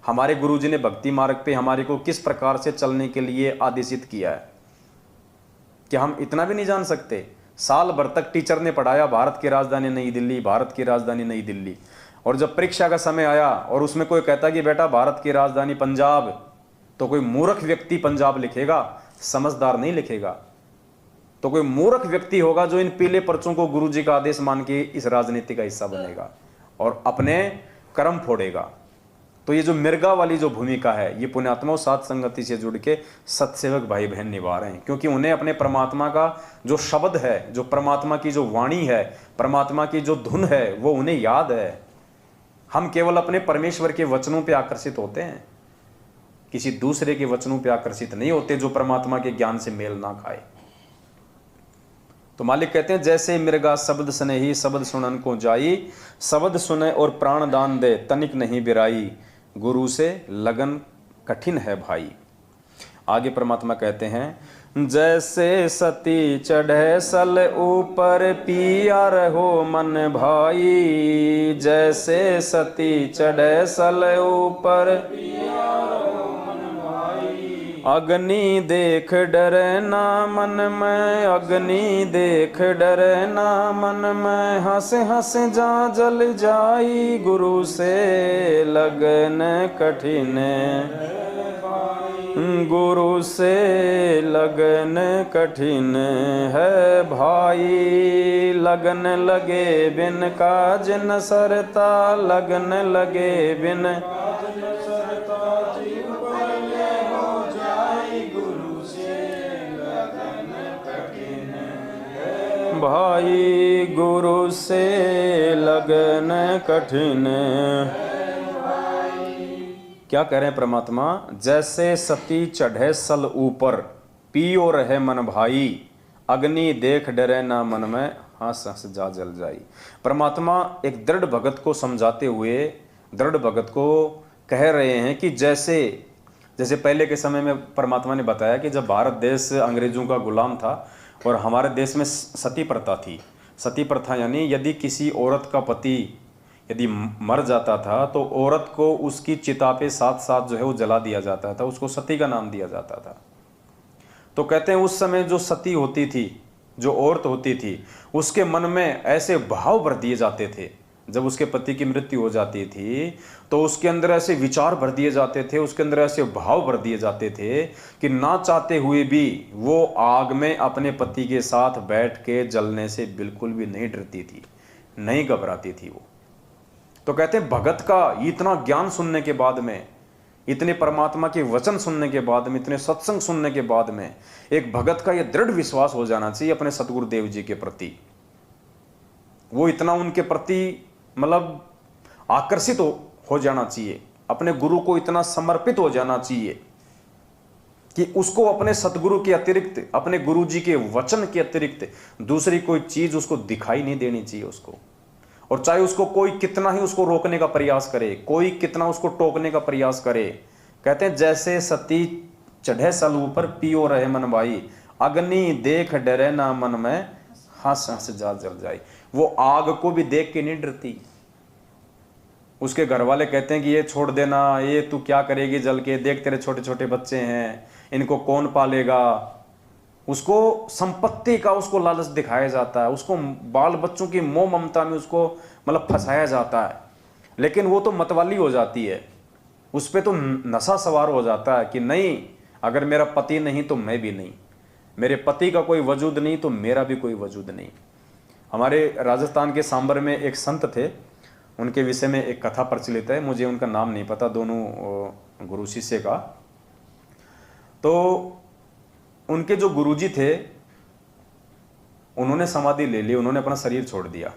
हमारे गुरुजी ने भक्ति मार्ग पे हमारे को किस प्रकार से चलने के लिए आदेशित किया है, कि हम इतना भी नहीं जान सकते। साल भर तक टीचर ने पढ़ाया भारत की राजधानी नई दिल्ली, भारत की राजधानी नई दिल्ली, और जब परीक्षा का समय आया और उसमें कोई कहता कि बेटा भारत की राजधानी पंजाब, तो कोई मूर्ख व्यक्ति पंजाब लिखेगा, समझदार नहीं लिखेगा। तो कोई मूर्ख व्यक्ति होगा जो इन पीले पर्चों को गुरुजी का आदेश मान के इस राजनीति का हिस्सा बनेगा और अपने कर्म फोड़ेगा। तो ये जो मिर्गा वाली जो भूमिका है, ये पुण्यात्मा साथ संगति से जुड़ के सत्सेवक भाई बहन निभा रहे हैं, क्योंकि उन्हें अपने परमात्मा का जो शब्द है, जो परमात्मा की जो वाणी है, परमात्मा की जो धुन है, वो उन्हें याद है। हम केवल अपने परमेश्वर के वचनों पे आकर्षित होते हैं, किसी दूसरे के वचनों पे आकर्षित नहीं होते जो परमात्मा के ज्ञान से मेल ना खाए। तो मालिक कहते हैं, जैसे मिर्गा शब्द स्नेही शब्द सुनन को जाई, शब्द सुने और प्राण दान दे तनिक नहीं बिराई, गुरु से लगन कठिन है भाई। आगे परमात्मा कहते हैं, जैसे सती चढ़े सल ऊपर पिया रहो मन भाई, जैसे सती चढ़े सल ऊपर अग्नि देख डरे ना मन में, अग्नि देख डरे ना मन में, हंस हंस जा जल जाई, गुरु से लगन कठिन, गुरु से लगन कठिन है भाई। लगन लगे बिन काज न सरता, लगन लगे बिन भाई, गुरु से लगन कठिन। क्या कह रहे हैं परमात्मा, जैसे सती चढ़े सल ऊपर पियो रहे मन भाई, अग्नि देख डरे ना मन में, हंस हंस जा जल जाई। परमात्मा एक दृढ़ भगत को समझाते हुए दृढ़ भगत को कह रहे हैं कि जैसे जैसे पहले के समय में परमात्मा ने बताया कि जब भारत देश अंग्रेजों का गुलाम था और हमारे देश में सती प्रथा थी। सती प्रथा यानी यदि किसी औरत का पति यदि मर जाता था तो औरत को उसकी चिता पे साथ साथ जो है वो जला दिया जाता था, उसको सती का नाम दिया जाता था। तो कहते हैं उस समय जो सती होती थी, जो औरत होती थी, उसके मन में ऐसे भाव भर दिए जाते थे। जब उसके पति की मृत्यु हो जाती थी तो उसके अंदर ऐसे विचार भर दिए जाते थे, उसके अंदर ऐसे भाव भर दिए जाते थे कि ना चाहते हुए भी वो आग में अपने पति के साथ बैठ के जलने से बिल्कुल भी नहीं डरती थी, नहीं घबराती थी वो। तो कहते हैं भगत का इतना ज्ञान सुनने के बाद में, इतने परमात्मा के वचन सुनने के बाद में, इतने सत्संग सुनने के बाद में एक भगत का यह दृढ़ विश्वास हो जाना चाहिए अपने सतगुरुदेव जी के प्रति। वो इतना उनके प्रति मतलब आकर्षित हो जाना चाहिए, अपने गुरु को इतना समर्पित हो जाना चाहिए कि उसको अपने सतगुरु के अतिरिक्त, अपने गुरु जी के वचन के अतिरिक्त दूसरी कोई चीज उसको दिखाई नहीं देनी चाहिए उसको। और चाहे उसको कोई कितना ही उसको रोकने का प्रयास करे, कोई कितना उसको टोकने का प्रयास करे। कहते हैं जैसे सती चढ़े सल ऊपर पियो रहे मन भाई, अग्नि देख डरे ना मन में, हंस हंस जा जल जाए। वो आग को भी देख के नहीं डरती। उसके घर वाले कहते हैं कि ये छोड़ देना, ये तू क्या करेगी जल के, देख तेरे छोटे छोटे बच्चे हैं, इनको कौन पालेगा। उसको संपत्ति का उसको लालच दिखाया जाता है, उसको बाल बच्चों की मोह ममता में उसको मतलब फंसाया जाता है। लेकिन वो तो मतवाली हो जाती है, उस पर तो नशा सवार हो जाता है कि नहीं, अगर मेरा पति नहीं तो मैं भी नहीं, मेरे पति का कोई वजूद नहीं तो मेरा भी कोई वजूद नहीं। हमारे राजस्थान के सांबर में एक संत थे, उनके विषय में एक कथा प्रचलित है, मुझे उनका नाम नहीं पता, दोनों गुरु शिष्य का। तो उनके जो गुरुजी थे उन्होंने समाधि ले ली, उन्होंने अपना शरीर छोड़ दिया।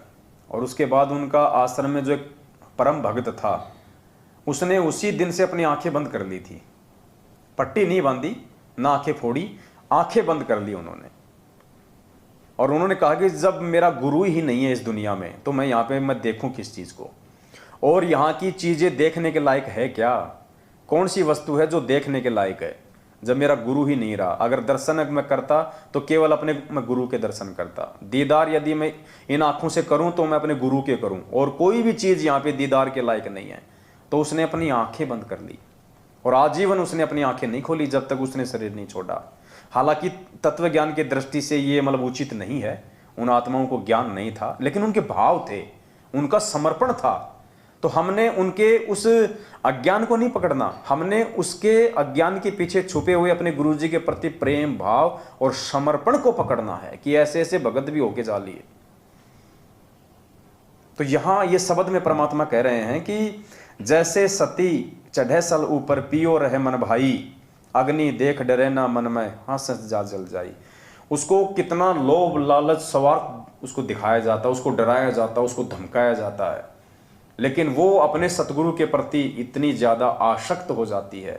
और उसके बाद उनका आश्रम में जो एक परम भक्त था उसने उसी दिन से अपनी आंखें बंद कर ली थी, पट्टी नहीं बांधी ना आंखें फोड़ी, आंखें बंद कर ली उन्होंने। और उन्होंने कहा कि जब मेरा गुरु ही नहीं है इस दुनिया में तो मैं यहाँ पे मैं देखूं किस चीज को। और यहाँ की चीजें देखने के लायक है क्या? कौन सी वस्तु है जो देखने के लायक है? जब मेरा गुरु ही नहीं रहा, अगर दर्शन मैं करता तो केवल अपने मैं गुरु के दर्शन करता। दीदार यदि मैं इन आंखों से करूं तो मैं अपने गुरु के करूं, और कोई भी चीज यहाँ पे दीदार के लायक नहीं है। तो उसने अपनी आंखें बंद कर ली और आजीवन उसने अपनी आंखें नहीं खोली जब तक उसने शरीर नहीं छोड़ा। हालांकि तत्व ज्ञान की दृष्टि से ये मतलब उचित नहीं है, उन आत्माओं को ज्ञान नहीं था, लेकिन उनके भाव थे, उनका समर्पण था। तो हमने उनके उस अज्ञान को नहीं पकड़ना, हमने उसके अज्ञान के पीछे छुपे हुए अपने गुरु जी के प्रति प्रेम भाव और समर्पण को पकड़ना है कि ऐसे ऐसे भगत भी होके जा लिए। तो यहां ये शब्द में परमात्मा कह रहे हैं कि जैसे सती चढ़े सल ऊपर पियो रहे मन भाई, अग्नि देख डरे ना मन में हंस जा जल जाई। उसको कितना लोभ लालच स्वार्थ उसको दिखाया जाता, उसको डराया जाता, उसको धमकाया जाता है, लेकिन वो अपने सतगुरु के प्रति इतनी ज्यादा आसक्त हो जाती है,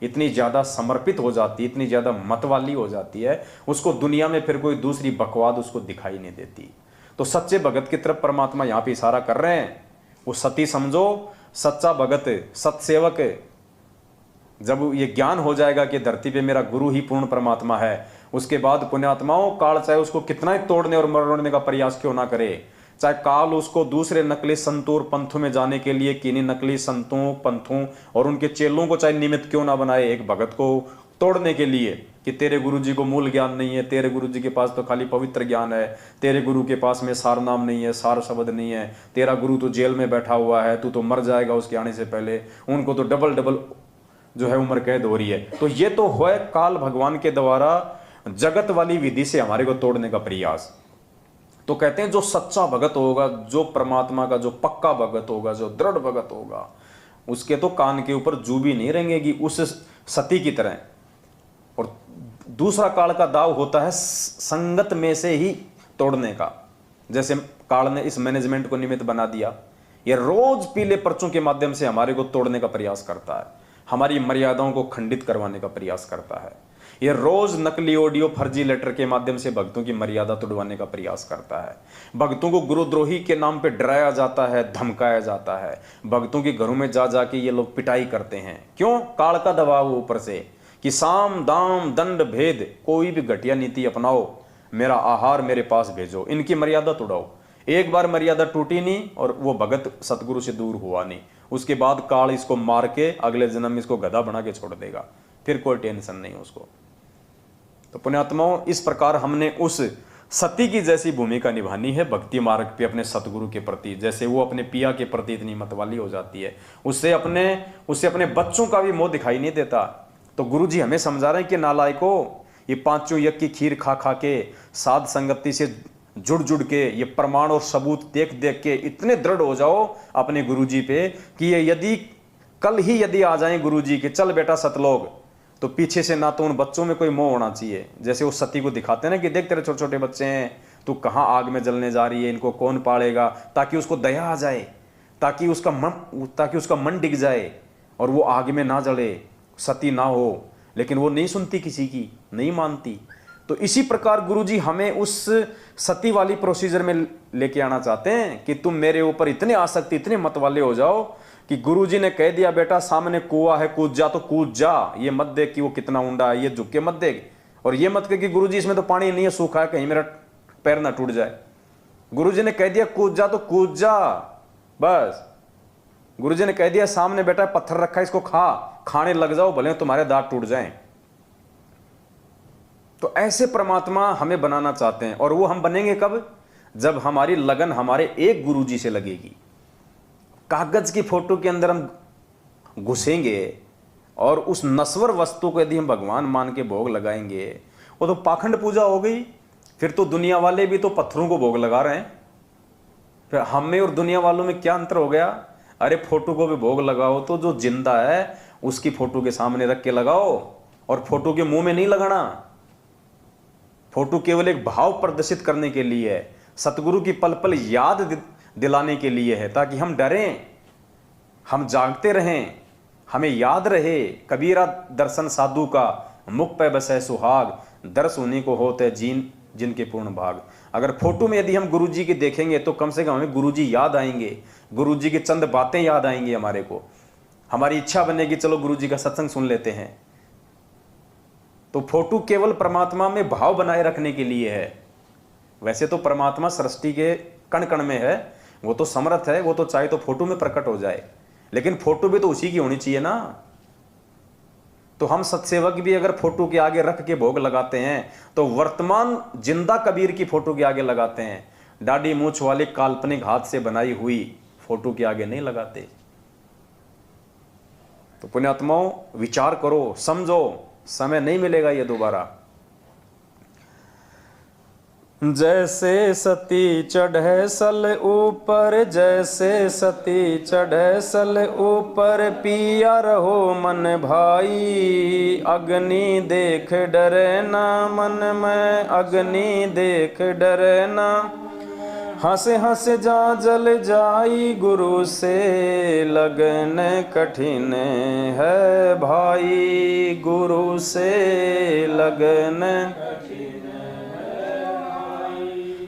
इतनी ज्यादा समर्पित हो जाती है, इतनी ज्यादा मतवाली हो जाती है, उसको दुनिया में फिर कोई दूसरी बकवाद उसको दिखाई नहीं देती। तो सच्चे भगत की तरफ परमात्मा यहाँ पे इशारा कर रहे हैं। वो सती समझो, सच्चा भगत, सत्सेवक, जब ये ज्ञान हो जाएगा कि धरती पे मेरा गुरु ही पूर्ण परमात्मा है, उसके बाद पुण्यात्माओं काल चाहे उसको कितना ही तोड़ने और मरोड़ने का प्रयास क्यों ना करे, चाहे काल उसको दूसरे नकली संतों और पंथों में जाने के लिए किन्हीं नकली संतों पंथों और उनके चेलों को चाहे निमित्त क्यों ना बनाए एक भगत को तोड़ने के लिए कि तेरे गुरुजी को मूल ज्ञान नहीं है, तेरे गुरुजी के पास तो खाली पवित्र ज्ञान है, तेरे गुरु के पास में सार नाम नहीं है, सार शब्द नहीं है, तेरा गुरु तो जेल में बैठा हुआ है, तू तो मर जाएगा उसके आने से पहले, उनको तो डबल डबल जो है उम्र कैद हो रही है। तो ये तो है काल भगवान के द्वारा जगत वाली विधि से हमारे को तोड़ने का प्रयास। तो कहते हैं जो सच्चा भगत होगा, जो परमात्मा का जो पक्का भगत होगा, जो दृढ़ भगत होगा, उसके तो कान के ऊपर जू भी नहीं रहेंगी उस सती की तरह। और दूसरा काल का दाव होता है संगत में से ही तोड़ने का। जैसे काल ने इस मैनेजमेंट को निमित्त बना दिया, ये रोज पीले पर्चों के माध्यम से हमारे को तोड़ने का प्रयास करता है, हमारी मर्यादाओं को खंडित करवाने का प्रयास करता है। ये रोज नकली ऑडियो फर्जी लेटर के माध्यम से भक्तों की मर्यादा तोड़वाने का प्रयास करता है। भक्तों को गुरुद्रोही के नाम पे डराया जाता है, धमकाया जाता है। भक्तों के घरों में जा जाके ये लोग पिटाई करते हैं। क्यों? काल का दबाव ऊपर से कि साम दाम दंड भेद, कोई भी घटिया नीति अपनाओ, मेरा आहार मेरे पास भेजो, इनकी मर्यादा तोड़ाओ। एक बार मर्यादा टूटी नहीं और वो भगत सतगुरु से दूर हुआ नहीं, उसके बाद काल इसको मार के अगले जन्म में इसको गधा बना के छोड़ देगा, फिर कोई टेंशन नहीं उसको। तो पुण्यात्माओं, इस प्रकार हमने उस सती की जैसी भूमिका निभानी है भक्ति मार्ग पे अपने सतगुरु के प्रति। जैसे वो अपने पिया के प्रति इतनी मतवाली हो जाती है, उससे अपने बच्चों का भी मोह दिखाई नहीं देता। तो गुरु जी हमें समझा रहे हैं कि नालायकों, ये पांचों यज्ञ की खीर खा खा के, साध संगति से जुड़ जुड़ के, ये प्रमाण और सबूत देख देख के इतने दृढ़ हो जाओ अपने गुरु जी पे कि ये यदि कल ही यदि आ जाए गुरु जी के, चल बेटा सतलोक, तो पीछे से ना तो उन बच्चों में कोई मोह होना चाहिए। जैसे वो सती को दिखाते हैं ना कि देख तेरे छोटे छोटे बच्चे हैं, तू कहाँ आग में जलने जा रही है, इनको कौन पालेगा, ताकि उसको दया आ जाए, ताकि उसका मन डिग जाए और वो आग में ना जले, सती ना हो। लेकिन वो नहीं सुनती, किसी की नहीं मानती। तो इसी प्रकार गुरुजी हमें उस सती वाली प्रोसीजर में लेके आना चाहते हैं कि तुम मेरे ऊपर इतने आसक्ति, इतने मतवाले हो जाओ कि गुरुजी ने कह दिया बेटा सामने कुआं है, कूद जा तो कूद जा, ये मत देख कि वो कितना ऊंडा है, ये झुक के मत देख, और ये मत कह कि गुरुजी इसमें तो पानी नहीं है, सूखा है, कहीं मेरा पैर ना टूट जाए। गुरुजी ने कह दिया कूद जा तो कूद जा, बस। गुरुजी ने कह दिया सामने बेटा पत्थर रखा है, इसको खाने लग जाओ, भले तुम्हारे दांत टूट जाएं। तो ऐसे परमात्मा हमें बनाना चाहते हैं। और वो हम बनेंगे कब? जब हमारी लगन हमारे एक गुरुजी से लगेगी। कागज की फोटो के अंदर हम घुसेंगे और उस नश्वर वस्तु को यदि हम भगवान मान के भोग लगाएंगे, वो तो पाखंड पूजा हो गई। फिर तो दुनिया वाले भी तो पत्थरों को भोग लगा रहे हैं। फिर हम में और दुनिया वालों में क्या अंतर हो गया? अरे फोटो को भी भोग लगाओ तो जो जिंदा है उसकी फोटो के सामने रख के लगाओ, और फोटो के मुंह में नहीं लगाना। फोटो केवल एक भाव प्रदर्शित करने के लिए है, सतगुरु की पल पल याद दिलाने के लिए है, ताकि हम डरें, हम जागते रहें, हमें याद रहे कबीरा दर्शन साधु का, मुख पे बसे सुहाग, दर्श उन्हीं को होते जिनके पूर्ण भाग। अगर फोटो में यदि हम गुरुजी की देखेंगे तो कम से कम हमें गुरुजी याद आएंगे, गुरुजी की चंद बातें याद आएंगी हमारे को, हमारी इच्छा बनेगी चलो गुरुजी का सत्संग सुन लेते हैं। तो फोटो केवल परमात्मा में भाव बनाए रखने के लिए है। वैसे तो परमात्मा सृष्टि के कण कण में है, वो तो समर्थ है, वो तो चाहे तो फोटो में प्रकट हो जाए, लेकिन फोटो भी तो उसी की होनी चाहिए ना। तो हम सत्सेवक भी अगर फोटो के आगे रख के भोग लगाते हैं तो वर्तमान जिंदा कबीर की फोटो के आगे लगाते हैं, दाढ़ी मूछ वाली काल्पनिक हाथ से बनाई हुई फोटो के आगे नहीं लगाते। तो पुण्यात्माओं विचार करो, समझो, समय नहीं मिलेगा ये दोबारा। जैसे सती चढ़े सल ऊपर, जैसे सती चढ़े सल ऊपर, पिया रहो मन भाई, अग्नि देख डरे ना मन में, अग्नि देख डरे ना, हंस हंस जा जल जाई, गुरु से लगन कठिन है भाई, गुरु से लगन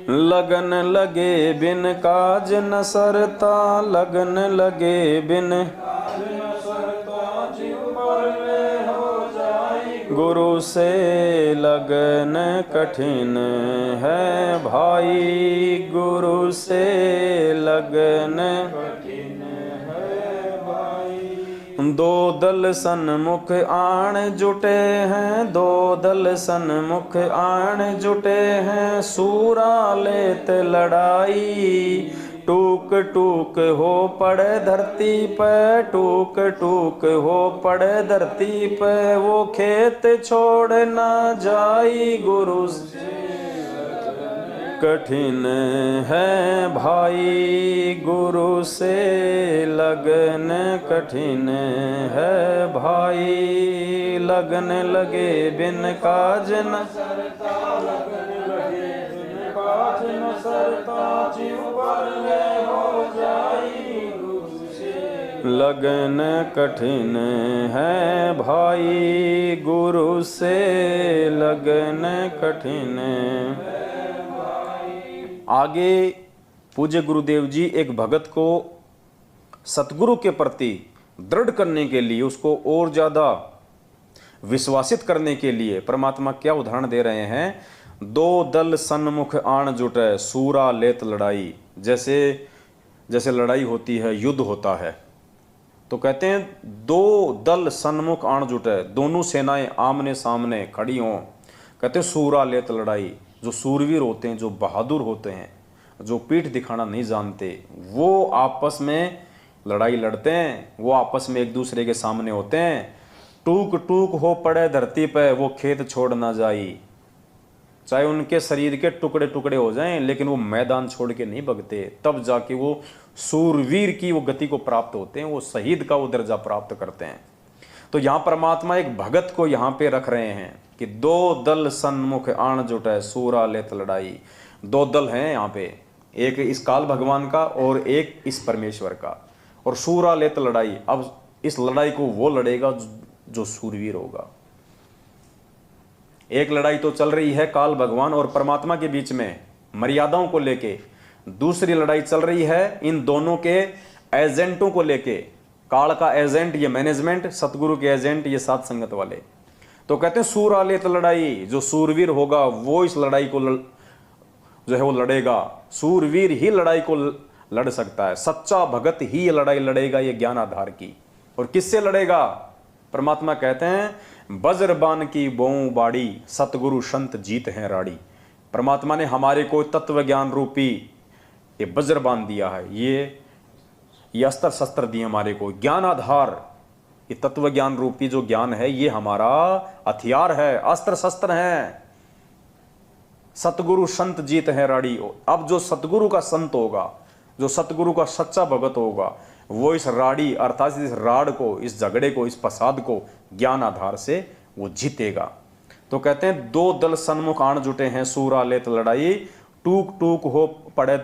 लगन लगे बिन काज न सरता, लगन लगे बिन गुरु से लगन कठिन है भाई, गुरु से लगन कठिन है भाई। दो दल सन्मुख आण जुटे हैं, दो दल सन्मुख आण जुटे हैं, सूरा लेत लड़ाई, टूक टूक हो पड़े धरती पे, टूक टूक हो पड़े धरती पे, वो खेत छोड़ ना जाई, गुरु से कठिन है भाई, गुरु से लगन कठिन है भाई, लगन लगे बिन काज न सरता, लगन लगे बिन काज न सरता, जीव पर हो जाई, गुरु से लगन कठिन है भाई, गुरु से लगन कठिन। आगे पूज्य गुरुदेव जी एक भगत को सतगुरु के प्रति दृढ़ करने के लिए, उसको और ज्यादा विश्वासित करने के लिए परमात्मा क्या उदाहरण दे रहे हैं। दो दल सन्मुख आण जुटे, सूरा लेत लड़ाई। जैसे जैसे लड़ाई होती है, युद्ध होता है, तो कहते हैं दो दल सन्मुख आण जुटे, दोनों सेनाएं आमने सामने खड़ी हों, कहते हैं सूरा लेत लड़ाई। जो सूरवीर होते हैं, जो बहादुर होते हैं, जो पीठ दिखाना नहीं जानते, वो आपस में लड़ाई लड़ते हैं, वो आपस में एक दूसरे के सामने होते हैं। टूक टूक हो पड़े धरती पे, वो खेत छोड़ ना जाई। चाहे उनके शरीर के टुकड़े टुकड़े हो जाएं, लेकिन वो मैदान छोड़ के नहीं भगते, तब जाके वो सूरवीर की वो गति को प्राप्त होते हैं, वो शहीद का वो दर्जा प्राप्त करते हैं। तो यहाँ परमात्मा एक भगत को यहाँ पे रख रहे हैं कि दो दल सन्मुख आण जुटे, सूरा लेत लड़ाई। दो दल हैं यहाँ पे, एक इस काल भगवान का और एक इस परमेश्वर का, और सूरा लेत लड़ाई। अब इस लड़ाई को वो लड़ेगा जो सूरवीर होगा। एक लड़ाई तो चल रही है काल भगवान और परमात्मा के बीच में मर्यादाओं को लेके, दूसरी लड़ाई चल रही है इन दोनों के एजेंटों को लेके। काल का एजेंट ये मैनेजमेंट, सतगुरु के एजेंट ये साथ संगत वाले। तो कहते हैं सूरा लेत लड़ाई, जो सूरवीर होगा वो इस लड़ाई को जो है वो लड़ेगा। सूरवीर ही लड़ाई को लड़ सकता है, सच्चा भगत ही ये लड़ाई लड़ेगा, ये ज्ञान आधार की। और किससे लड़ेगा? परमात्मा कहते हैं वज्रबान की बोऊ बाड़ी, सतगुरु संत जीत हैं राड़ी। परमात्मा ने हमारे को तत्व ज्ञान रूपी ये वज्रबान दिया है, ये अस्त्र शस्त्र दिए हमारे को, ज्ञान आधार। ये तत्व ज्ञान रूपी जो ज्ञान है ये हमारा हथियार है, अस्त्र शस्त्र है। सतगुरु संत जीत है राड़ी। अब जो सतगुरु का संत होगा, जो सतगुरु का सच्चा भगत होगा, वो इस राड़ी अर्थात इस राड को, इस झगड़े को, इस फसाद को ज्ञान आधार से वो जीतेगा। तो कहते हैं दो दल सन्मुख आण जुटे हैं, सूरा लेत लड़ाई, टूक टूक हो पड़े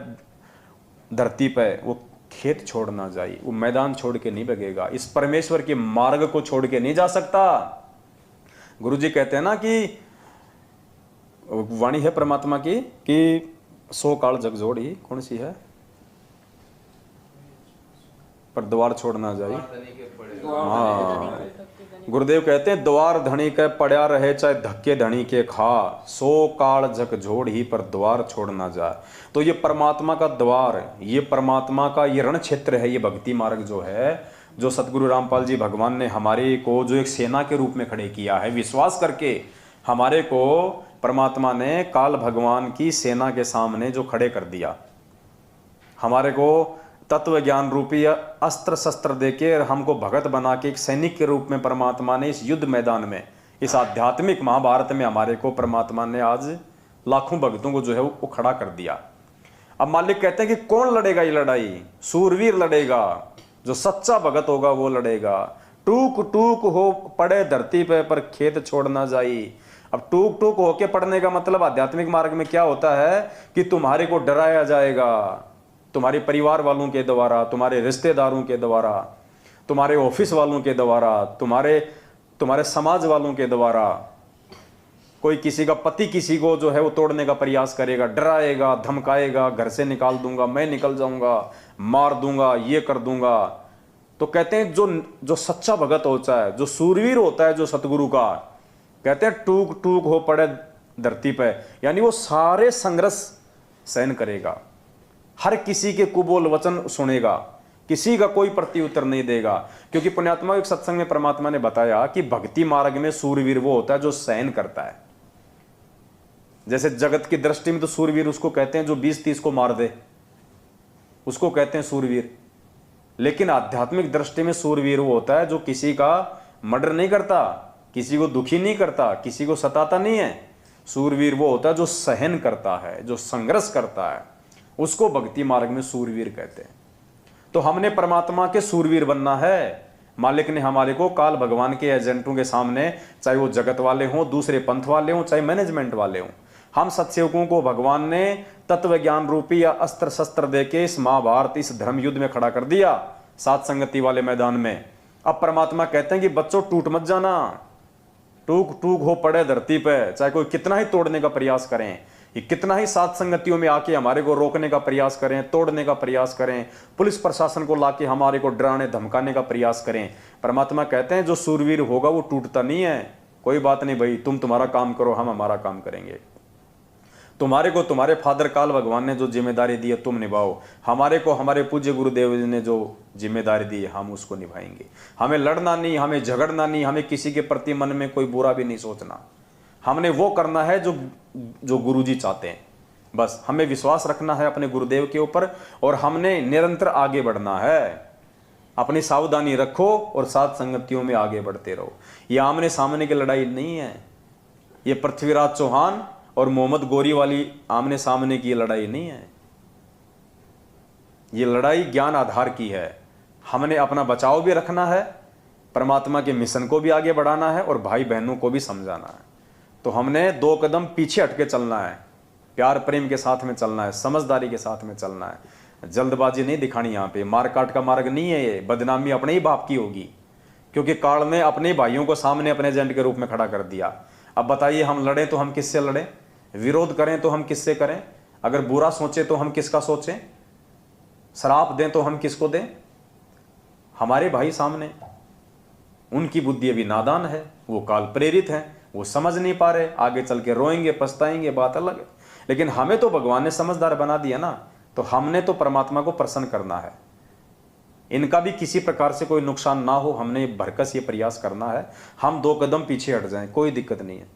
धरती पे, वो खेत छोड़ ना जाए, वो मैदान छोड़ के नहीं भगेगा, इस परमेश्वर के मार्ग को छोड़ के नहीं जा सकता। गुरुजी कहते हैं ना कि वाणी है परमात्मा की कि सो काल जग जोड़ी, कौन सी है, पर द्वार छोड़ ना जाए। हाँ, गुरुदेव कहते हैं द्वार धनी के पड़ा रहे चाहे धक्के धनी के खा, सो काल जग जोड़ ही पर द्वार छोड़ ना जाए। तो ये परमात्मा का द्वार, ये परमात्मा का ये रण क्षेत्र है, ये भक्ति मार्ग जो है, जो सतगुरु रामपाल जी भगवान ने हमारे को जो एक सेना के रूप में खड़े किया है, विश्वास करके हमारे को परमात्मा ने काल भगवान की सेना के सामने जो खड़े कर दिया, हमारे को तत्व ज्ञान रूपी अस्त्र शस्त्र देके हमको भगत बना के एक सैनिक के रूप में परमात्मा ने इस युद्ध मैदान में, इस आध्यात्मिक महाभारत में हमारे को परमात्मा ने आज लाखों भक्तों को जो है वो खड़ा कर दिया। अब मालिक कहते हैं कि कौन लड़ेगा ये लड़ाई, सूरवीर लड़ेगा, जो सच्चा भगत होगा वो लड़ेगा। टूक टूक हो पड़े धरती पे पर खेत छोड़ ना जाई। अब टूक टूक होके पड़ने का मतलब आध्यात्मिक मार्ग में क्या होता है कि तुम्हारे को डराया जाएगा, तुम्हारे परिवार वालों के द्वारा, तुम्हारे रिश्तेदारों के द्वारा, तुम्हारे ऑफिस वालों के द्वारा, तुम्हारे समाज वालों के द्वारा। कोई किसी का पति किसी को जो है वो तोड़ने का प्रयास करेगा, डराएगा, धमकाएगा, घर से निकाल दूंगा, मैं निकल जाऊंगा, मार दूंगा, ये कर दूंगा। तो कहते हैं जो सच्चा भगत होता है, जो सूरवीर होता है, जो सतगुरु का, कहते हैं टूक टूक हो पड़े धरती पे, यानी वो सारे संघर्ष सहन करेगा, हर किसी के कुबोल वचन सुनेगा, किसी का कोई प्रत्युत्तर नहीं देगा। क्योंकि पुण्यात्मा एक सत्संग में परमात्मा ने बताया कि भक्ति मार्ग में सूरवीर वो होता है जो सहन करता है। जैसे जगत की दृष्टि में तो सूरवीर उसको कहते हैं जो 20-30 को मार दे, उसको कहते हैं सूरवीर। लेकिन आध्यात्मिक दृष्टि में सूरवीर वो होता है जो किसी का मर्डर नहीं करता, किसी को दुखी नहीं करता, किसी को सताता नहीं है। सूरवीर वो होता है जो सहन करता है, जो संघर्ष करता है, उसको भक्ति मार्ग में सूरवीर कहते हैं। तो हमने परमात्मा के सूरवीर बनना है। मालिक ने हमारे को काल भगवान के एजेंटों के सामने, चाहे वो जगत वाले हों, दूसरे पंथ वाले हों, चाहे मैनेजमेंट वाले हों, हम सत्सेवकों को भगवान ने तत्व ज्ञान रूपी या अस्त्र शस्त्र देके इस महाभारत, इस धर्म युद्ध में खड़ा कर दिया, सात संगति वाले मैदान में। अब परमात्मा कहते हैं कि बच्चों टूट मत जाना, टूक टूक हो पड़े धरती पे, चाहे कोई कितना ही तोड़ने का प्रयास करें, ये कितना ही सात संगतियों में आके हमारे को रोकने का प्रयास करें, तोड़ने का प्रयास करें, पुलिस प्रशासन को लाके हमारे को डराने धमकाने का प्रयास करें, परमात्मा कहते हैं जो सूरवीर होगा वो टूटता नहीं है। कोई बात नहीं भाई, तुम तुम्हारा काम करो, हम हमारा काम करेंगे। तुम्हारे को तुम्हारे फादर काल भगवान ने जो जिम्मेदारी दी है तुम निभाओ, हमारे को हमारे पूज्य गुरुदेव जी ने जो जिम्मेदारी दी है हम उसको निभाएंगे। हमें लड़ना नहीं, हमें झगड़ना नहीं, हमें किसी के प्रति मन में कोई बुरा भी नहीं सोचना। हमने वो करना है जो गुरुजी चाहते हैं। बस हमें विश्वास रखना है अपने गुरुदेव के ऊपर और हमने निरंतर आगे बढ़ना है। अपनी सावधानी रखो और सात संगतियों में आगे बढ़ते रहो। ये आमने सामने की लड़ाई नहीं है, ये पृथ्वीराज चौहान और मोहम्मद गोरी वाली आमने सामने की लड़ाई नहीं है। ये लड़ाई ज्ञान आधार की है। हमने अपना बचाव भी रखना है, परमात्मा के मिशन को भी आगे बढ़ाना है और भाई बहनों को भी समझाना है। तो हमने 2 कदम पीछे हटके चलना है, प्यार प्रेम के साथ में चलना है, समझदारी के साथ में चलना है। जल्दबाजी नहीं दिखानी, यहाँ पे मारकाट का मार्ग नहीं है। ये बदनामी अपने ही बाप की होगी, क्योंकि काल ने अपने भाइयों को सामने अपने एजेंट के रूप में खड़ा कर दिया। अब बताइए, हम लड़ें तो हम किससे लड़ें, विरोध करें तो हम किससे करें, अगर बुरा सोचें तो हम किसका सोचें, श्राप दें तो हम किसको दें। हमारे भाई सामने, उनकी बुद्धि अभी नादान है, वो काल प्रेरित है, वो समझ नहीं पा रहे, आगे चल के रोएंगे पछताएंगे, बात अलग है। लेकिन हमें तो भगवान ने समझदार बना दिया ना, तो हमने तो परमात्मा को प्रसन्न करना है। इनका भी किसी प्रकार से कोई नुकसान ना हो, हमने भरकस ये प्रयास करना है। हम 2 कदम पीछे हट जाएं, कोई दिक्कत नहीं है।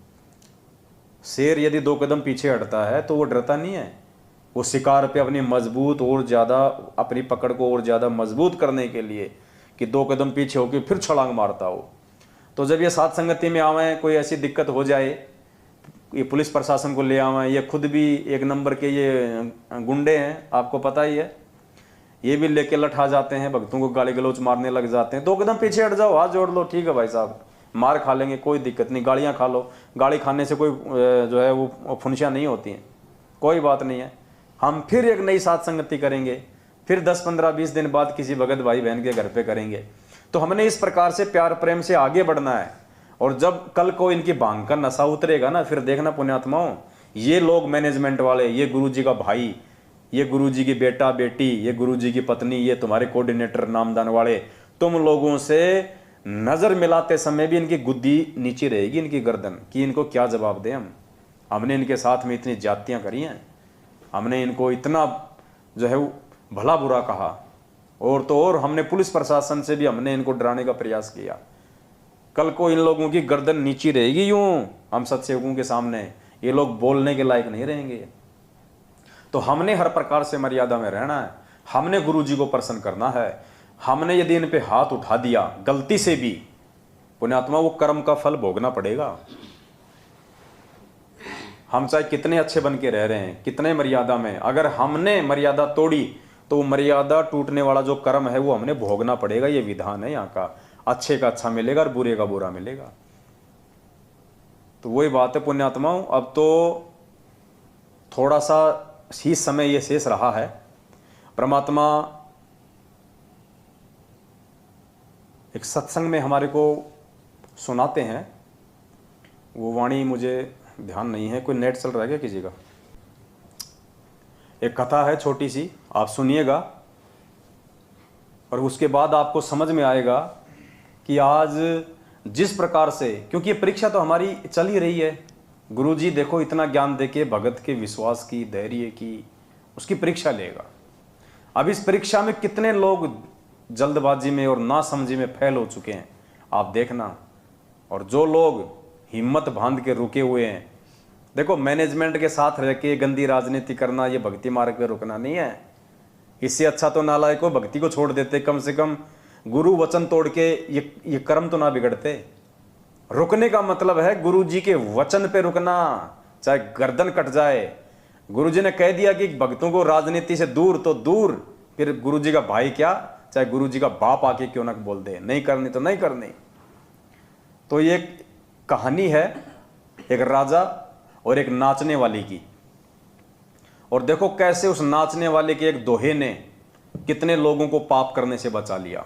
शेर यदि 2 कदम पीछे हटता है तो वो डरता नहीं है, वो शिकार पे अपनी मजबूत और ज़्यादा अपनी पकड़ को और ज़्यादा मजबूत करने के लिए कि 2 कदम पीछे होकर फिर छलांग मारता हो। तो जब ये सात संगति में आवें, कोई ऐसी दिक्कत हो जाए, ये पुलिस प्रशासन को ले आवें, ये खुद भी 1 नंबर के ये गुंडे हैं, आपको पता ही है, ये भी लेके लठा जाते हैं, भक्तों को गाली गलौच मारने लग जाते हैं। 2 कदम पीछे हट जाओ, हाथ जोड़ लो, ठीक है भाई साहब, मार खा लेंगे कोई दिक्कत नहीं, गालियाँ खा लो, गाली खाने से कोई जो है वो फुनसियाँ नहीं होती हैं, कोई बात नहीं है। हम फिर एक नई सात संगति करेंगे, फिर 10, 15, 20 दिन बाद किसी भगत भाई बहन के घर पे करेंगे। तो हमने इस प्रकार से प्यार प्रेम से आगे बढ़ना है। और जब कल को इनकी भांग का नशा उतरेगा ना, फिर देखना पुण्यात्माओं, ये लोग मैनेजमेंट वाले, ये गुरुजी का भाई, ये गुरुजी की बेटा बेटी, ये गुरुजी की पत्नी, ये तुम्हारे कोऑर्डिनेटर नामदान वाले, तुम लोगों से नजर मिलाते समय भी इनकी गुद्दी नीचे रहेगी, इनकी गर्दन, कि इनको क्या जवाब दें हम। हमने इनके साथ में इतनी जातियां करी हैं, हमने इनको इतना जो है भला बुरा कहा, और तो और हमने पुलिस प्रशासन से भी हमने इनको डराने का प्रयास किया। कल को इन लोगों की गर्दन नीची रहेगी यूं हम सत्सेवकों के सामने, ये लोग बोलने के लायक नहीं रहेंगे। तो हमने हर प्रकार से मर्यादा में रहना है, हमने गुरुजी को प्रसन्न करना है। हमने यदि इन पे हाथ उठा दिया गलती से भी, पुण्यात्मा, वो कर्म का फल भोगना पड़ेगा। हम चाहे कितने अच्छे बन के रह रहे हैं, कितने मर्यादा में, अगर हमने मर्यादा तोड़ी तो मर्यादा टूटने वाला जो कर्म है वो हमने भोगना पड़ेगा। ये विधान है यहाँ का, अच्छे का अच्छा मिलेगा और बुरे का बुरा मिलेगा। तो वही बात है पुण्यात्माओं, अब तो थोड़ा सा ही समय ये शेष रहा है। परमात्मा एक सत्संग में हमारे को सुनाते हैं, वो वाणी मुझे ध्यान नहीं है, कोई नेट चल रहा है क्या किसी का? एक कथा है छोटी सी, आप सुनिएगा और उसके बाद आपको समझ में आएगा कि आज जिस प्रकार से, क्योंकि ये परीक्षा तो हमारी चल ही रही है, गुरुजी देखो इतना ज्ञान देके भगत के विश्वास की, धैर्य की, उसकी परीक्षा लेगा। अब इस परीक्षा में कितने लोग जल्दबाजी में और नासमझी में फेल हो चुके हैं आप देखना, और जो लोग हिम्मत बांध के रुके हुए हैं। देखो, मैनेजमेंट के साथ रह के गंदी राजनीति करना ये भक्ति मार्ग पे रुकना नहीं है। इससे अच्छा तो नालायक को भक्ति को छोड़ देते, कम से कम गुरु वचन तोड़ के ये कर्म तो ना बिगड़ते। रुकने का मतलब है गुरु जी के वचन पे रुकना, चाहे गर्दन कट जाए। गुरु जी ने कह दिया कि भक्तों को राजनीति से दूर तो दूर, फिर गुरु जी का भाई क्या, चाहे गुरु जी का बाप आके क्यों ना बोल दे, नहीं करनी तो नहीं करनी। तो ये कहानी है एक राजा और एक नाचने वाली की, और देखो कैसे उस नाचने वाले के एक दोहे ने कितने लोगों को पाप करने से बचा लिया।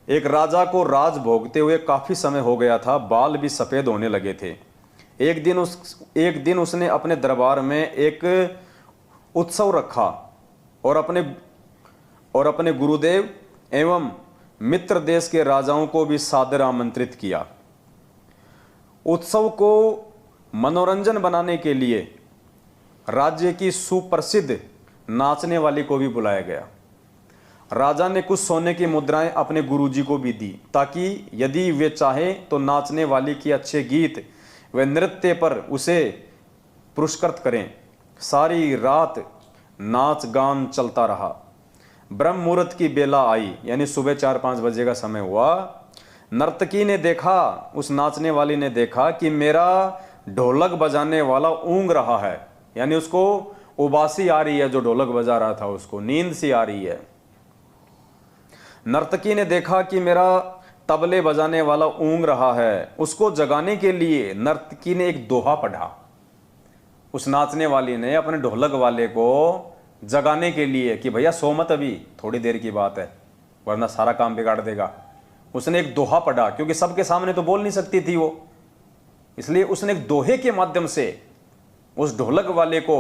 एक राजा को राज भोगते हुए काफी समय हो गया था, बाल भी सफेद होने लगे थे। एक दिन उसने अपने दरबार में एक उत्सव रखा और अपने गुरुदेव एवं मित्र देश के राजाओं को भी सादर आमंत्रित किया। उत्सव को मनोरंजन बनाने के लिए राज्य की सुप्रसिद्ध नाचने वाली को भी बुलाया गया। राजा ने कुछ सोने की मुद्राएं अपने गुरुजी को भी दी, ताकि यदि वे चाहें तो नाचने वाली के अच्छे गीत व नृत्य पर उसे पुरस्कृत करें। सारी रात नाच गान चलता रहा। ब्रह्म मुहूर्त की बेला आई, यानी सुबह 4-5 बजे का समय हुआ। नर्तकी ने देखा, उस नाचने वाली ने देखा कि मेरा ढोलक बजाने वाला ऊँग रहा है, यानी उसको उबासी आ रही है, जो ढोलक बजा रहा था उसको नींद सी आ रही है। नर्तकी ने देखा कि मेरा तबले बजाने वाला ऊँग रहा है, उसको जगाने के लिए नर्तकी ने एक दोहा पढ़ा। उस नाचने वाली ने अपने ढोलक वाले को जगाने के लिए कि भैया सो मत, अभी थोड़ी देर की बात है, वरना सारा काम बिगाड़ देगा। उसने एक दोहा पढ़ा, क्योंकि सबके सामने तो बोल नहीं सकती थी वो, इसलिए उसने एक दोहे के माध्यम से उस ढोलक वाले को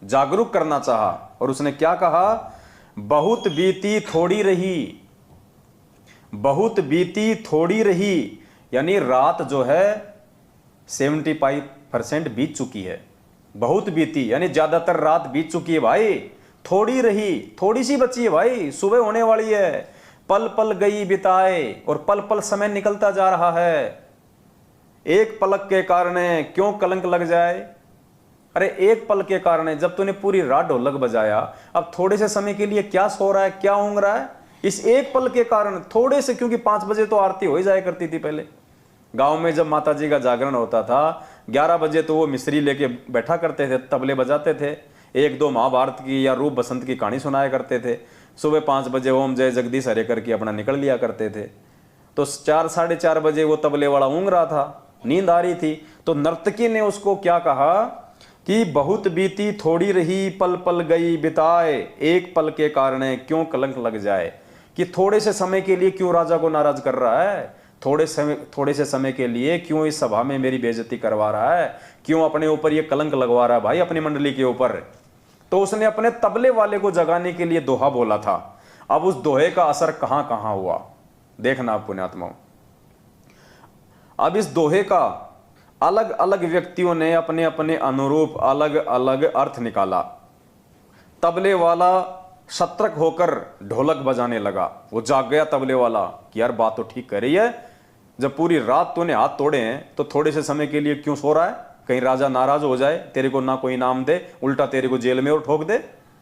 जागरूक करना चाहा। और उसने क्या कहा, बहुत बीती थोड़ी रही, बहुत बीती थोड़ी रही, यानी रात जो है 75% बीत चुकी है। बहुत बीती यानी ज्यादातर रात बीत चुकी है भाई, थोड़ी रही, थोड़ी सी बची है भाई, सुबह होने वाली है। पल पल गई बिताए, और पल पल समय निकलता जा रहा है। एक पलक के कारण क्यों कलंक लग जाए। अरे एक पल के कारण, जब तूने पूरी रात ढोलक बजाया, अब थोड़े से समय के लिए क्या सो रहा है, क्या ऊँग रहा है, इस एक पल के कारण थोड़े से, क्योंकि 5 बजे तो आरती हो ही जाया करती थी पहले गांव में। जब माता जी का जागरण होता था 11 बजे तो वो मिस्री लेके बैठा करते थे, तबले बजाते थे, 1-2 महाभारत की या रूप बसंत की कहानी सुनाया करते थे। सुबह 5 बजे ओम जय जगदीश हरे करके अपना निकल लिया करते थे। तो 4-4:30 बजे वो तबले वाला ऊँग रहा था, नींद आ रही थी। तो नर्तकी ने उसको क्या कहा कि बहुत बीती थोड़ी रही, पल पल गई बिताए, एक पल के कारण क्यों कलंक लग जाए। कि थोड़े से समय के लिए क्यों राजा को नाराज कर रहा है, थोड़े से समय के लिए क्यों इस सभा में मेरी बेइज्जती करवा रहा है, क्यों अपने ऊपर ये कलंक लगवा रहा है भाई अपनी मंडली के ऊपर। तो उसने अपने तबले वाले को जगाने के लिए दोहा बोला था। अब उस दोहे का असर कहां कहां हुआ देखना आप पुण्यात्माओं। अब इस दोहे का अलग अलग व्यक्तियों ने अपने अपने अनुरूप अलग अलग अर्थ निकाला। तबले वाला सतर्क होकर ढोलक बजाने लगा। वो जाग गया तबले वाला कि यार बात तो ठीक कर रही है, जब पूरी रात तूने हाथ तोड़े हैं तो थोड़े से समय के लिए क्यों सो रहा है, कहीं राजा नाराज हो जाए, तेरे को ना कोई इनाम दे, उल्टा तेरे को जेल में और ठोक दे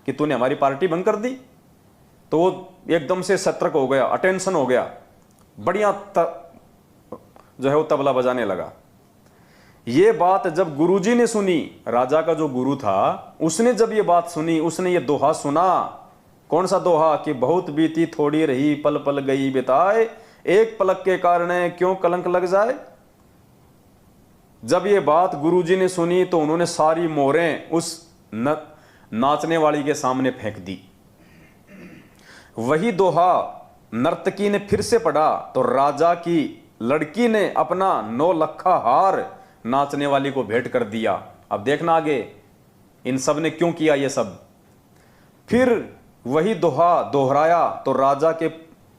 कि तूने हमारी पार्टी भंग कर दी। तो वो एकदम से सतर्क हो गया, अटेंशन हो गया, बढ़िया जो है वो तबला बजाने लगा। ये बात जब गुरुजी ने सुनी, राजा का जो गुरु था उसने जब ये बात सुनी, उसने ये दोहा सुना। कौन सा दोहा कि बहुत बीती थोड़ी रही पल पल गई बिताए, एक पलक के कारण क्यों कलंक लग जाए। जब ये बात गुरुजी ने सुनी तो उन्होंने सारी मोहरें उस नाचने वाली के सामने फेंक दी। वही दोहा नर्तकी ने फिर से पढ़ा तो राजा की लड़की ने अपना 9 लखा हार नाचने वाली को भेंट कर दिया। अब देखना आगे इन सब ने क्यों किया ये सब। फिर वही दोहा दोहराया तो राजा के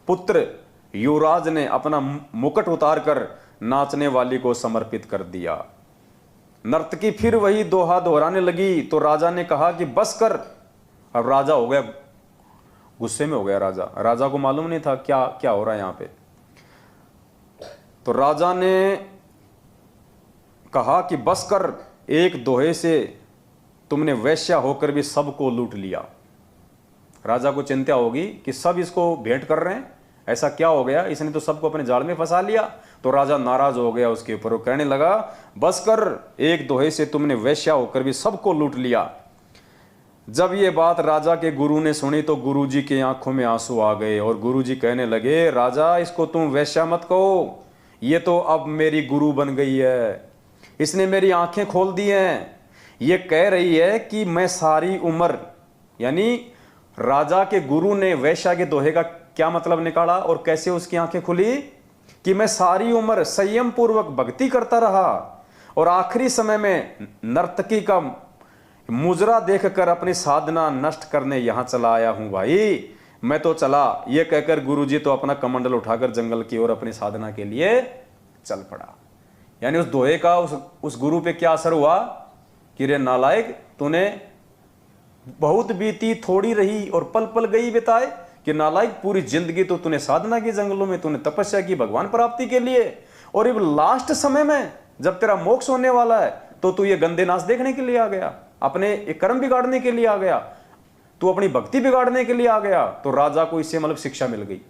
पुत्र युवराज ने अपना मुकुट उतारकर नाचने वाली को समर्पित कर दिया। नर्तकी फिर वही दोहा दोहराने लगी तो राजा ने कहा कि बस कर। अब राजा हो गया, गुस्से में हो गया राजा को मालूम नहीं था क्या क्या हो रहा है यहां पे। तो राजा ने कहा कि बस कर, एक दोहे से तुमने वैश्या होकर भी सबको लूट लिया। राजा को चिंता होगी कि सब इसको भेंट कर रहे हैं, ऐसा क्या हो गया, इसने तो सबको अपने जाल में फंसा लिया। तो राजा नाराज हो गया उसके ऊपर, वो कहने लगा बस कर, एक दोहे से तुमने वैश्या होकर भी सबको लूट लिया। जब ये बात राजा के गुरु ने सुनी तो गुरुजी के आंखों में आंसू आ गए और गुरुजी कहने लगे राजा इसको तुम वैश्या मत कहो, ये तो अब मेरी गुरु बन गई है, इसने मेरी आंखें खोल दी हैं। ये कह रही है कि मैं सारी उम्र, यानी राजा के गुरु ने वैश्या के दोहे का क्या मतलब निकाला और कैसे उसकी आंखें खुली कि मैं सारी उम्र संयम पूर्वक भक्ति करता रहा और आखिरी समय में नर्तकी का मुजरा देखकर अपनी साधना नष्ट करने यहां चला आया हूं भाई, मैं तो चला। ये कहकर गुरुजी तो अपना कमंडल उठाकर जंगल की ओर अपनी साधना के लिए चल पड़ा। यानी उस दोहे का उस गुरु पे क्या असर हुआ कि रे नालायक, तूने बहुत बीती थोड़ी रही और पल पल गई बिताए, कि नालायक पूरी जिंदगी तो तूने साधना की, जंगलों में तूने तपस्या की भगवान प्राप्ति के लिए, और अब लास्ट समय में जब तेरा मोक्ष होने वाला है तो तू ये गंदे नाच देखने के लिए आ गया, अपने एक कर्म बिगाड़ने के लिए आ गया, तू अपनी भक्ति बिगाड़ने के लिए आ गया। तो राजा को इससे मतलब शिक्षा मिल गई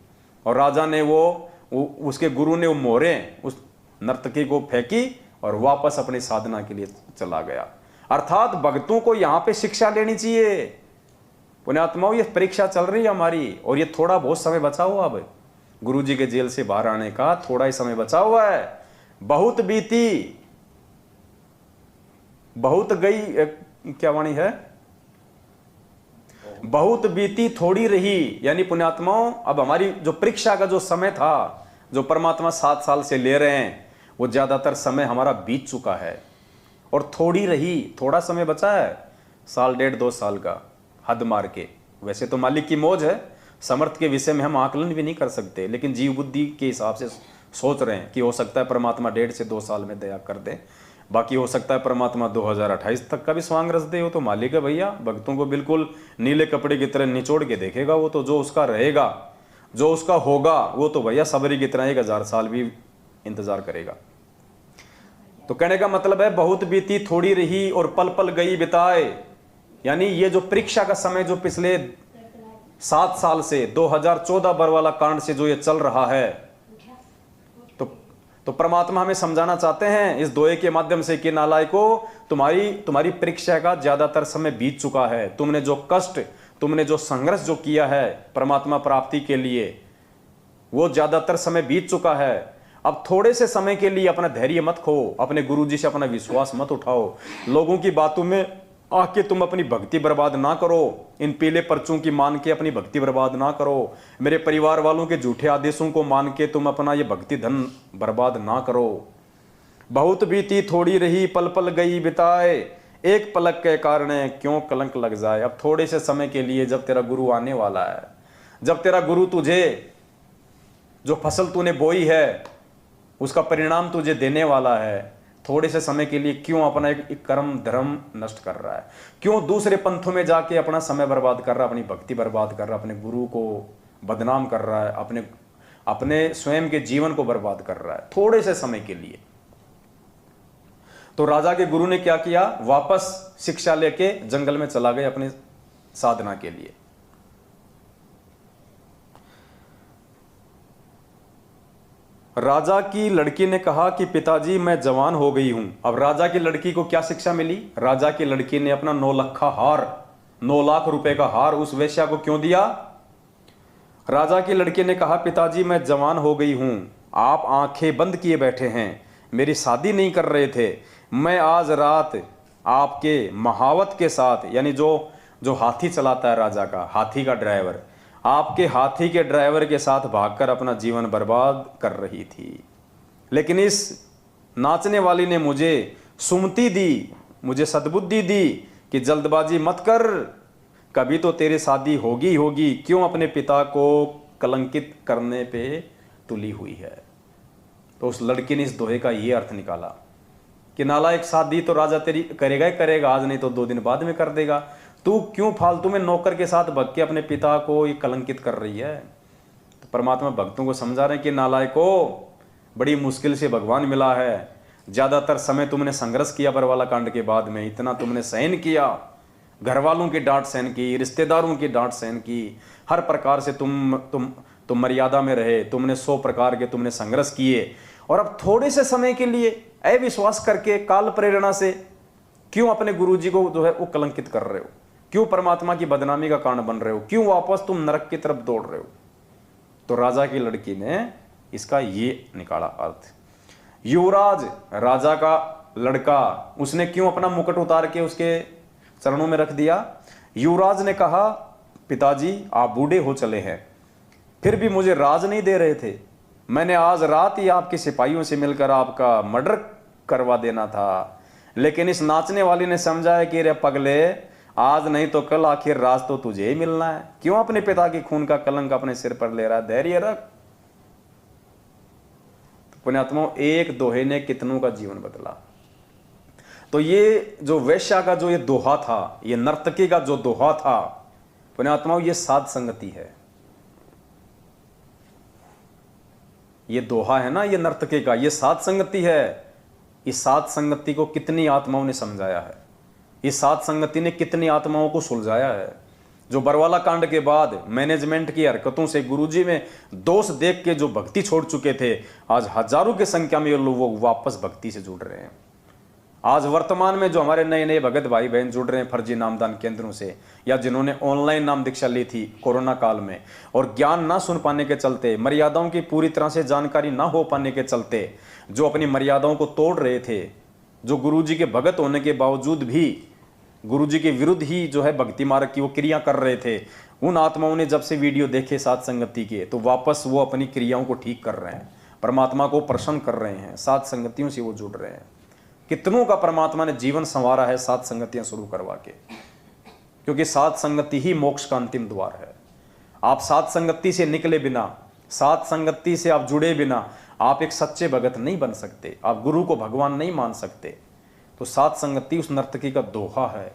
और राजा ने वो उसके गुरु ने वो मोहरें उस नर्तकी को फेंकी और वापस अपनी साधना के लिए चला गया। अर्थात भक्तों को यहां पे शिक्षा लेनी चाहिए। पुण्यात्माओं, ये परीक्षा चल रही है हमारी और ये थोड़ा बहुत समय बचा हुआ, अब गुरुजी के जेल से बाहर आने का थोड़ा ही समय बचा हुआ है। बहुत बीती बहुत गई, क्या वाणी है, बहुत बीती थोड़ी रही। यानी पुण्यात्माओं, अब हमारी जो परीक्षा का जो समय था, जो परमात्मा 7 साल से ले रहे हैं, वो ज्यादातर समय हमारा बीत चुका है और थोड़ी रही, थोड़ा समय बचा है, 1 1.5 2 साल का, हद मार के। वैसे तो मालिक की मौज है, समर्थ के विषय में हम आकलन भी नहीं कर सकते, लेकिन जीव बुद्धि के हिसाब से सोच रहे हैं कि हो सकता है परमात्मा 1.5 से 2 साल में दया कर दे, बाकी हो सकता है परमात्मा 2028 तक का भी स्वांग रस दे। हो तो मालिक है भैया, भक्तों को बिल्कुल नीले कपड़े की तरह निचोड़ के देखेगा। वो तो जो उसका रहेगा, जो उसका होगा, वो तो भैया सबरी की तरह 1000 साल भी इंतजार करेगा। तो कहने का मतलब है बहुत बीती थोड़ी रही और पल पल गई बिताए। यानी ये जो परीक्षा का समय जो पिछले 7 साल से 2014 बरवाला कांड से जो ये चल रहा है, तो परमात्मा हमें समझाना चाहते हैं इस दोहे के माध्यम से कि नालायको, तुम्हारी परीक्षा का ज्यादातर समय बीत चुका है। तुमने जो कष्ट, तुमने जो संघर्ष जो किया है परमात्मा प्राप्ति के लिए, वो ज्यादातर समय बीत चुका है। अब थोड़े से समय के लिए अपना धैर्य मत खो, अपने गुरुजी से अपना विश्वास मत उठाओ, लोगों की बातों में आके तुम अपनी भक्ति बर्बाद ना करो, इन पीले पर्चों की मान के अपनी भक्ति बर्बाद ना करो, मेरे परिवार वालों के झूठे आदेशों को मान के तुम अपना ये भक्ति धन बर्बाद ना करो। बहुत बीती थोड़ी रही, पल पल गई बिताए, एक पलक के कारण क्यों कलंक लग जाए। अब थोड़े से समय के लिए, जब तेरा गुरु आने वाला है, जब तेरा गुरु तुझे जो फसल तूने बोई है उसका परिणाम तुझे देने वाला है, थोड़े से समय के लिए क्यों अपना एक कर्म धर्म नष्ट कर रहा है, क्यों दूसरे पंथों में जाके अपना समय बर्बाद कर रहा है, अपनी भक्ति बर्बाद कर रहा है, अपने गुरु को बदनाम कर रहा है, अपने अपने स्वयं के जीवन को बर्बाद कर रहा है थोड़े से समय के लिए। तो राजा के गुरु ने क्या किया, वापस शिक्षा लेके जंगल में चला गया अपने साधना के लिए। राजा की लड़की ने कहा कि पिताजी मैं जवान हो गई हूं। अब राजा की लड़की को क्या शिक्षा मिली, राजा की लड़की ने अपना 9 लाख का हार, 9 लाख रुपए का हार उस वेश्या को क्यों दिया। राजा की लड़की ने कहा पिताजी मैं जवान हो गई हूं, आप आंखें बंद किए बैठे हैं, मेरी शादी नहीं कर रहे थे, मैं आज रात आपके महावत के साथ, यानी जो हाथी चलाता है राजा का, हाथी का ड्राइवर, आपके हाथी के ड्राइवर के साथ भागकर अपना जीवन बर्बाद कर रही थी। लेकिन इस नाचने वाली ने मुझे सुमति दी, मुझे सद्बुद्धि दी कि जल्दबाजी मत कर, कभी तो तेरी शादी होगी होगी, क्यों अपने पिता को कलंकित करने पे तुली हुई है। तो उस लड़की ने इस दोहे का ये अर्थ निकाला कि नालायक, शादी तो राजा तेरी करेगा ही करेगा, आज नहीं तो 2 दिन बाद में कर देगा, तू क्यों फालतू में नौकर के साथ भग के अपने पिता को ये कलंकित कर रही है। तो परमात्मा भक्तों को समझा रहे हैं कि नालायको, बड़ी मुश्किल से भगवान मिला है, ज्यादातर समय तुमने संघर्ष किया बरवाला कांड के बाद में, इतना तुमने सहन किया, घर वालों की डांट सहन की, रिश्तेदारों की डांट सहन की, हर प्रकार से तुम मर्यादा में रहे, तुमने 100 प्रकार के तुमने संघर्ष किए, और अब थोड़े से समय के लिए अविश्वास करके काल प्रेरणा से क्यों अपने गुरुजी को जो है वो कलंकित कर रहे हो, क्यों परमात्मा की बदनामी का कारण बन रहे हो, क्यों वापस तुम नरक की तरफ दौड़ रहे हो। तो राजा की लड़की ने इसका ये निकाला अर्थ। युवराज, राजा का लड़का, उसने क्यों अपना मुकुट उतार के उसके चरणों में रख दिया। युवराज ने कहा पिताजी आप बूढ़े हो चले हैं, फिर भी मुझे राज नहीं दे रहे थे, मैंने आज रात ही आपके सिपाहियों से मिलकर आपका मर्डर करवा देना था, लेकिन इस नाचने वाली ने समझाया कि रे पगले, आज नहीं तो कल आखिर राज तो तुझे ही मिलना है, क्यों अपने पिता की खून का कलंक अपने सिर पर ले रहा है, धैर्य रख। तो पुण्यात्माओं, एक दोहे ने कितनों का जीवन बदला। तो ये जो वेश्या का जो ये दोहा था, ये नर्तकी का जो दोहा था, पुण्यात्माओं ये साध संगति है। ये दोहा है ना, ये नर्तकी का, ये साध संगति है। इस साध संगति को कितनी आत्माओं ने समझाया है, इस साध संगति ने कितनी आत्माओं को सुलझाया है। जो बरवाला कांड के बाद मैनेजमेंट की हरकतों से गुरुजी में दोष देख के जो भक्ति छोड़ चुके थे, आज हजारों की संख्या में लोग वापस भक्ति से जुड़ रहे हैं। आज वर्तमान में जो हमारे नए नए भगत भाई बहन जुड़ रहे हैं फर्जी नामदान केंद्रों से, या जिन्होंने ऑनलाइन नाम दीक्षा ली थी कोरोना काल में, और ज्ञान ना सुन पाने के चलते, मर्यादाओं की पूरी तरह से जानकारी ना हो पाने के चलते, जो अपनी मर्यादाओं को तोड़ रहे थे, जो गुरुजी के भगत होने के बावजूद भी गुरुजी के विरुद्ध ही जो है भक्ति मार्ग की वो क्रिया कर रहे थे, उन आत्माओं ने जब से वीडियो देखे साध संगति के, तो वापस वो अपनी क्रियाओं को ठीक कर रहे हैं, परमात्मा को प्रसन्न कर रहे हैं, साध संगतियों से वो जुड़ रहे हैं। कितनों का परमात्मा ने जीवन संवारा है साध संगतियां शुरू करवा के, क्योंकि साध संगति ही मोक्ष का अंतिम द्वार है। आप साध संगति से निकले बिना, साध संगति से आप जुड़े बिना आप एक सच्चे भगत नहीं बन सकते, आप गुरु को भगवान नहीं मान सकते। तो साध संगति उस नर्तकी का दोहा है,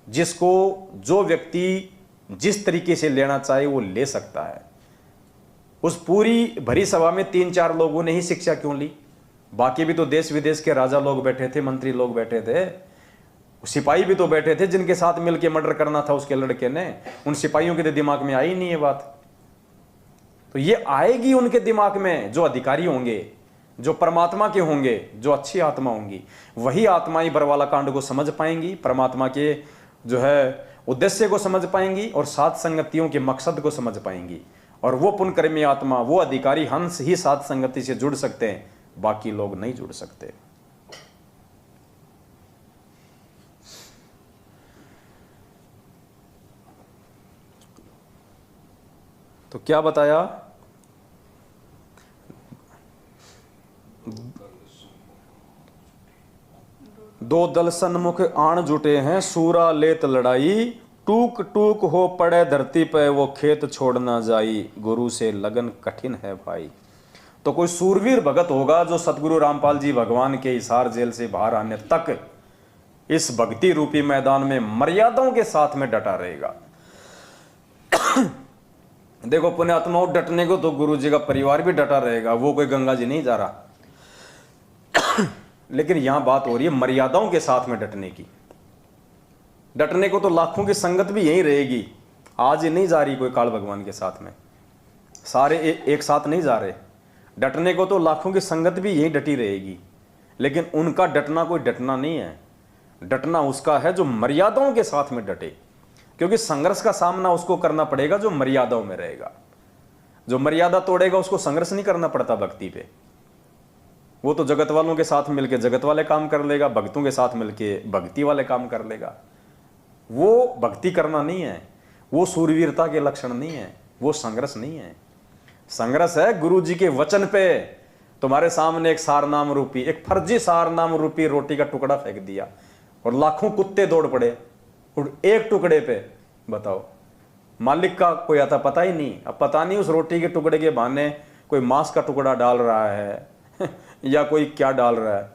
जिसको जो व्यक्ति जिस तरीके से लेना चाहे वो ले सकता है। उस पूरी भरी सभा में 3-4 लोगों ने ही शिक्षा क्यों ली, बाकी भी तो देश विदेश के राजा लोग बैठे थे, मंत्री लोग बैठे थे, सिपाही भी तो बैठे थे जिनके साथ मिलकर मर्डर करना था उसके लड़के ने। उन सिपाहियों के तो दिमाग में आई नहीं है बात, तो ये आएगी उनके दिमाग में। जो अधिकारी होंगे, जो परमात्मा के होंगे, जो अच्छी आत्मा होंगी, वही आत्मा ही बरवाला कांड को समझ पाएंगी, परमात्मा के जो है उद्देश्य को समझ पाएंगी और साध संगतियों के मकसद को समझ पाएंगी। और वो पुण्यकर्मी आत्मा, वो अधिकारी हंस ही साध संगति से जुड़ सकते हैं, बाकी लोग नहीं जुड़ सकते। तो क्या बताया, दो दल सन्मुख आण जुटे हैं, सूरा लेत लड़ाई, टूक टूक हो पड़े धरती पे, वो खेत छोड़ ना जाई, गुरु से लगन कठिन है भाई। तो कोई सूरवीर भगत होगा जो सतगुरु रामपाल जी भगवान के हिसार जेल से बाहर आने तक इस भक्ति रूपी मैदान में मर्यादाओं के साथ में डटा रहेगा। देखो पुण्यात्माओं, डटने को तो गुरु जी का परिवार भी डटा रहेगा, वो कोई गंगा जी नहीं जा रहा। लेकिन यहां बात हो रही है मर्यादाओं के साथ में डटने की। डटने को तो लाखों की संगत भी यही रहेगी। आज ही नहीं जा रही कोई काल भगवान के साथ में, सारे एक साथ नहीं जा रहे। डटने को तो लाखों की संगत भी यही डटी रहेगी, लेकिन उनका डटना कोई डटना नहीं है। डटना उसका है जो मर्यादाओं के साथ में डटे, क्योंकि संघर्ष का सामना उसको करना पड़ेगा जो मर्यादाओं में रहेगा। जो मर्यादा तोड़ेगा उसको संघर्ष नहीं करना पड़ता भक्ति पे। वो तो जगत वालों के साथ मिलके जगत वाले काम कर लेगा, भक्तों के साथ मिलके भक्ति वाले काम कर लेगा। वो भक्ति करना नहीं है, वो सूरवीरता के लक्षण नहीं है, वो संघर्ष नहीं है। संघर्ष है गुरु जी के वचन पे। तुम्हारे सामने एक सारनाम रूपी, एक फर्जी सारनाम रूपी रोटी का टुकड़ा फेंक दिया और लाखों कुत्ते दौड़ पड़े एक टुकड़े पे। बताओ, मालिक का कोई आता पता ही नहीं। अब पता नहीं उस रोटी के टुकड़े के बहाने कोई मांस का टुकड़ा डाल रहा है या कोई क्या डाल रहा है।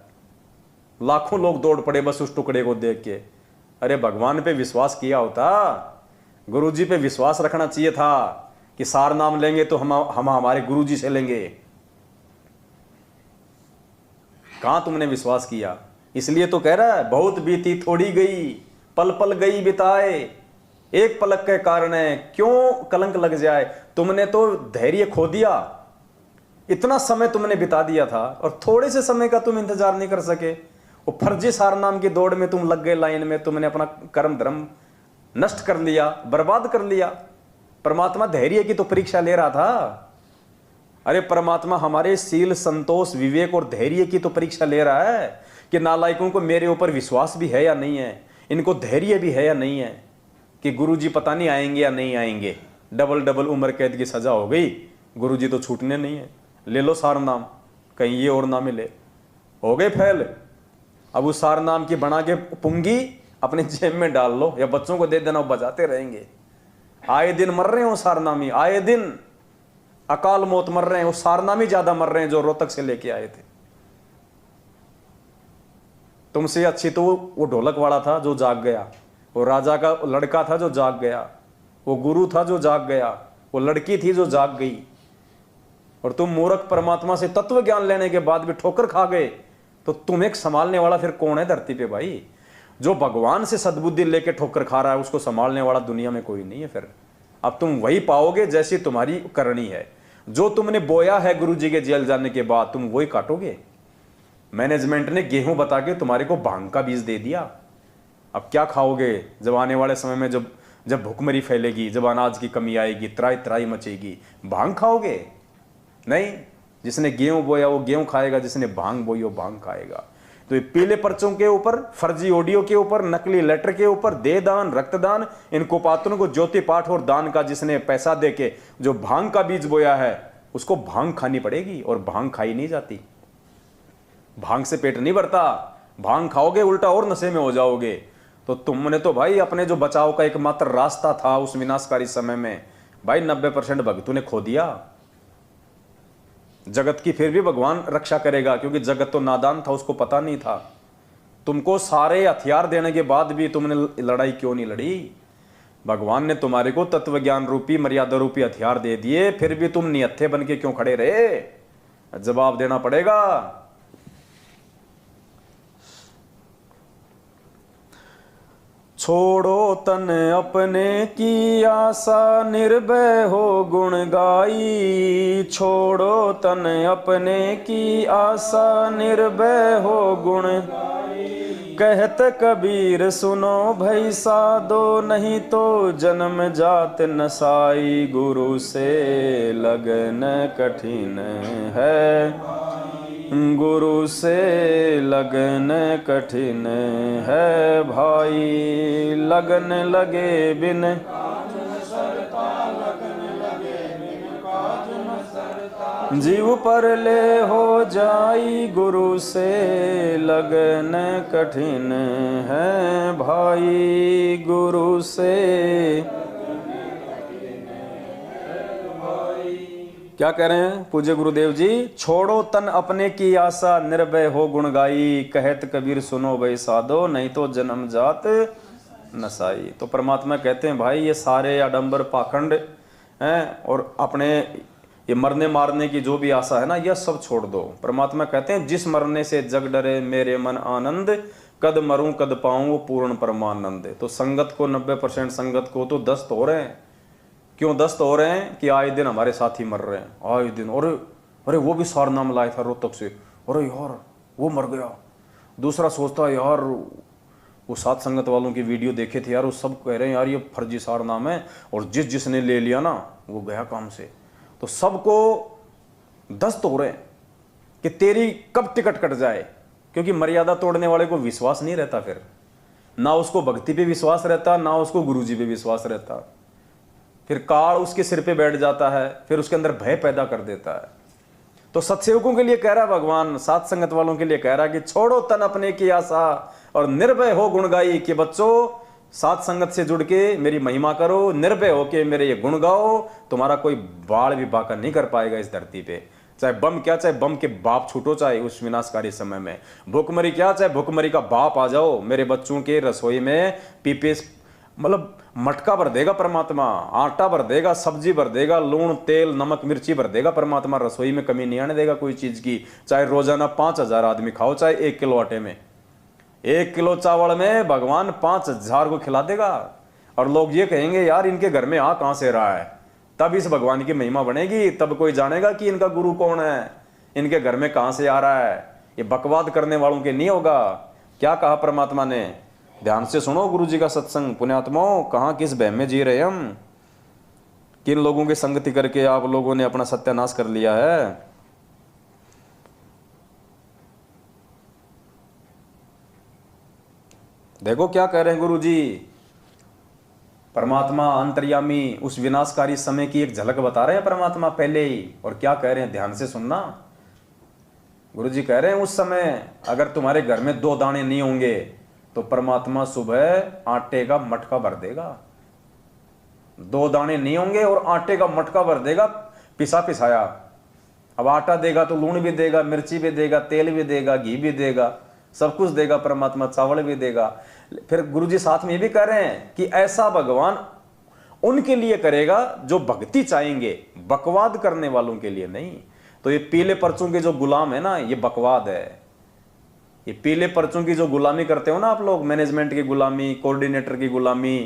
लाखों लोग दौड़ पड़े बस उस टुकड़े को देख के। अरे भगवान पे विश्वास किया होता, गुरु जी पे विश्वास रखना चाहिए था कि सार नाम लेंगे तो हम हमारे गुरु जी से लेंगे। कहां तुमने विश्वास किया? इसलिए तो कह रहा है बहुत बीती थोड़ी गई, पल पल गई बिताए, एक पलक के कारण क्यों कलंक लग जाए। तुमने तो धैर्य खो दिया, इतना समय तुमने बिता दिया था और थोड़े से समय का तुम इंतजार नहीं कर सके। वो फर्जी सार नाम की दौड़ में तुम लग गए लाइन में, तुमने अपना कर्म धर्म नष्ट कर लिया, बर्बाद कर लिया। परमात्मा धैर्य की तो परीक्षा ले रहा था। अरे परमात्मा हमारे सील, संतोष, विवेक और धैर्य की तो परीक्षा ले रहा है कि नालायकों को मेरे ऊपर विश्वास भी है या नहीं है, इनको धैर्य भी है या नहीं है, कि गुरु जी पता नहीं आएंगे या नहीं आएंगे। डबल डबल उम्र कैद की सजा हो गई, गुरु जी तो छूटने नहीं है। ले लो सार नाम, कहीं ये और ना मिले। हो गए फैल। अब उस सार नाम की बना के पुंगी अपने जेब में डाल लो या बच्चों को दे देना, वो बजाते रहेंगे। आए दिन मर रहे हैं वो सारनामी, आए दिन अकाल मौत मर रहे हैं। वो सारनामी ज्यादा मर रहे हैं जो रोहतक से लेके आए थे। तुमसे अच्छी तो वो ढोलक वाला था जो जाग गया, वो राजा का लड़का था जो जाग गया, वो गुरु था जो जाग गया, वो लड़की थी जो जाग गई। और तुम मूर्ख परमात्मा से तत्व ज्ञान लेने के बाद भी ठोकर खा गए, तो तुम्हें संभालने वाला फिर कौन है धरती पे भाई? जो भगवान से सद्बुद्धि लेके ठोकर खा रहा है उसको संभालने वाला दुनिया में कोई नहीं है। फिर अब तुम वही पाओगे जैसी तुम्हारी करनी है। जो तुमने बोया है गुरु जी के जेल जाने के बाद तुम वही काटोगे। मैनेजमेंट ने गेहूं बता के तुम्हारे को भांग का बीज दे दिया। अब क्या खाओगे जब आने वाले समय में जब भूखमरी फैलेगी, जब अनाज की कमी आएगी, त्राई त्राई मचेगी? भांग खाओगे? नहीं, जिसने गेहूं बोया वो गेहूं खाएगा, जिसने भांग बोई वो भांग खाएगा। तो ये पीले पर्चों के ऊपर, फर्जी ऑडियो के ऊपर, नकली लेटर के ऊपर, दे दान, रक्तदान, इन कुपात्रों को ज्योति पाठ और दान का जिसने पैसा देके जो भांग का बीज बोया है उसको भांग खानी पड़ेगी। और भांग खाई नहीं जाती, भांग से पेट नहीं भरता। भांग खाओगे उल्टा और नशे में हो जाओगे। तो तुमने तो भाई अपने जो बचाव का एकमात्र रास्ता था उस विनाशकारी समय में भाई 90% भक्तों ने खो दिया। जगत की फिर भी भगवान रक्षा करेगा, क्योंकि जगत तो नादान था, उसको पता नहीं था। तुमको सारे हथियार देने के बाद भी तुमने लड़ाई क्यों नहीं लड़ी? भगवान ने तुम्हारे को तत्व ज्ञान रूपी, मर्यादा रूपी हथियार दे दिए, फिर भी तुम निहत्थे बन के क्यों खड़े रहे? जवाब देना पड़ेगा। छोड़ो तन अपने की आशा, निर्भय हो गुण गाई। छोड़ो तन अपने की आशा, निर्भय हो गुण गाई। कहत कबीर सुनो भई साधो, नहीं तो जन्म जात नसाई। गुरु से लगन कठिन है, गुरु से लगन कठिन है भाई। लगन लगे बिन काज न सरता, लगन लगे बिन काज न सरता। जीव पर ले हो जाई गुरु से, लगन कठिन है भाई गुरु से। क्या कह रहे हैं पूज्य गुरुदेव जी? छोड़ो तन अपने की आशा, निर्भय हो गुण गाई, कहत कबीर सुनो भाई साधो, नहीं तो जन्म जात नसाई। तो परमात्मा कहते हैं भाई ये सारे आडंबर पाखंड हैं और अपने ये मरने मारने की जो भी आशा है ना, यह सब छोड़ दो। परमात्मा कहते हैं जिस मरने से जग डरे मेरे मन आनंद, कद मरूं कद पाऊं वो पूर्ण परमानंद। तो संगत को 90% संगत को तो दस्त हो रहे हैं। क्यों दस्त हो रहे हैं? कि आए दिन हमारे साथी मर रहे हैं, आए दिन। अरे अरे वो भी सारनाम लाया था रोहतक से, अरे यार वो मर गया। दूसरा सोचता है यार वो साथ संगत वालों की वीडियो देखे थे यार, वो सब कह रहे हैं यार ये फर्जी सारनाम है, और जिसने ले लिया ना वो गया काम से। तो सबको दस्त हो रहे हैं कि तेरी कब टिकट कट जाए, क्योंकि मर्यादा तोड़ने वाले को विश्वास नहीं रहता, फिर ना उसको भक्ति पे विश्वास रहता, ना उसको गुरुजी पे विश्वास रहता। फिर काल उसके सिर पे बैठ जाता है, फिर उसके अंदर भय पैदा कर देता है। तो सत्सेवकों के लिए कह रहा है भगवान, सात संगत वालों के लिए कह रहा है कि छोड़ो तन अपने की आशा और निर्भय हो गुण गाई। कि बच्चों सात संगत से जुड़ के मेरी महिमा करो, निर्भय होके मेरे ये गुण गाओ, तुम्हारा कोई बाल भी बाका नहीं कर पाएगा इस धरती पे। चाहे बम क्या, चाहे बम के बाप छूटो, चाहे उस विनाशकारी समय में भूखमरी क्या, चाहे भूखमरी का बाप आ जाओ, मेरे बच्चों के रसोई में पीपे मतलब मटका भर देगा परमात्मा, आटा भर देगा, सब्जी भर देगा, लूण तेल नमक मिर्ची भर देगा परमात्मा। रसोई में कमी नहीं आने देगा कोई चीज की। चाहे रोजाना 5000 आदमी खाओ, चाहे 1 किलो आटे में, 1 किलो चावल में भगवान 5000 को खिला देगा। और लोग ये कहेंगे यार इनके घर में आ कहां से रहा है, तब इस भगवान की महिमा बनेगी, तब कोई जानेगा कि इनका गुरु कौन है, इनके घर में कहां से आ रहा है। ये बकवाद करने वालों के नहीं होगा। क्या कहा परमात्मा ने? ध्यान से सुनो गुरु जी का सत्संग। पुण्यात्माओं, कहां किस बहम में जी रहे हम, किन लोगों की संगति करके आप लोगों ने अपना सत्यानाश कर लिया है। देखो क्या कह रहे हैं गुरु जी। परमात्मा अंतर्यामी उस विनाशकारी समय की एक झलक बता रहे हैं परमात्मा पहले ही। और क्या कह रहे हैं ध्यान से सुनना। गुरु जी कह रहे हैं उस समय अगर तुम्हारे घर में 2 दाने नहीं होंगे तो परमात्मा सुबह आटे का मटका भर देगा। 2 दाने नहीं होंगे और आटे का मटका भर देगा, पिसा पिसाया। अब आटा देगा तो लूण भी देगा, मिर्ची भी देगा, तेल भी देगा, घी भी देगा, सब कुछ देगा परमात्मा, चावल भी देगा। फिर गुरुजी साथ में ये भी कह रहे हैं कि ऐसा भगवान उनके लिए करेगा जो भक्ति चाहेंगे, बकवाद करने वालों के लिए नहीं। तो ये पीले पर्चों के जो गुलाम है ना, ये बकवाद है। ये पीले पर्चों की जो गुलामी करते हो ना आप लोग, मैनेजमेंट की गुलामी, कोऑर्डिनेटर की गुलामी,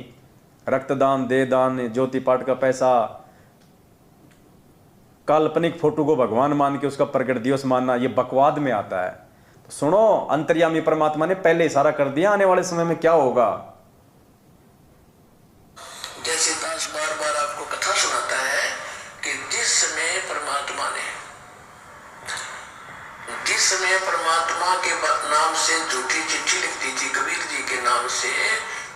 रक्तदान, दे दान, ज्योति पाठ का पैसा, काल्पनिक फोटो को भगवान मान के उसका प्रकट दिवस मानना, ये बकवाद में आता है। तो सुनो, अंतर्यामी परमात्मा ने पहले इशारा कर दिया आने वाले समय में क्या होगा। जैसे दास बार बार आपको कथा सुनाता है कि जिस समय परमात्मा के नाम से झूठी चिट्ठी लिखती थी कबीर जी के नाम से,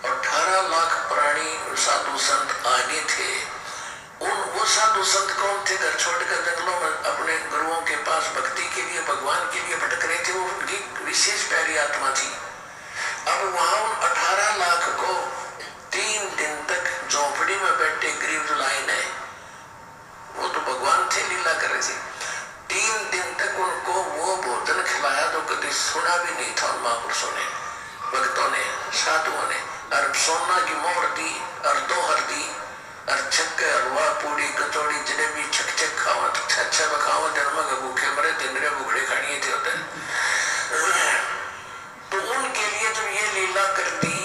और 18 लाख प्राणी साधु संत आगे थे। वो साधु संत कौन थे? घर छोड़कर जंगलों में अपने गुरुओं के पास भक्ति के लिए, भगवान के लिए भटक रहे थे। वो उनकी विशेष प्यारी आत्मा थी। अब वहां उन 18 लाख को 3 दिन तक झोंपड़ी में बैठे गरीब जो लाइन है, वो तो भगवान थे, लीला कर रहे थे। 3 दिन तक उनको वो भोजन खिलाया जो कभी सुना भी नहीं था उन महापुरुषों ने, भक्तों ने, साधुओं ने। और सोना की मोहर दी और 2 हल्दी और छक्के, हलवा, पूड़ी, कचौड़ी, जलेबी, छक खाओ, अच्छा बखाओ, जन्म के भूखे मरे, जिंदरे भूखड़े खानिए थे होते। तो उनके लिए जब ये लीला कर दी,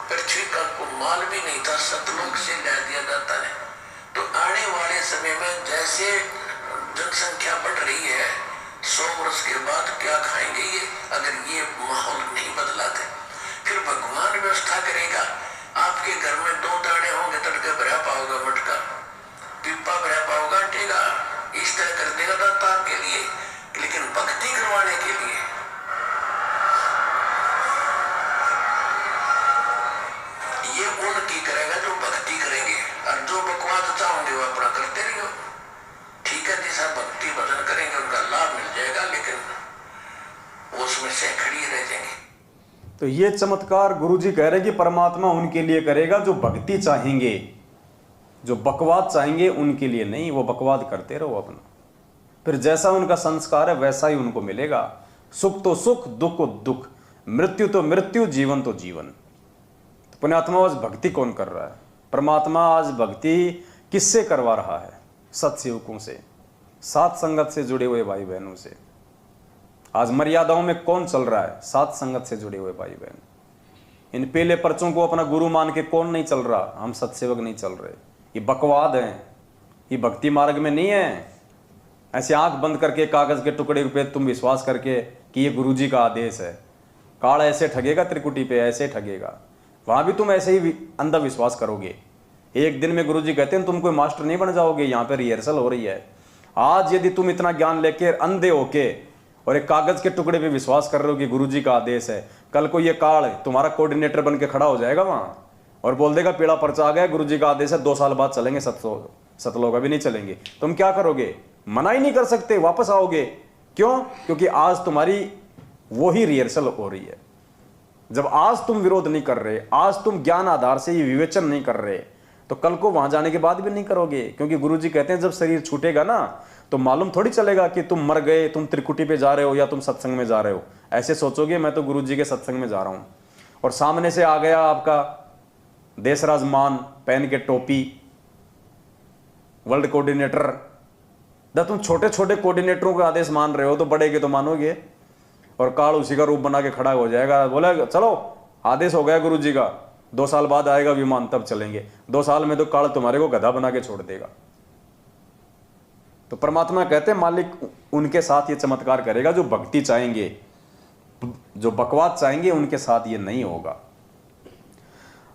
पृथ्वी का कोई माल भी नहीं था, सतलोक से ला दिया जाता है। तो आने वाले समय में जैसे जनसंख्या बढ़ रही है, 100 वर्ष के बाद क्या खाएंगे ये, अगर ये माहौल नहीं बदलाते? फिर भगवान व्यवस्था करेगा। आपके घर में 2 दाने होंगे, तड़के भरा पाओगा मटका, पिप्पा भरा पाओगा आटेगा, इस तरह कर देगा दाता आपके लिए। लेकिन भक्ति करवाने के लिए ये उनकी करेगा जो भक्ति करेंगे, और जो बकवाद चाहोगे वो अपना करते रहियो। ठीक है जी साहब। भक्ति भजन करेंगे उनका लाभ मिल जाएगा, लेकिन वो उसमें से खड़ी रह जाएंगे। तो ये चमत्कार गुरुजी कह रहे कि परमात्मा उनके लिए करेगा जो भक्ति चाहेंगे, जो बकवाद चाहेंगे उनके लिए नहीं। वो बकवाद करते रहो अपना, फिर जैसा उनका संस्कार है वैसा ही उनको मिलेगा। सुख तो सुख, दुख तो दुख, मृत्यु तो मृत्यु, जीवन तो जीवन। तो पुण्यात्मा आज भक्ति कौन कर रहा है? परमात्मा आज भक्ति किससे करवा रहा है? सत्सेवकों से, सात संगत से जुड़े हुए भाई बहनों से। आज मर्यादाओं में कौन चल रहा है? सात संगत से जुड़े हुए भाई बहन। इन पीले पर्चों को अपना गुरु मान के कौन नहीं चल रहा? हम सत्सेवक नहीं चल रहे। ये बकवाद है, ये भक्ति मार्ग में नहीं है। ऐसे आंख बंद करके कागज के टुकड़े पे तुम विश्वास करके कि ये गुरुजी का आदेश है। काल ऐसे ठगेगा, त्रिकुटी पे ऐसे ठगेगा, वहां भी तुम ऐसे ही अंधा विश्वास करोगे। एक दिन में गुरुजी कहते हैं तुम कोई मास्टर नहीं बन जाओगे, यहाँ पे रिहर्सल हो रही है। आज यदि तुम इतना ज्ञान लेके अंधे होके और एक कागज के टुकड़े पे विश्वास कर रहे हो कि गुरुजी का आदेश है, कल को ये काल तुम्हारा कोऑर्डिनेटर बन के खड़ा हो जाएगा वहां और बोल देगा पीला पर्चा आ गया, गुरुजी का आदेश है, 2 साल बाद चलेंगे सतलोक, अभी नहीं चलेंगे। तुम क्या करोगे? मना ही नहीं कर सकते, वापस आओगे। क्यों? क्योंकि आज तुम्हारी वही रिहर्सल हो रही है। जब आज तुम विरोध नहीं कर रहे, आज तुम ज्ञान आधार से ये विवेचन नहीं कर रहे, तो कल को वहां जाने के बाद भी नहीं करोगे। क्योंकि गुरुजी कहते हैं जब शरीर छूटेगा ना तो मालूम थोड़ी चलेगा कि तुम मर गए, तुम त्रिकुटी पे जा रहे हो या तुम सत्संग में जा रहे हो। ऐसे सोचोगे मैं तो गुरुजी के सत्संग में जा रहा हूं, और सामने से आ गया आपका देशराज मान पहन के टोपी, वर्ल्ड कोऑर्डिनेटर। जब तुम छोटे छोटे कोऑर्डिनेटरों का आदेश मान रहे हो तो बड़े के तो मानोगे, और काल उसी का रूप बना के खड़ा हो जाएगा, बोला चलो आदेश हो गया गुरुजी का, 2 साल बाद आएगा विमान तब चलेंगे। 2 साल में तो काल तुम्हारे को गधा बना के छोड़ देगा। तो परमात्मा कहते हैं मालिक उनके साथ ये चमत्कार करेगा जो भक्ति चाहेंगे, जो बकवाद चाहेंगे उनके साथ ये नहीं होगा।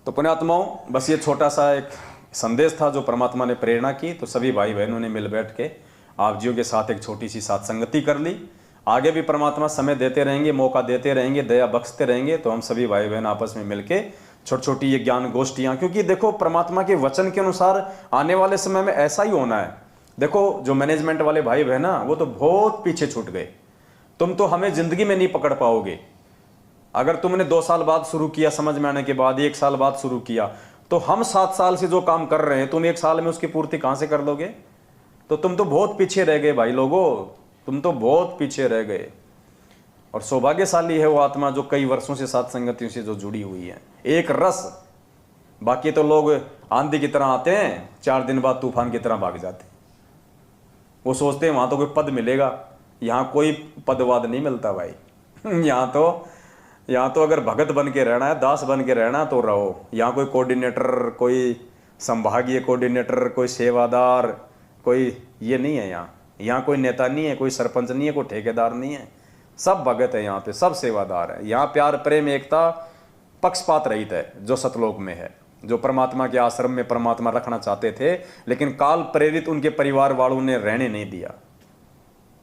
तो पुण्यात्माओं, बस ये छोटा सा एक संदेश था जो परमात्मा ने प्रेरणा की। तो सभी भाई बहनों ने मिल बैठ के आप जियों के साथ एक छोटी सी सत्संगति कर ली। आगे भी परमात्मा समय देते रहेंगे, मौका देते रहेंगे, दया बख्शते रहेंगे, तो हम सभी भाई बहन आपस में मिलके छोटी छोटी ये ज्ञान गोष्ठियाँ, क्योंकि देखो परमात्मा के वचन के अनुसार आने वाले समय में ऐसा ही होना है। देखो जो मैनेजमेंट वाले भाई बहन ना, वो तो बहुत पीछे छूट गए। तुम तो हमें जिंदगी में नहीं पकड़ पाओगे। अगर तुमने 2 साल बाद शुरू किया, समझ में आने के बाद 1 साल बाद शुरू किया, तो हम 7 साल से जो काम कर रहे हैं तुम 1 साल में उसकी पूर्ति कहां से कर दोगे? तो तुम तो बहुत पीछे रह गए भाई लोगों, तुम तो बहुत पीछे रह गए। और सौभाग्यशाली है वो आत्मा जो कई वर्षों से साथ संगतियों से जो जुड़ी हुई है, एक रस। बाकी तो लोग आंधी की तरह आते हैं, 4 दिन बाद तूफान की तरह भाग जाते हैं। वो सोचते हैं वहां तो कोई पद मिलेगा, यहाँ कोई पदवाद नहीं मिलता भाई। यहाँ तो अगर भगत बन के रहना है, दास बन के रहना तो रहो। यहाँ कोई कोऑर्डिनेटर, कोई संभागीय कोऑर्डिनेटर, कोई सेवादार, कोई ये नहीं है। यहाँ कोई नेता नहीं है, कोई सरपंच नहीं है, कोई ठेकेदार नहीं है, सब भगत है। यहाँ पे सब सेवादार है। यहाँ प्यार प्रेम एकता पक्षपात रहित है जो सतलोक में है, जो परमात्मा के आश्रम में परमात्मा रखना चाहते थे, लेकिन काल प्रेरित उनके परिवार वालों ने रहने नहीं दिया।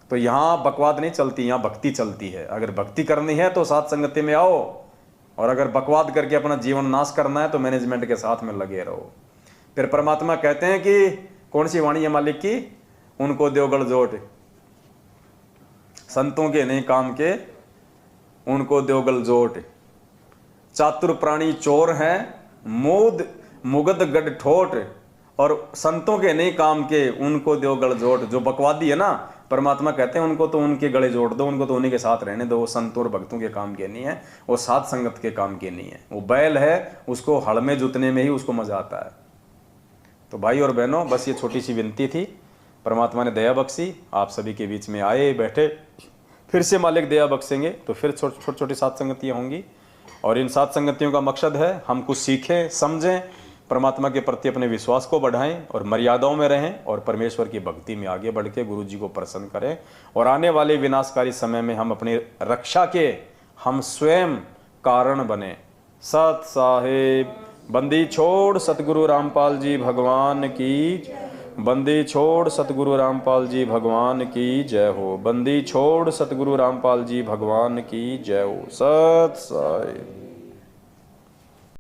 तो यहाँ बकवाद नहीं चलती, यहाँ भक्ति चलती है। अगर भक्ति करनी है तो साथ संगति में आओ, और अगर बकवाद करके अपना जीवन नाश करना है तो मैनेजमेंट के साथ में लगे रहो। फिर परमात्मा कहते हैं कि कौन सी वाणी है मालिक की? उनको देवगढ़ जोट, संतों के नहीं काम के उनको देवगढ़ जोट। चातुर प्राणी चोर हैं, मूद मुगद गढ़ ठोट, और संतों के नहीं काम के उनको देवगढ़ जोट। जो बकवादी है ना, परमात्मा कहते हैं उनको तो उनके गले जोड़ दो, उनको तो उन्हीं के साथ रहने दो। वो संतों और भक्तों के काम के नहीं है, वो साथ संगत के काम के नहीं है। वो बैल है, उसको हड़ में जुतने में ही उसको मजा आता है। तो भाई और बहनों, बस ये छोटी सी विनती थी। परमात्मा ने दया बख्शी, आप सभी के बीच में आए बैठे। फिर से मालिक दया बख्शेंगे तो फिर छोटी छोटी सात संगतियाँ होंगी, और इन सात संगतियों का मकसद है हम कुछ सीखें, समझें, परमात्मा के प्रति अपने विश्वास को बढ़ाएं और मर्यादाओं में रहें, और परमेश्वर की भक्ति में आगे बढ़ के गुरु जी को प्रसन्न करें। और आने वाले विनाशकारी समय में हम अपनी रक्षा के हम स्वयं कारण बने। सत साहेब। बंदी छोड़ सतगुरु रामपाल जी भगवान की, बंदी छोड़ सतगुरु रामपाल जी भगवान की जय हो। बंदी छोड़ सतगुरु रामपाल जी भगवान की जय हो। सत साहेब।